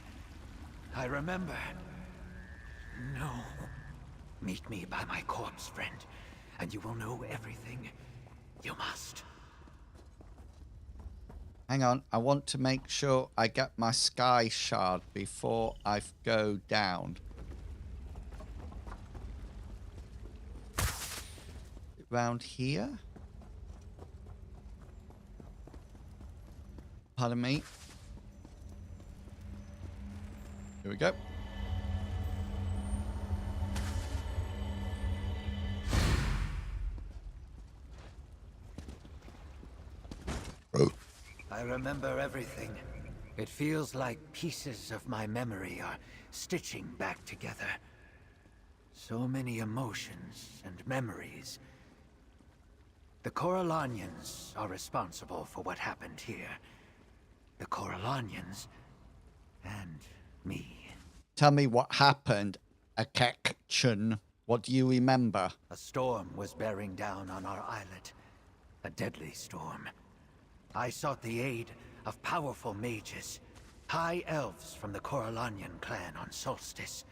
I remember. No. Meet me by my corpse, friend, and you will know everything. You must. Hang on, I want to make sure I get my sky shard before I go down. Around here? Pardon me. Here we go. I remember everything. It feels like pieces of my memory are stitching back together. So many emotions and memories. The Corellanians are responsible for what happened here. The Corellanians and me. Tell me what happened, Akek-chun. What do you remember? A storm was bearing down on our islet. A deadly storm. I sought the aid of powerful mages, high elves from the Corellanian clan on Solstice.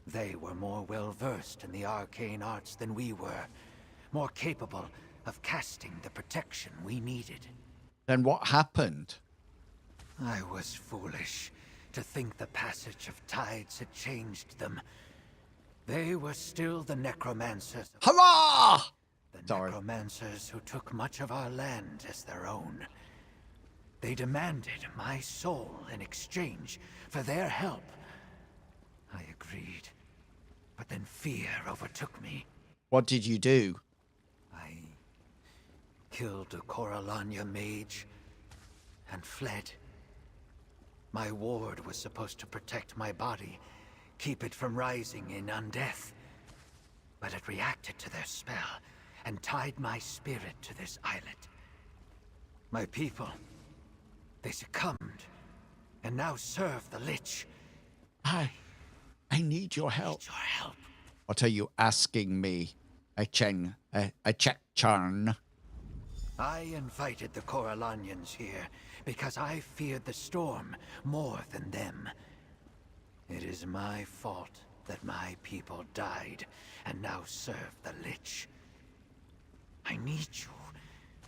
They were more well-versed in the arcane arts than we were, more capable of casting the protection we needed. Then what happened? I was foolish to think the passage of tides had changed them. They were still the necromancers. Hurrah! The necromancers who took much of our land as their own. They demanded my soul in exchange for their help. I agreed, but then fear overtook me. What did you do? killed a Coralania mage and fled. My ward was supposed to protect my body, keep it from rising in undeath. But it reacted to their spell and tied my spirit to this islet. My people, they succumbed and now serve the Lich. I need your help. Need your help. What are you asking me? A Chekcharn? I invited the Coralanians here because I feared the storm more than them. It is my fault that my people died and now serve the Lich. I need you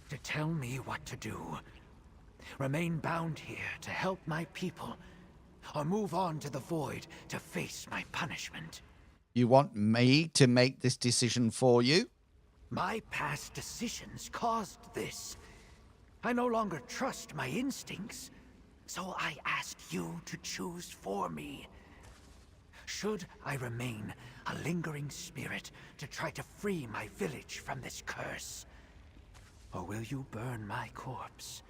to tell me what to do. Remain bound here to help my people, or move on to the Void to face my punishment. You want me to make this decision for you? My past decisions caused this. I no longer trust my instincts, so I ask you to choose for me. Should I remain a lingering spirit to try to free my village from this curse? Or will you burn my corpse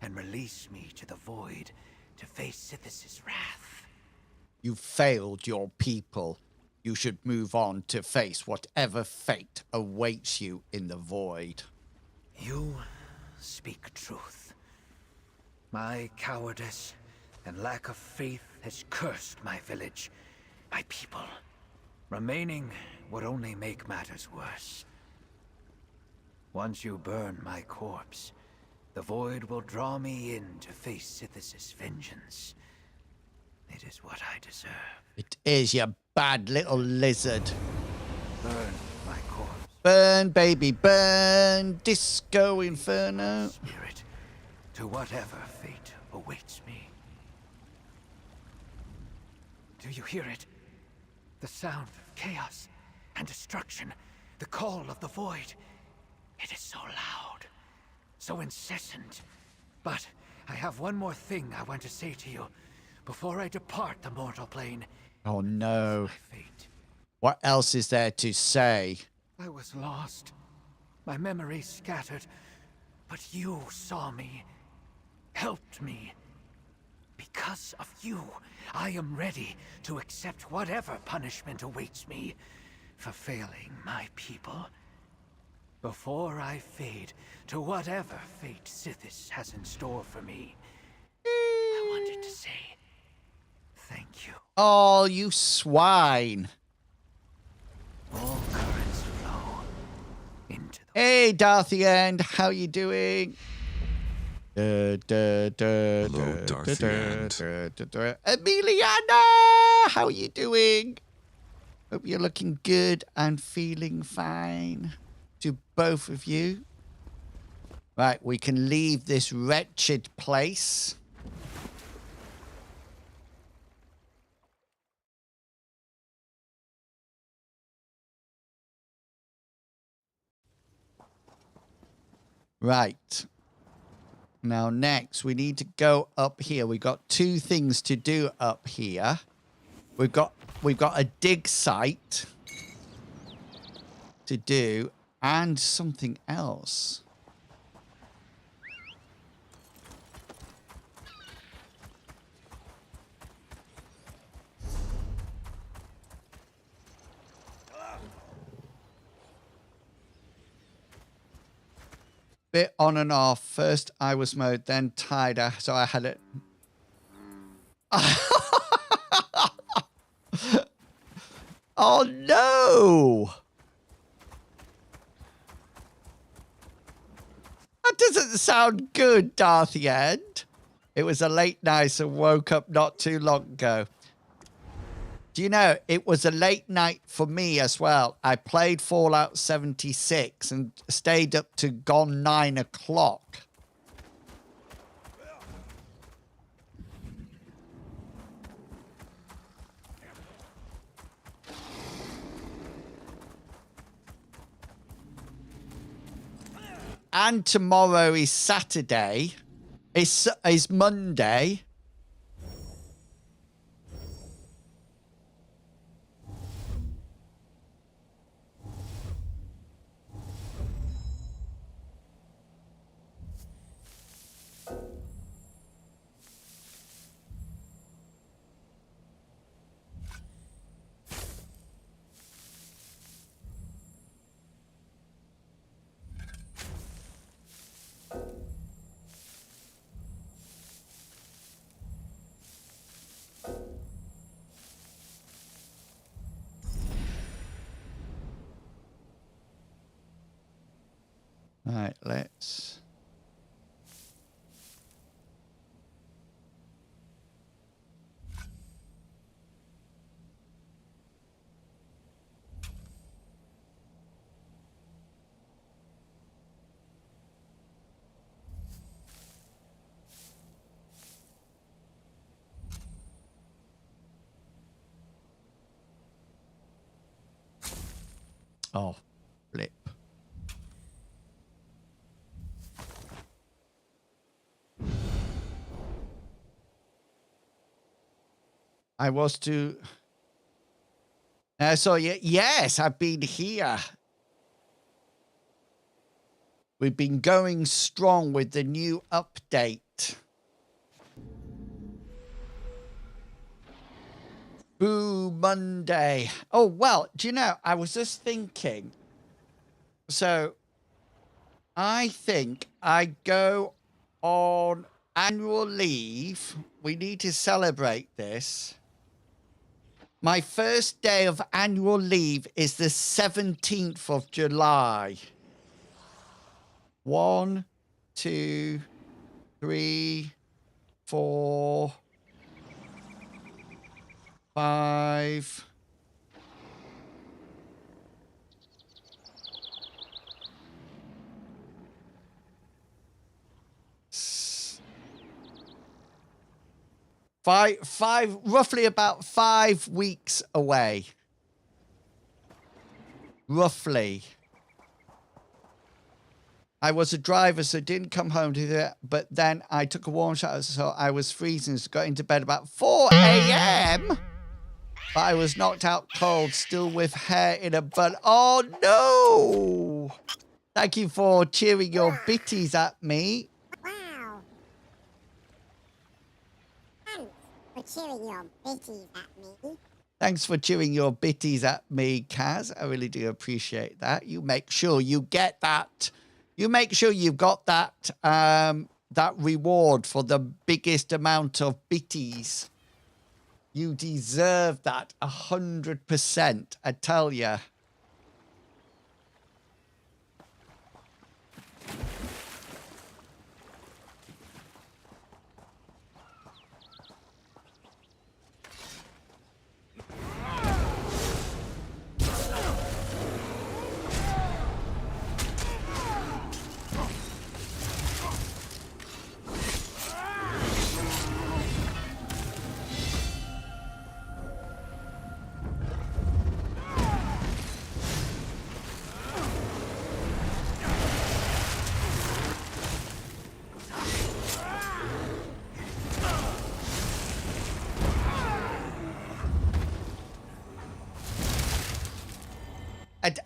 and release me to the Void to face Sithis' wrath? You failed your people. You should move on to face whatever fate awaits you in the Void. You speak truth. My cowardice and lack of faith has cursed my village, my people. Remaining would only make matters worse. Once you burn my corpse, the Void will draw me in to face Sithis' vengeance. It is what I deserve. It is, you bad little lizard. Burn my corpse. Burn, baby, burn. Disco Inferno. Spirit, to whatever fate awaits me. Do you hear it? The sound of chaos and destruction. The call of the Void. It is so loud, so incessant. But I have one more thing I want to say to you before I depart the mortal plane. Oh no. My fate. What else is there to say? I was lost. My memories scattered. But you saw me. Helped me. Because of you, I am ready to accept whatever punishment awaits me for failing my people. Before I fade to whatever fate Sithis has in store for me, I wanted to say thank you. Oh, you swine. All currents flow into the... Hey, Darthiend, how you doing? Hello, Darthiend. Emiliana, how are you doing? Hope you're looking good and feeling fine. To both of you. Right, we can leave this wretched place. Right. Now next we need to go up here. We've got two things to do up here. We've got a dig site to do and something else. Bit on and off. First Iris mode, then Tider. So I had it. Oh no! That doesn't sound good, Darthiend. It was a late night and woke up not too long ago. Do you know, it was a late night for me as well. I played Fallout 76 and stayed up to gone 9 o'clock. And tomorrow is Saturday. It's Monday. Right, let's... Oh, flip. I was to... so, yes, I've been here. We've been going strong with the new update. Boo Monday. Oh, well, do you know, I was just thinking. So, I think I go on annual leave. We need to celebrate this. My first day of annual leave is the 17th of July. 1, 2, 3, 4, 5. Five, roughly about 5 weeks away. Roughly. I was a driver, so didn't come home to that. But then I took a warm shower, so I was freezing. So got into bed about 4 a.m. But I was knocked out cold, still with hair in a bun. Oh, no! Thank you for cheering your bitties at me. Wow. Thanks for cheering your bitties at me. Thanks for cheering your bitties at me, Kaz. I really do appreciate that. You make sure you get that. You make sure you've got that that reward for the biggest amount of bitties. You deserve that 100%, I tell ya.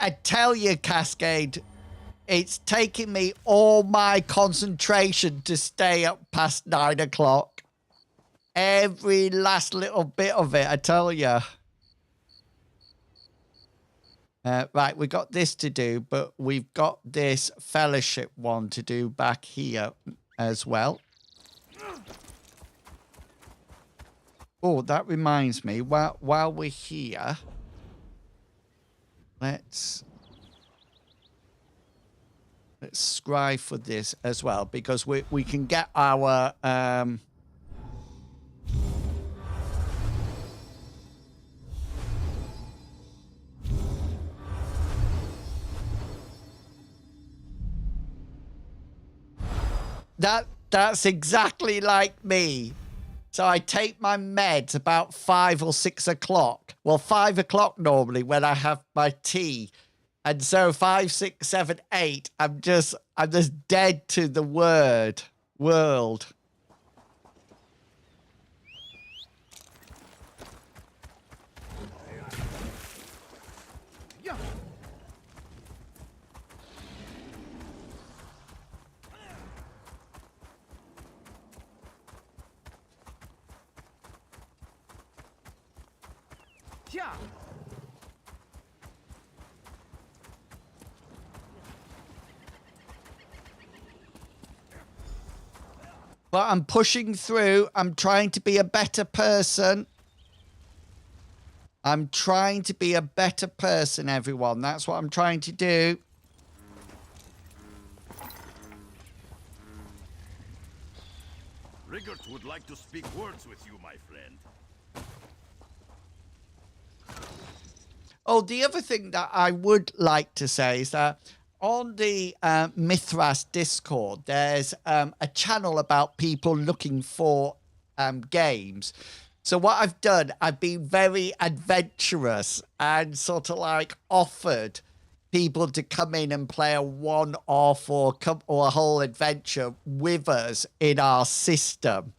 I tell you, Cascade, it's taking me all my concentration to stay up past 9 o'clock. Every last little bit of it, I tell you. Right, we got this to do, but we've got this fellowship one to do back here as well. Oh, that reminds me, while we're here, let's scribe for this as well, because we can get our that's exactly like me. So I take my meds about 5 or 6 o'clock. Well, 5 o'clock normally when I have my tea. And so 5, 6, 7, 8, I'm just dead to the world. Yeah. But I'm pushing through. I'm trying to be a better person. I'm trying to be a better person, everyone. That's what I'm trying to do. Rigert would like to speak words with you, my friend. Oh, the other thing that I would like to say is that on the Mithras Discord, there's a channel about people looking for games. So what I've done, I've been very adventurous and sort of like offered people to come in and play a one-off or a whole adventure with us in our system.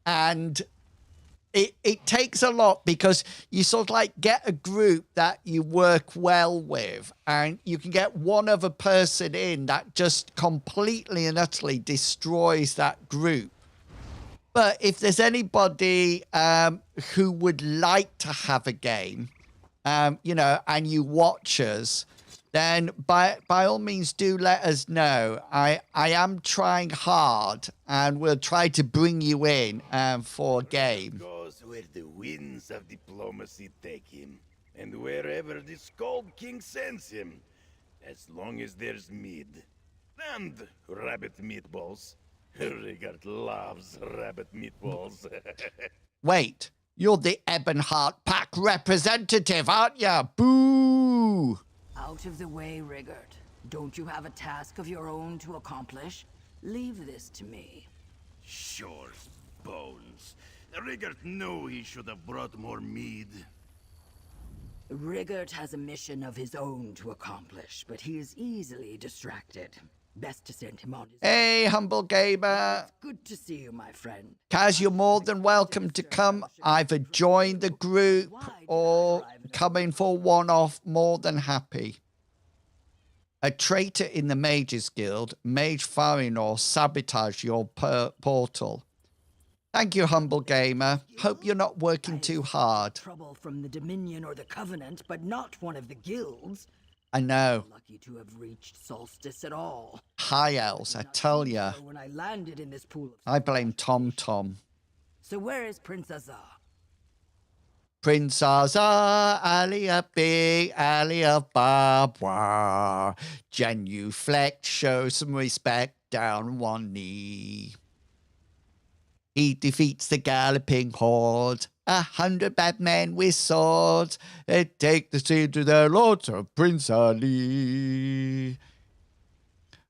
And it takes a lot because you sort of like get a group that you work well with, and you can get one other person in that just completely and utterly destroys that group. But if there's anybody who would like to have a game, you know, and you watch us, then by all means do let us know. I am trying hard, and we'll try to bring you in for a game. Goes where the winds of diplomacy take him, and wherever the Scald King sends him, as long as there's mead and rabbit meatballs. Rigert loves rabbit meatballs. Wait, you're the Ebonheart Pack representative, aren't you? Boo! Out of the way, Rigert. Don't you have a task of your own to accomplish? Leave this to me. Sure, bones. Rigert knew he should have brought more mead. Rigert has a mission of his own to accomplish, but he is easily distracted. Best to send him on his Hey, humble gamer. Good to see you, my friend. Kaz, you're more than welcome to come. Either join the group or come in for one-off. More than happy. A traitor in the Mages Guild, Mage Farinor, sabotage your portal. Thank you, humble gamer. Hope you're not working too hard. Trouble from the Dominion or the Covenant, but not one of the guilds. I know. Lucky to have reached Solstice at all. High elves, I tell ya. When I landed in this pool of... I blame Tom Tom. So where is Prince Azar? Prince Azar, Aliabi, Aliababa. Genuflect, show some respect, down one knee. He defeats the galloping horde. 100 bad men with swords. They take the sea to their lords of Prince Ali.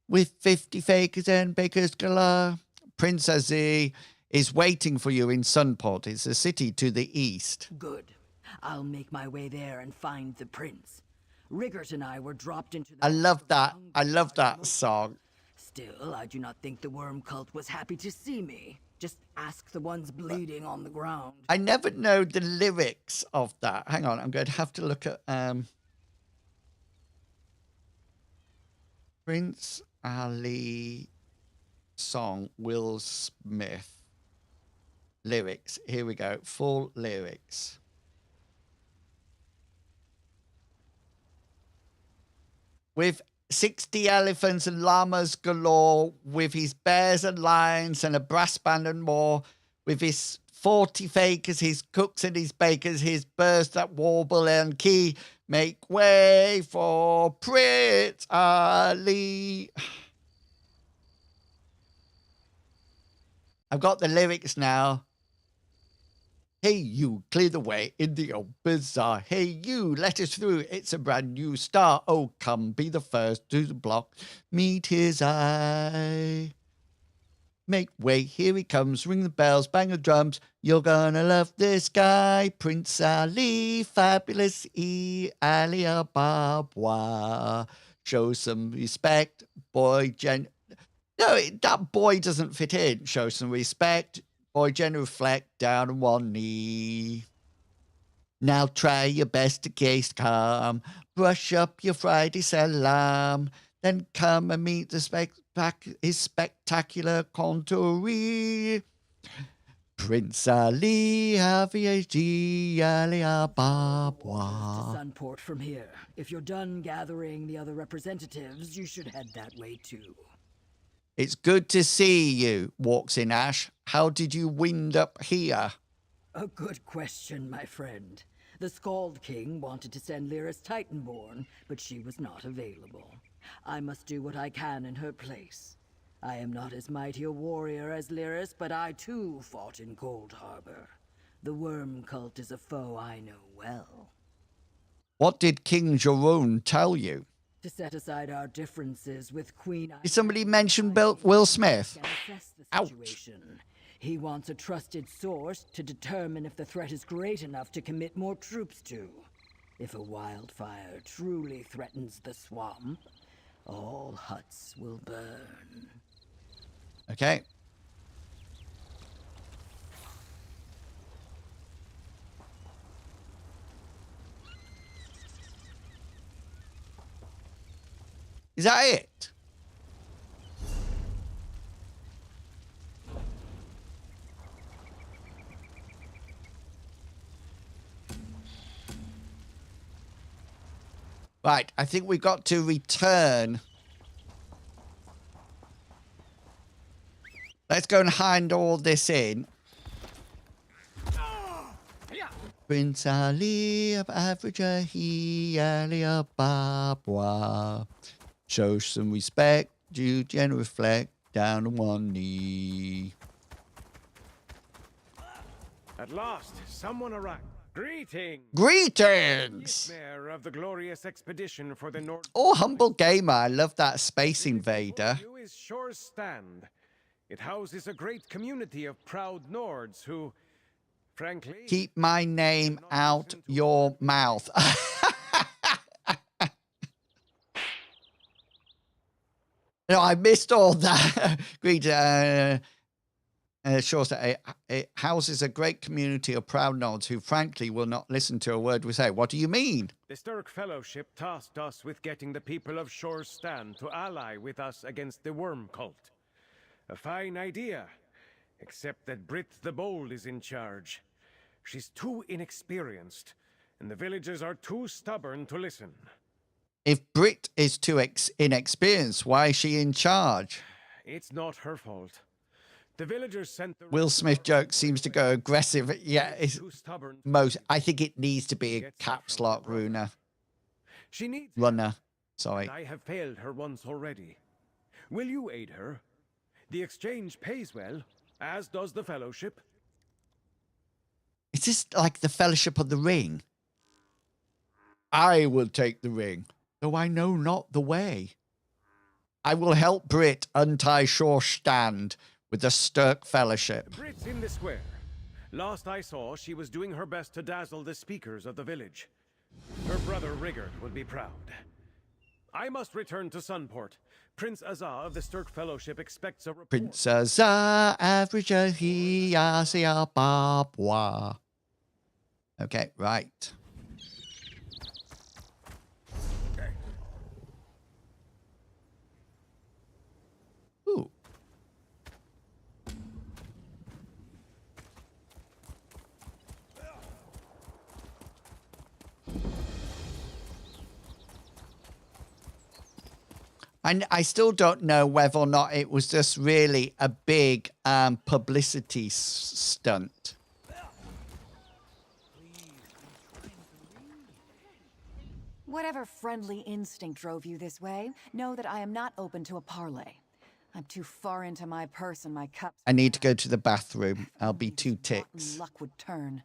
With 50 fakers and bakers galore, Prince Azir is waiting for you in Sunport. It's a city to the east. Good. I'll make my way there and find the prince. Rigert and I were dropped into the... I love that. I love that song. Still, I do not think the worm cult was happy to see me. Just ask the ones bleeding on the ground. I never know the lyrics of that. Hang on, I'm going to have to look at Prince Ali song, Will Smith. Lyrics. Here we go. Full lyrics. With 60 elephants and llamas galore, with his bears and lions and a brass band and more, with his 40 fakers, his cooks and his bakers, his birds that warble and key, make way for Prince Ali. I've got the lyrics now. Hey, you, clear the way in the old bazaar. Hey, you, let us through. It's a brand new star. Oh, come, be the first to the block. Meet his eye. Make way, here he comes. Ring the bells, bang the drums. You're gonna love this guy. Prince Ali, fabulous E. Ali Ababa. Show some respect, boy. No, that boy doesn't fit in. Show some respect. Boy, genuflect down on one knee. Now try your best to case calm. Brush up your Friday salam. Then come and meet the his spectacular contouree. Prince Ali, Haviaji, Ali Ababa. Sunport from here. If you're done gathering the other representatives, you should head that way too. It's good to see you, walks in Ash. How did you wind up here? A good question, my friend. The Scald King wanted to send Lyris Titanborn, but she was not available. I must do what I can in her place. I am not as mighty a warrior as Lyris, but I too fought in Cold Harbor. The worm cult is a foe I know well. What did King Jarone tell you? To set aside our differences with Queen... Did somebody mention Will Smith? Ouch. He wants a trusted source to determine if the threat is great enough to commit more troops to. If a wildfire truly threatens the swamp, all huts will burn. Okay. Is that it? Right, I think we've got to return. Let's go and hand all this in. Prince Ali of Africa, he Ali of Babwa. Show some respect, do genuflect down on one knee. At last, someone arrived. Greetings! Greetings! Mayor of the glorious expedition for the North. Oh, humble gamer, I love that Space Invader. You is Shore's Stand. It houses a great community of proud Nords who, frankly... Keep my name out your mouth. No, I missed all that. Agreed. Sure, it houses a great community of proud Nords who, frankly, will not listen to a word we say. What do you mean? The Stirk Fellowship tasked us with getting the people of Shore's Stand to ally with us against the worm cult. A fine idea, except that Brit the Bold is in charge. She's too inexperienced, and the villagers are too stubborn to listen. If Brit is too inexperienced, why is she in charge? It's not her fault. The villagers sent the... Will Smith joke seems to go aggressive. Yeah, it's most. I think it needs to be a caps lock runner. She needs runner. Sorry. I have failed her once already. Will you aid her? The exchange pays well, as does the fellowship. Is this like the Fellowship of the Ring? I will take the ring, though I know not the way. I will help Brit untie Shore Stand with the Stirk Fellowship. Brit's in the square. Last I saw, she was doing her best to dazzle the speakers of the village. Her brother Rigard would be proud. I must return to Sunport. Prince Azar of the Stirk Fellowship expects a report. Prince Azar, average he, Asia, Babwa. Okay, right. Ooh. And I still don't know whether or not it was just really a big publicity stunt. Whatever friendly instinct drove you this way, know that I am not open to a parley. I'm too far into my purse and my cups. I need to go to the bathroom. I'll be 2 ticks. Luck would turn.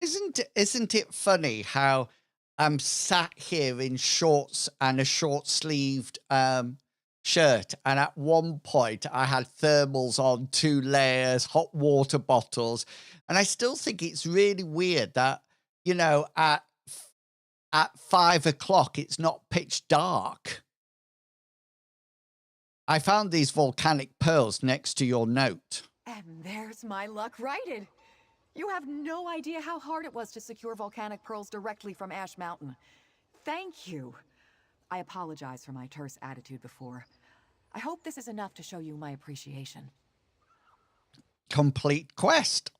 Isn't it funny how I'm sat here in shorts and a short-sleeved shirt, and at one point I had thermals on, 2 layers, hot water bottles, and I still think it's really weird that, you know, at 5 o'clock it's not pitch dark. I found these volcanic pearls next to your note. And there's my luck righted. You have no idea how hard it was to secure volcanic pearls directly from Ash Mountain. Thank you. I apologize for my terse attitude before. I hope this is enough to show you my appreciation. Complete quest.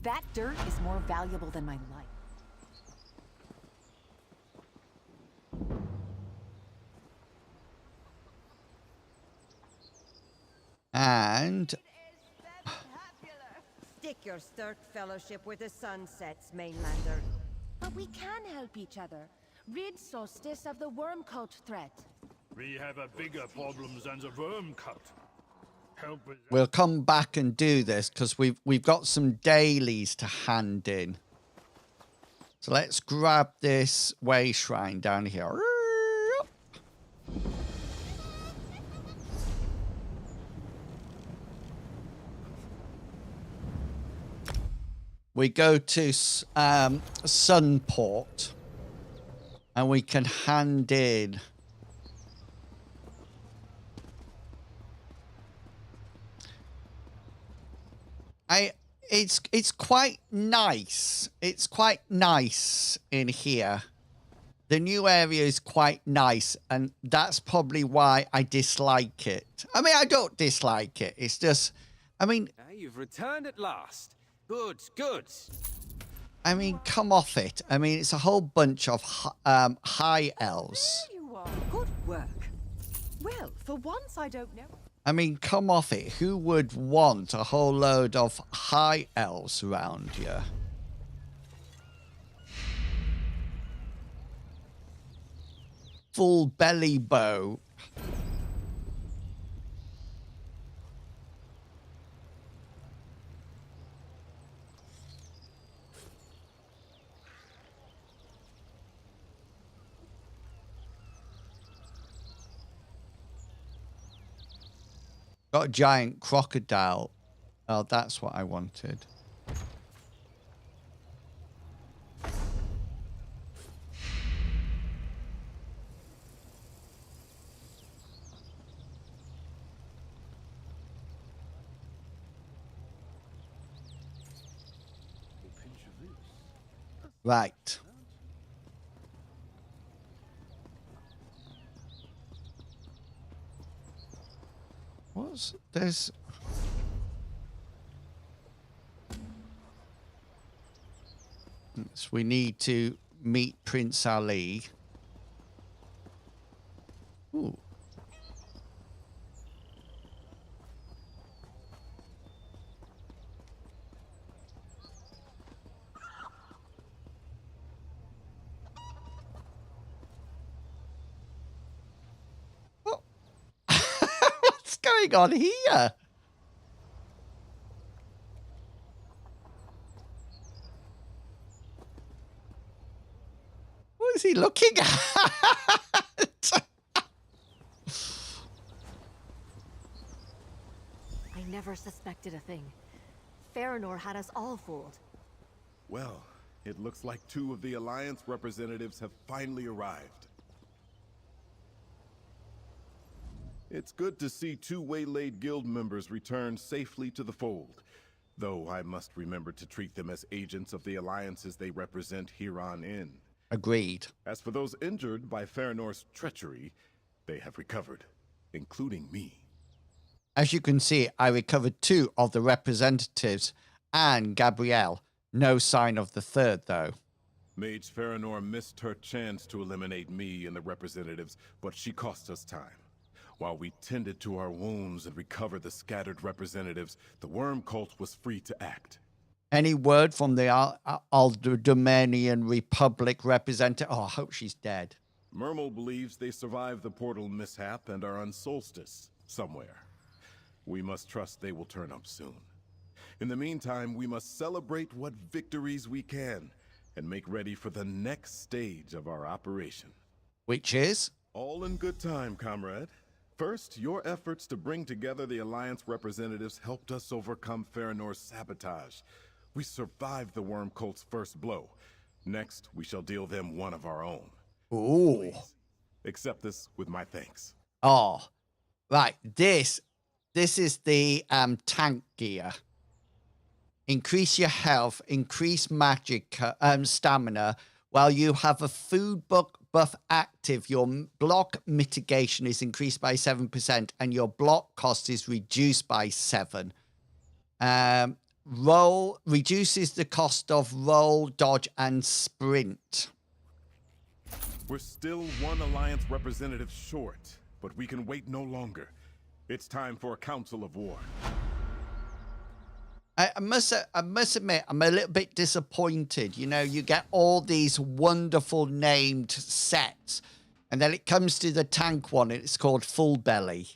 That dirt is more valuable than my life. And Stick your stirk fellowship with the Sunsets, mainlander. But we can help each other. Rid Solstice of the worm cult threat. We have a bigger problem than the worm cult. Help with we'll come back and do this because we've got some dailies to hand in. So let's grab this way shrine down here. We go to Sunport, and we can hand in it's quite nice. It's quite nice in here. The new area is quite nice, and that's probably why I dislike it. I mean, I don't dislike it. It's just, I mean, You've returned at last. Good, good. I mean, come off it. I mean, it's a whole bunch of high elves. There you are. Good work. Well, for once I don't know. I mean, come off it. Who would want a whole load of high elves around here? Full belly bow. Got a giant crocodile. Oh, that's what I wanted. Right. What's this? So we need to meet Prince Ali. Ooh. What's going on here? What is he looking at? I never suspected a thing. Farinor had us all fooled. Well, it looks like 2 of the Alliance representatives have finally arrived. It's good to see 2 waylaid guild members return safely to the fold, though I must remember to treat them as agents of the alliances they represent here on in. Agreed. As for those injured by Farinor's treachery, they have recovered, including me. As you can see, I recovered 2 of the representatives and Gabrielle. No sign of the third, though. Mage Farinor missed her chance to eliminate me and the representatives, but she cost us time. While we tended to our wounds and recovered the scattered representatives, the worm cult was free to act. Any word from the Alderdomanian Republic representative? Oh, I hope she's dead. Mermal believes they survived the portal mishap and are on Solstice, somewhere. We must trust they will turn up soon. In the meantime, we must celebrate what victories we can and make ready for the next stage of our operation. Which is? All in good time, comrade. First, your efforts to bring together the Alliance representatives helped us overcome Faranor's sabotage. We survived the Worm Cult's first blow. Next, we shall deal them one of our own. Ooh. Please, accept this with my thanks. Oh, right. This is the tank gear. Increase your health, increase magic stamina. While you have a food buff active, your block mitigation is increased by 7% and your block cost is reduced by 7. Roll reduces the cost of roll, dodge, and sprint. We're still one Alliance representative short, but we can wait no longer. It's time for a council of war. I must admit, I'm a little bit disappointed. You know, you get all these wonderful named sets, and then it comes to the tank one, and it's called Full Belly.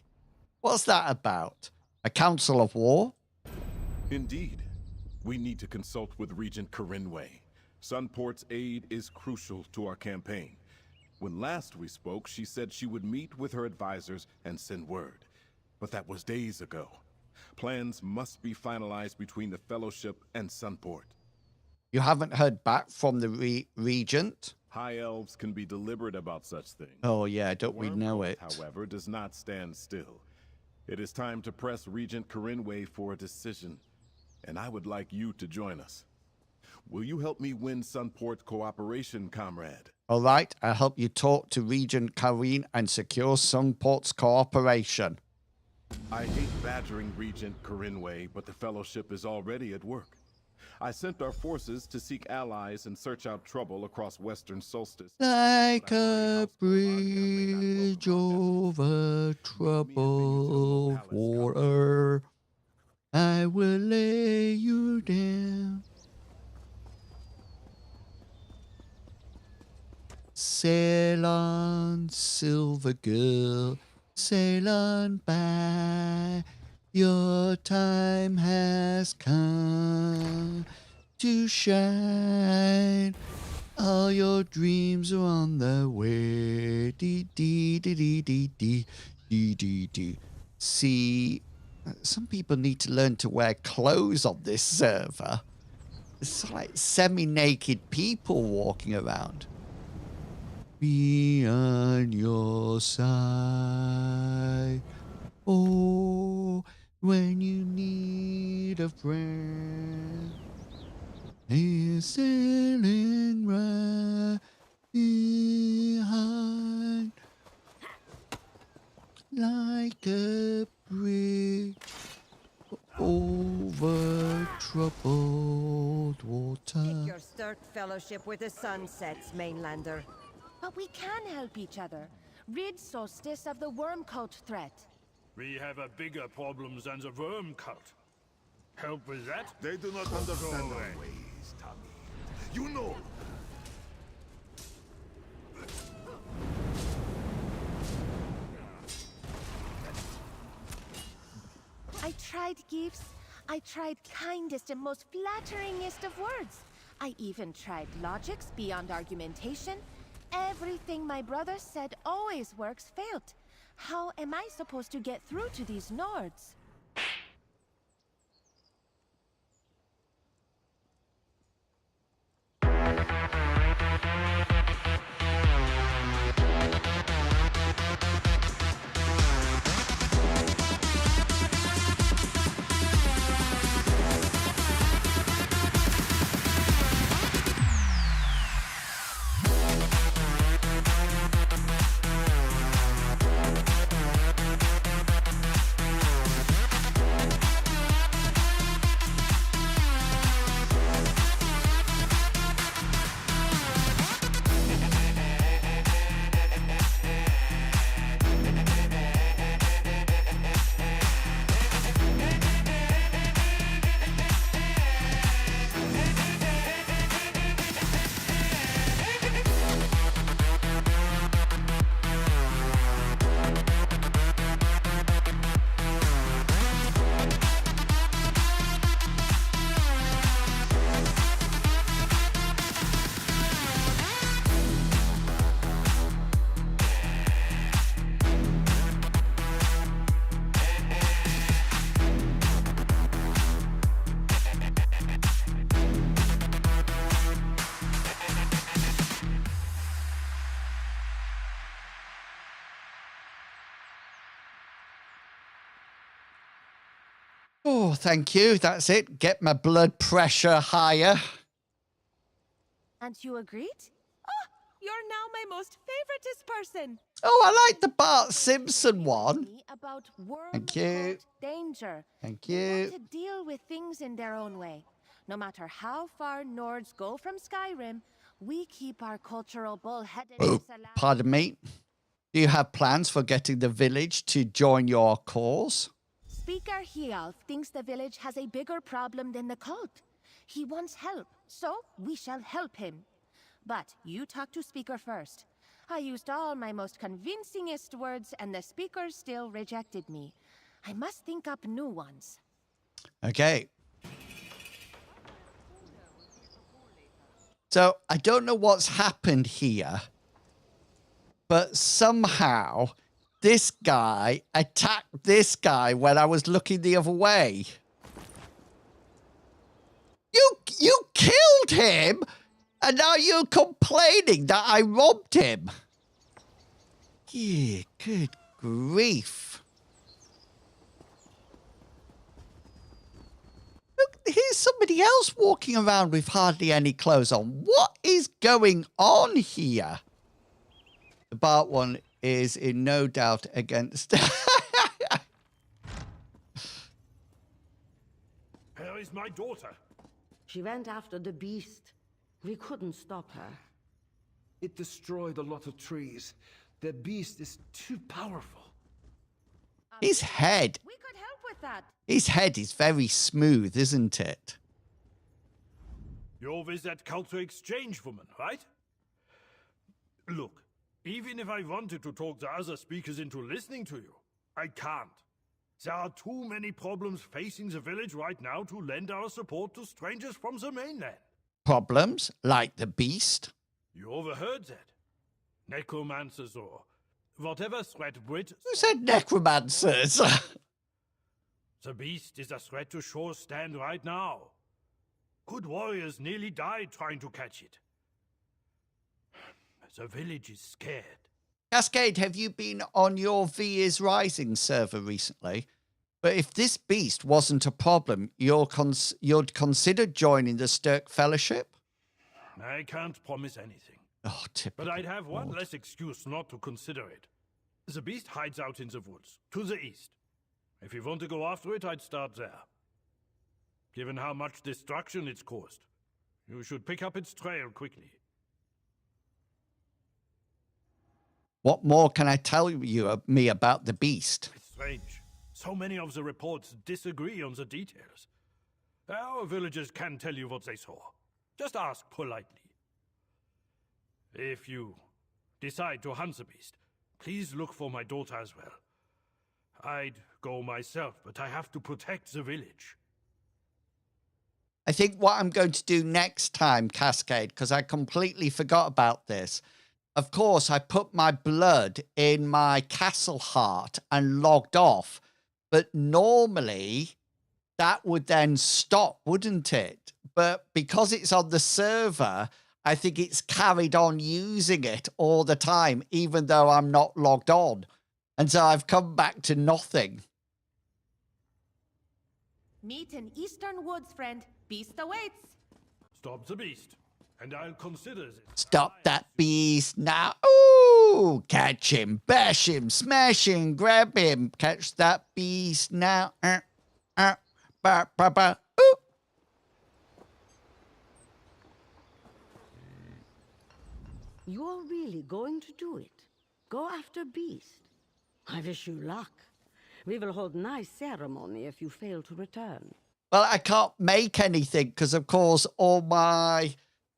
What's that about? A council of war? Indeed. We need to consult with Regent Corinway. Sunport's aid is crucial to our campaign. When last we spoke, she said she would meet with her advisors and send word. But that was days ago. Plans must be finalized between the Fellowship and Sunport. You haven't heard back from the Regent? High Elves can be deliberate about such things. Oh yeah, don't we know it? However, does not stand still. It is time to press Regent Corinway for a decision, and I would like you to join us. Will you help me win Sunport's cooperation, comrade? All right, I'll help you talk to Regent Kareen and secure Sunport's cooperation. I hate badgering Regent Corinway, but the Fellowship is already at work. I sent our forces to seek allies and search out trouble across Western Solstice. Like a bridge over troubled water, I will lay you down. Sail on, silver girl, sail on by. Your time has come to shine. All your dreams are on the way. Dee dee dee dee dee dee dee dee dee. See, some people need to learn to wear clothes on this server. It's like semi-naked people walking around. Be on your side. Oh, when you need a friend. He's sailing right behind. Like a bridge over troubled water. Pick your start, Fellowship, where the sun sets, mainlander. But we can help each other. Rid Solstice of the worm cult threat. We have a bigger problem than the worm cult. Help with that? They do not understand our ways, Tommy. You know. I tried gifts. I tried kindest and most flatteringest of words. I even tried logics beyond argumentation. Everything my brother said always works failed. How am I supposed to get through to these Nords? Oh, thank you. That's it. Get my blood pressure higher. And you agreed? Oh, you're now my most favoritist person. Oh, I like the Bart Simpson one. About worm Thank you. cult danger. Thank They you. want to deal with things in their own way. No matter how far Nords go from Skyrim, we keep our cultural bullheadedness alive. Pardon me. Do you have plans for getting the village to join your cause? Speaker Hialf thinks the village has a bigger problem than the cult. He wants help, so we shall help him. But you talk to Speaker first. I used all my most convincingest words, and the Speaker still rejected me. I must think up new ones. Okay. So I don't know what's happened here, but somehow this guy attacked this guy when I was looking the other way. You killed him, and now you're complaining that I robbed him. Yeah, good grief. Look, here's somebody else walking around with hardly any clothes on. What is going on here? The Bart one is in no doubt against... Where is my daughter? She went after the beast. We couldn't stop her. It destroyed a lot of trees. The beast is too powerful. His head. We could help with that. His head is very smooth, isn't it? You're with that culture exchange woman, right? Look, even if I wanted to talk the other speakers into listening to you, I can't. There are too many problems facing the village right now to lend our support to strangers from the mainland. Problems like the beast? You overheard that. Necromancers or whatever threat Brit... Who said necromancers? The beast is a threat to Shore Stand right now. Good warriors nearly died trying to catch it. The village is scared. Cascade, have you been on your V is Rising server recently? But if this beast wasn't a problem, you'd consider joining the Stirk Fellowship? I can't promise anything. Oh, typical. But I'd have one less excuse not to consider it. The beast hides out in the woods, to the east. If you want to go after it, I'd start there. Given how much destruction it's caused, you should pick up its trail quickly. What more can I tell me about the beast? It's strange. So many of the reports disagree on the details. Our villagers can tell you what they saw. Just ask politely. If you decide to hunt the beast, please look for my daughter as well. I'd go myself, but I have to protect the village. I think what I'm going to do next time, Cascade, because I completely forgot about this. Of course, I put my blood in my castle heart and logged off. But normally, that would then stop, wouldn't it? But because it's on the server, I think it's carried on using it all the time, even though I'm not logged on. And so I've come back to nothing. Meet in Eastern Woods, friend. Beast awaits. Stop the beast, and I'll consider this. Stop that beast now. Ooh, catch him, bash him, smash him, grab him. Catch that beast now. Ba, ba, ba. Ooh. You're really going to do it? Go after Beast? I wish you luck. We will hold nice ceremony if you fail to return. Well, I can't make anything because, of course, all my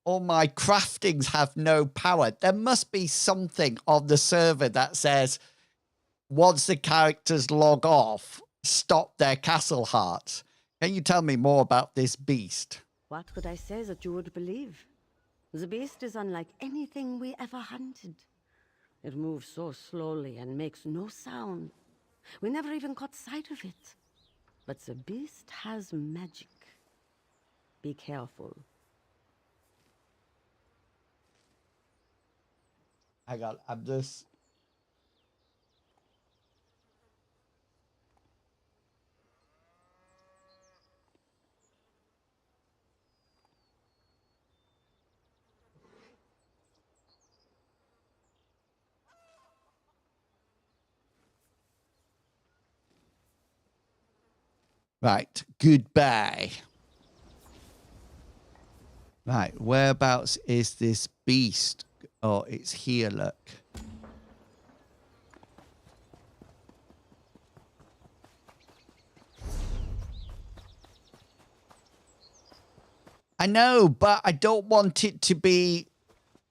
craftings have no power. There must be something on the server that says once the characters log off, stop their castle hearts. Can you tell me more about this beast? What could I say that you would believe? The beast is unlike anything we ever hunted. It moves so slowly and makes no sound. We never even caught sight of it. But the beast has magic. Be careful. Hang on, I'm just... Right, goodbye. Right, whereabouts is this beast? Oh, it's here, look. I know, but I don't want it to be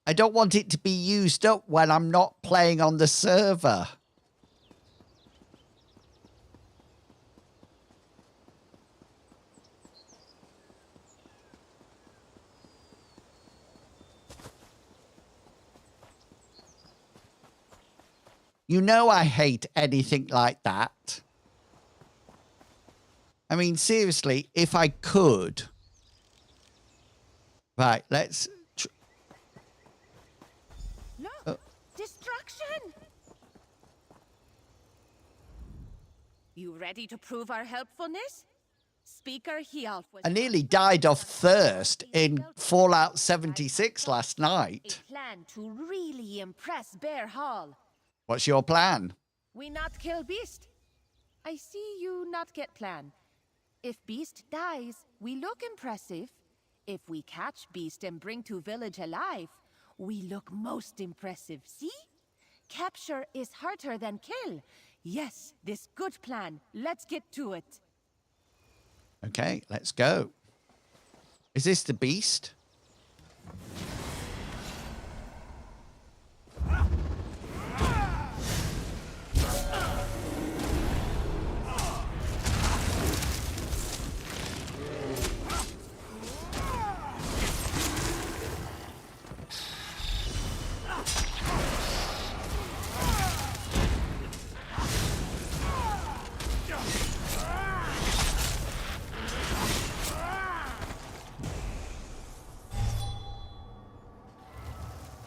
used up when I'm not playing on the server. You know I hate anything like that. I mean, seriously, if I could. Right, let's... Look! Destruction! You ready to prove our helpfulness? Speaker Hialf was... I nearly died of thirst in Fallout 76 last night. A plan to really impress Bear Hall. What's your plan? We not kill Beast. I see you not get plan. If Beast dies, we look impressive. If we catch Beast and bring to village alive, we look most impressive, see? Capture is harder than kill. Yes, this good plan. Let's get to it. Okay, let's go. Is this the beast?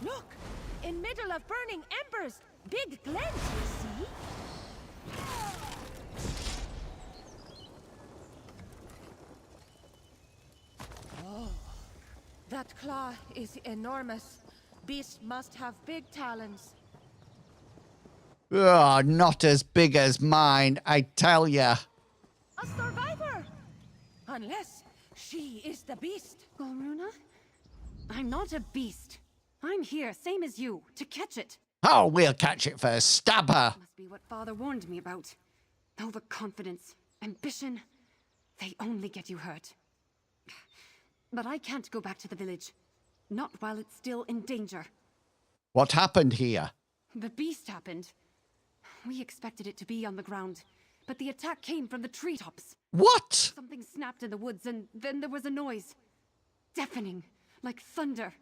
Look! In middle of burning embers! Big glens, you see? Oh, that claw is enormous. Beast must have big talons. Oh, not as big as mine, I tell ya. A survivor! Unless she is the beast. Golruna? I'm not a beast. I'm here, same as you, to catch it. Oh, we'll catch it first. Stab her. Must be what Father warned me about. Overconfidence, ambition, they only get you hurt. But I can't go back to the village. Not while it's still in danger. What happened here? The beast happened. We expected it to be on the ground, but the attack came from the treetops. What? Something snapped in the woods, and then there was a noise. Deafening, like thunder.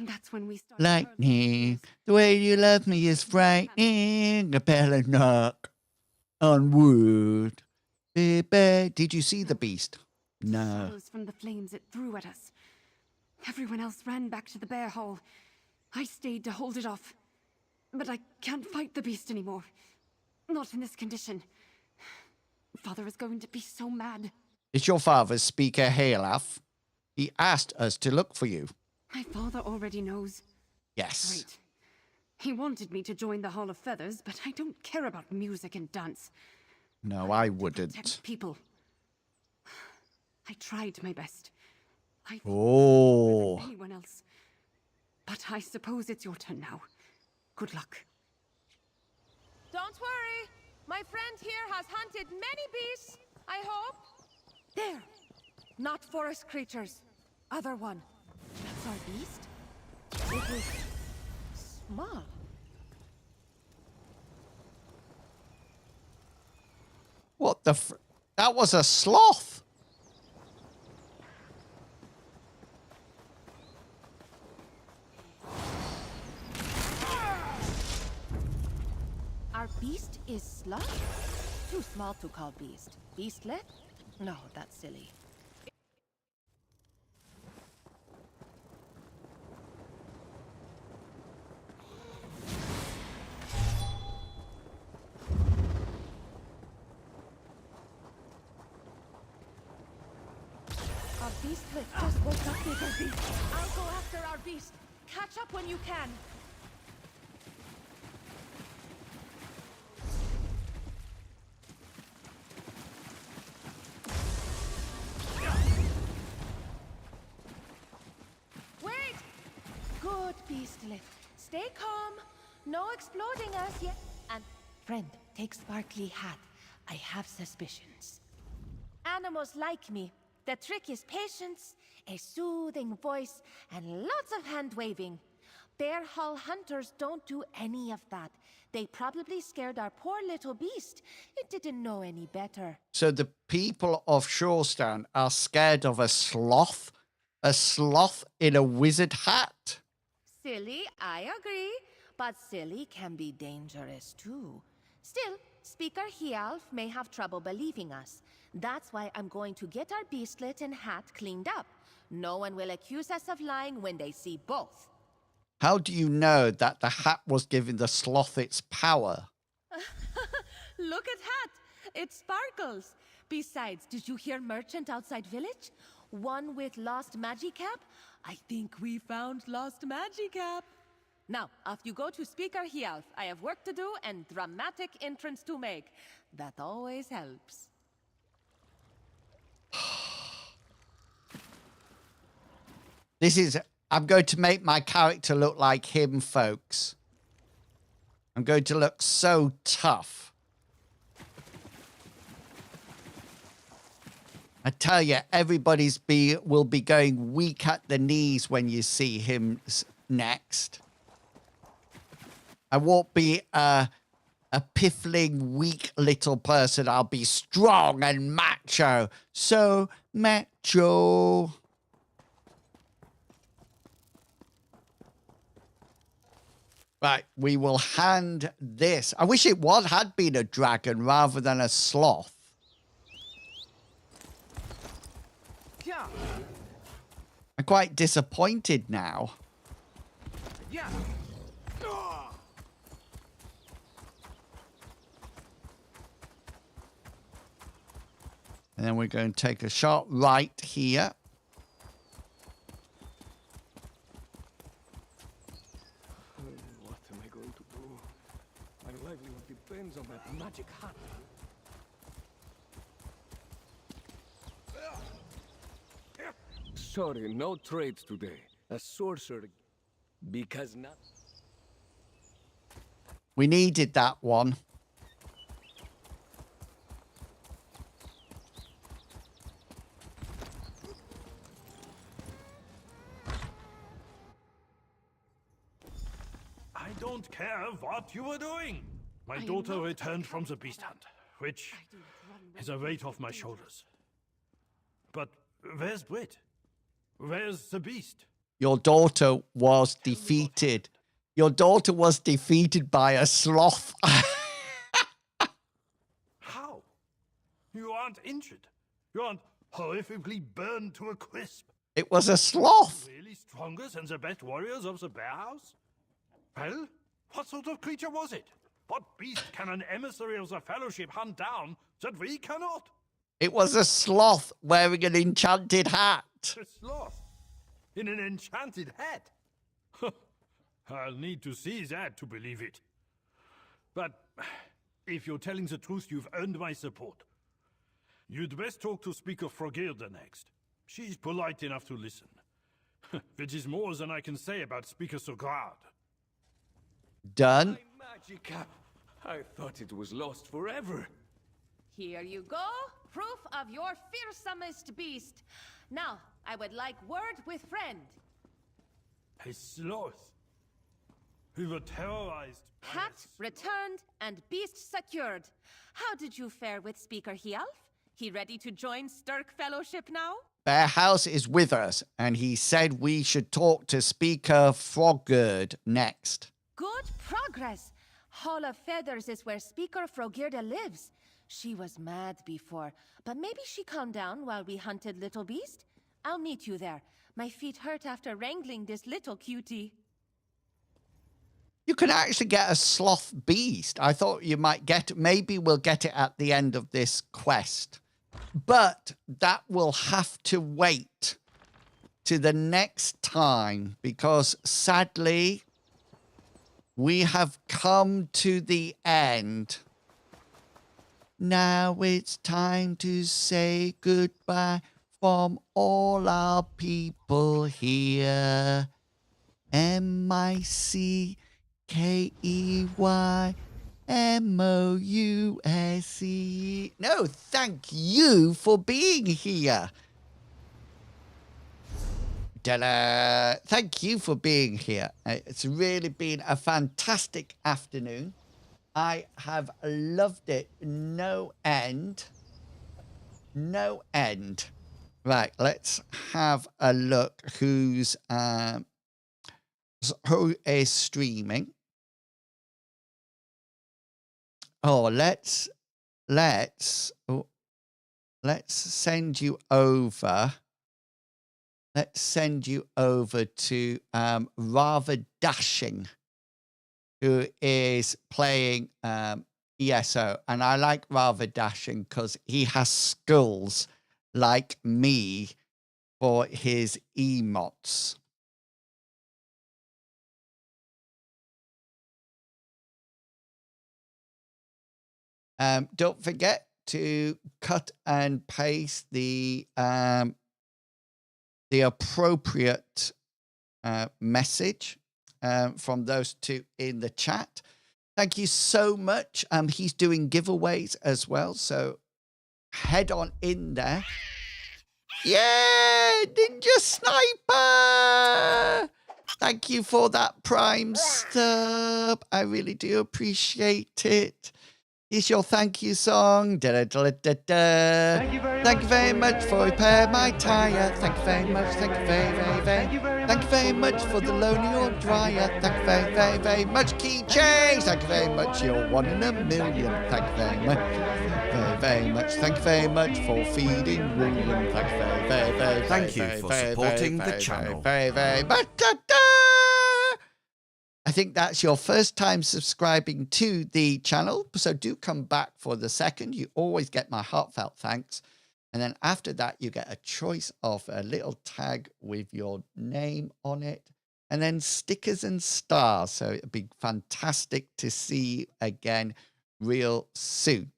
That's when we started... Lightning, the way you love me is frightening. A bell knock on wood. Baby, did you see the beast? No. Shadows from the flames it threw at us. Everyone else ran back to the bear hole. I stayed to hold it off. But I can't fight the beast anymore. Not in this condition. Father is going to be so mad. Is your father Speaker Halaf? He asked us to look for you. My father already knows. Yes. Great. He wanted me to join the Hall of Feathers, but I don't care about music and dance. No, I wouldn't. Protect people. I tried my best. I Oh. anyone else. But I suppose it's your turn now. Good luck. Don't worry. My friend here has hunted many beasts, I hope. There. Not forest creatures. Other one. That's our beast? It is small. What the that was a sloth. Our beast is sloth? Too small to call beast. Beastlet? No, that's silly. Our beastlet just woke up, bigger beast. I'll go after our beast. Catch up when you can. good, Beastlet. Stay calm. No exploding as yet. And friend, take Sparkly Hat. I have suspicions. Animals like me. The trick is patience, a soothing voice, and lots of hand-waving. Bear Hall hunters don't do any of that. They probably scared our poor little beast. It didn't know any better. So the people of Shorestown are scared of a sloth? A sloth in a wizard hat? Silly, I agree. But silly can be dangerous too. Still, Speaker Hialf may have trouble believing us. That's why I'm going to get our beastlet and hat cleaned up. No one will accuse us of lying when they see both. How do you know that the hat was giving the sloth its power? Look at Hat. It sparkles. Besides, did you hear merchant outside village? One with lost Magicap? I think we found lost Magicap. Now, off you go to Speaker Hialf. I have work to do and dramatic entrance to make. That always helps. I'm going to make my character look like him, folks. I'm going to look so tough. I tell you, will be going weak at the knees when you see him next. I won't be a piffling, weak little person. I'll be strong and macho. So macho. Right, we will hand this. I wish it had been a dragon rather than a sloth. Yeah. I'm quite disappointed now. Yeah. And then we're going to take a sharp right here. What am I going to do? My livelihood depends on that magic hat. Sorry, no trades today. A sorcerer. Because not. We needed that one. I don't care what you were doing. My daughter returned from the beast hunt, which is a weight off my shoulders. But where's Brit? Where's the beast? Your daughter was defeated. Your daughter was defeated by a sloth. How? You aren't injured. You aren't horrifically burned to a crisp. It was a sloth. Really stronger than the best warriors of the bear house? Well, what sort of creature was it? What beast can an emissary of the Fellowship hunt down that we cannot? It was a sloth wearing an enchanted hat. A sloth? In an enchanted hat? I'll need to see that to believe it. But if you're telling the truth, you've earned my support. You'd best talk to Speaker Frogirda next. She's polite enough to listen. Which is more than I can say about Speaker Sograd. Done. My Magicap. I thought it was lost forever. Here you go. Proof of your fearsomest beast. Now, I would like word with friend. A sloth. We were terrorized. Hat returned and beast secured. How did you fare with Speaker Hialf? He ready to join Stirk Fellowship now? Bear House is with us, and he said we should talk to Speaker Frogird next. Good progress. Hall of Feathers is where Speaker Frogirda lives. She was mad before, but maybe she calmed down while we hunted Little Beast. I'll meet you there. My feet hurt after wrangling this little cutie. You can actually get a sloth beast. I thought you might maybe we'll get it at the end of this quest. But that will have to wait to the next time because sadly, we have come to the end. Now it's time to say goodbye from all our people here. MICKEYMOUSE. No, thank you for being here. Ta-da. Thank you for being here. It's really been a fantastic afternoon. I have loved it. No end. No end. Right, let's have a look who is streaming. Oh, let's send you over. Let's send you over to Rather Dashing, who is playing ESO. And I like Rather Dashing because he has skulls like me for his emotes. Don't forget to cut and paste the appropriate message from those two in the chat. Thank you so much. He's doing giveaways as well, so head on in there. Yeah, Ninja Sniper! Thank you for that Prime sub. I really do appreciate it. Here's your thank you song. Da, da, da, da, da. Thank you very much for repair my tire. Thank you very much. Thank you very, very, very. Thank you very much for the loaning your dryer. Thank you very, very, very much. Keychains. Thank you very much. You're 1 in a million. Thank you very much. Very, very much. Thank you very much for feeding William. Thank you very, very, very. Thank you for supporting the channel. Very, very much. I think that's your first time subscribing to the channel, so do come back for the second. You always get my heartfelt thanks. And then after that, you get a choice of a little tag with your name on it, and then stickers and stars. So it'd be fantastic to see you again real soon.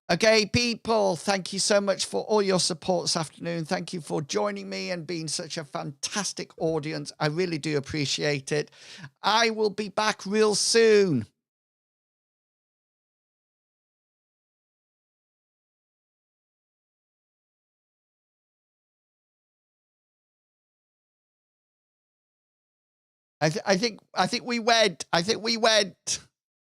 Okay, people, thank you so much for all your support this afternoon. Thank you for joining me and being such a fantastic audience. I really do appreciate it. I will be back real soon. I think we went.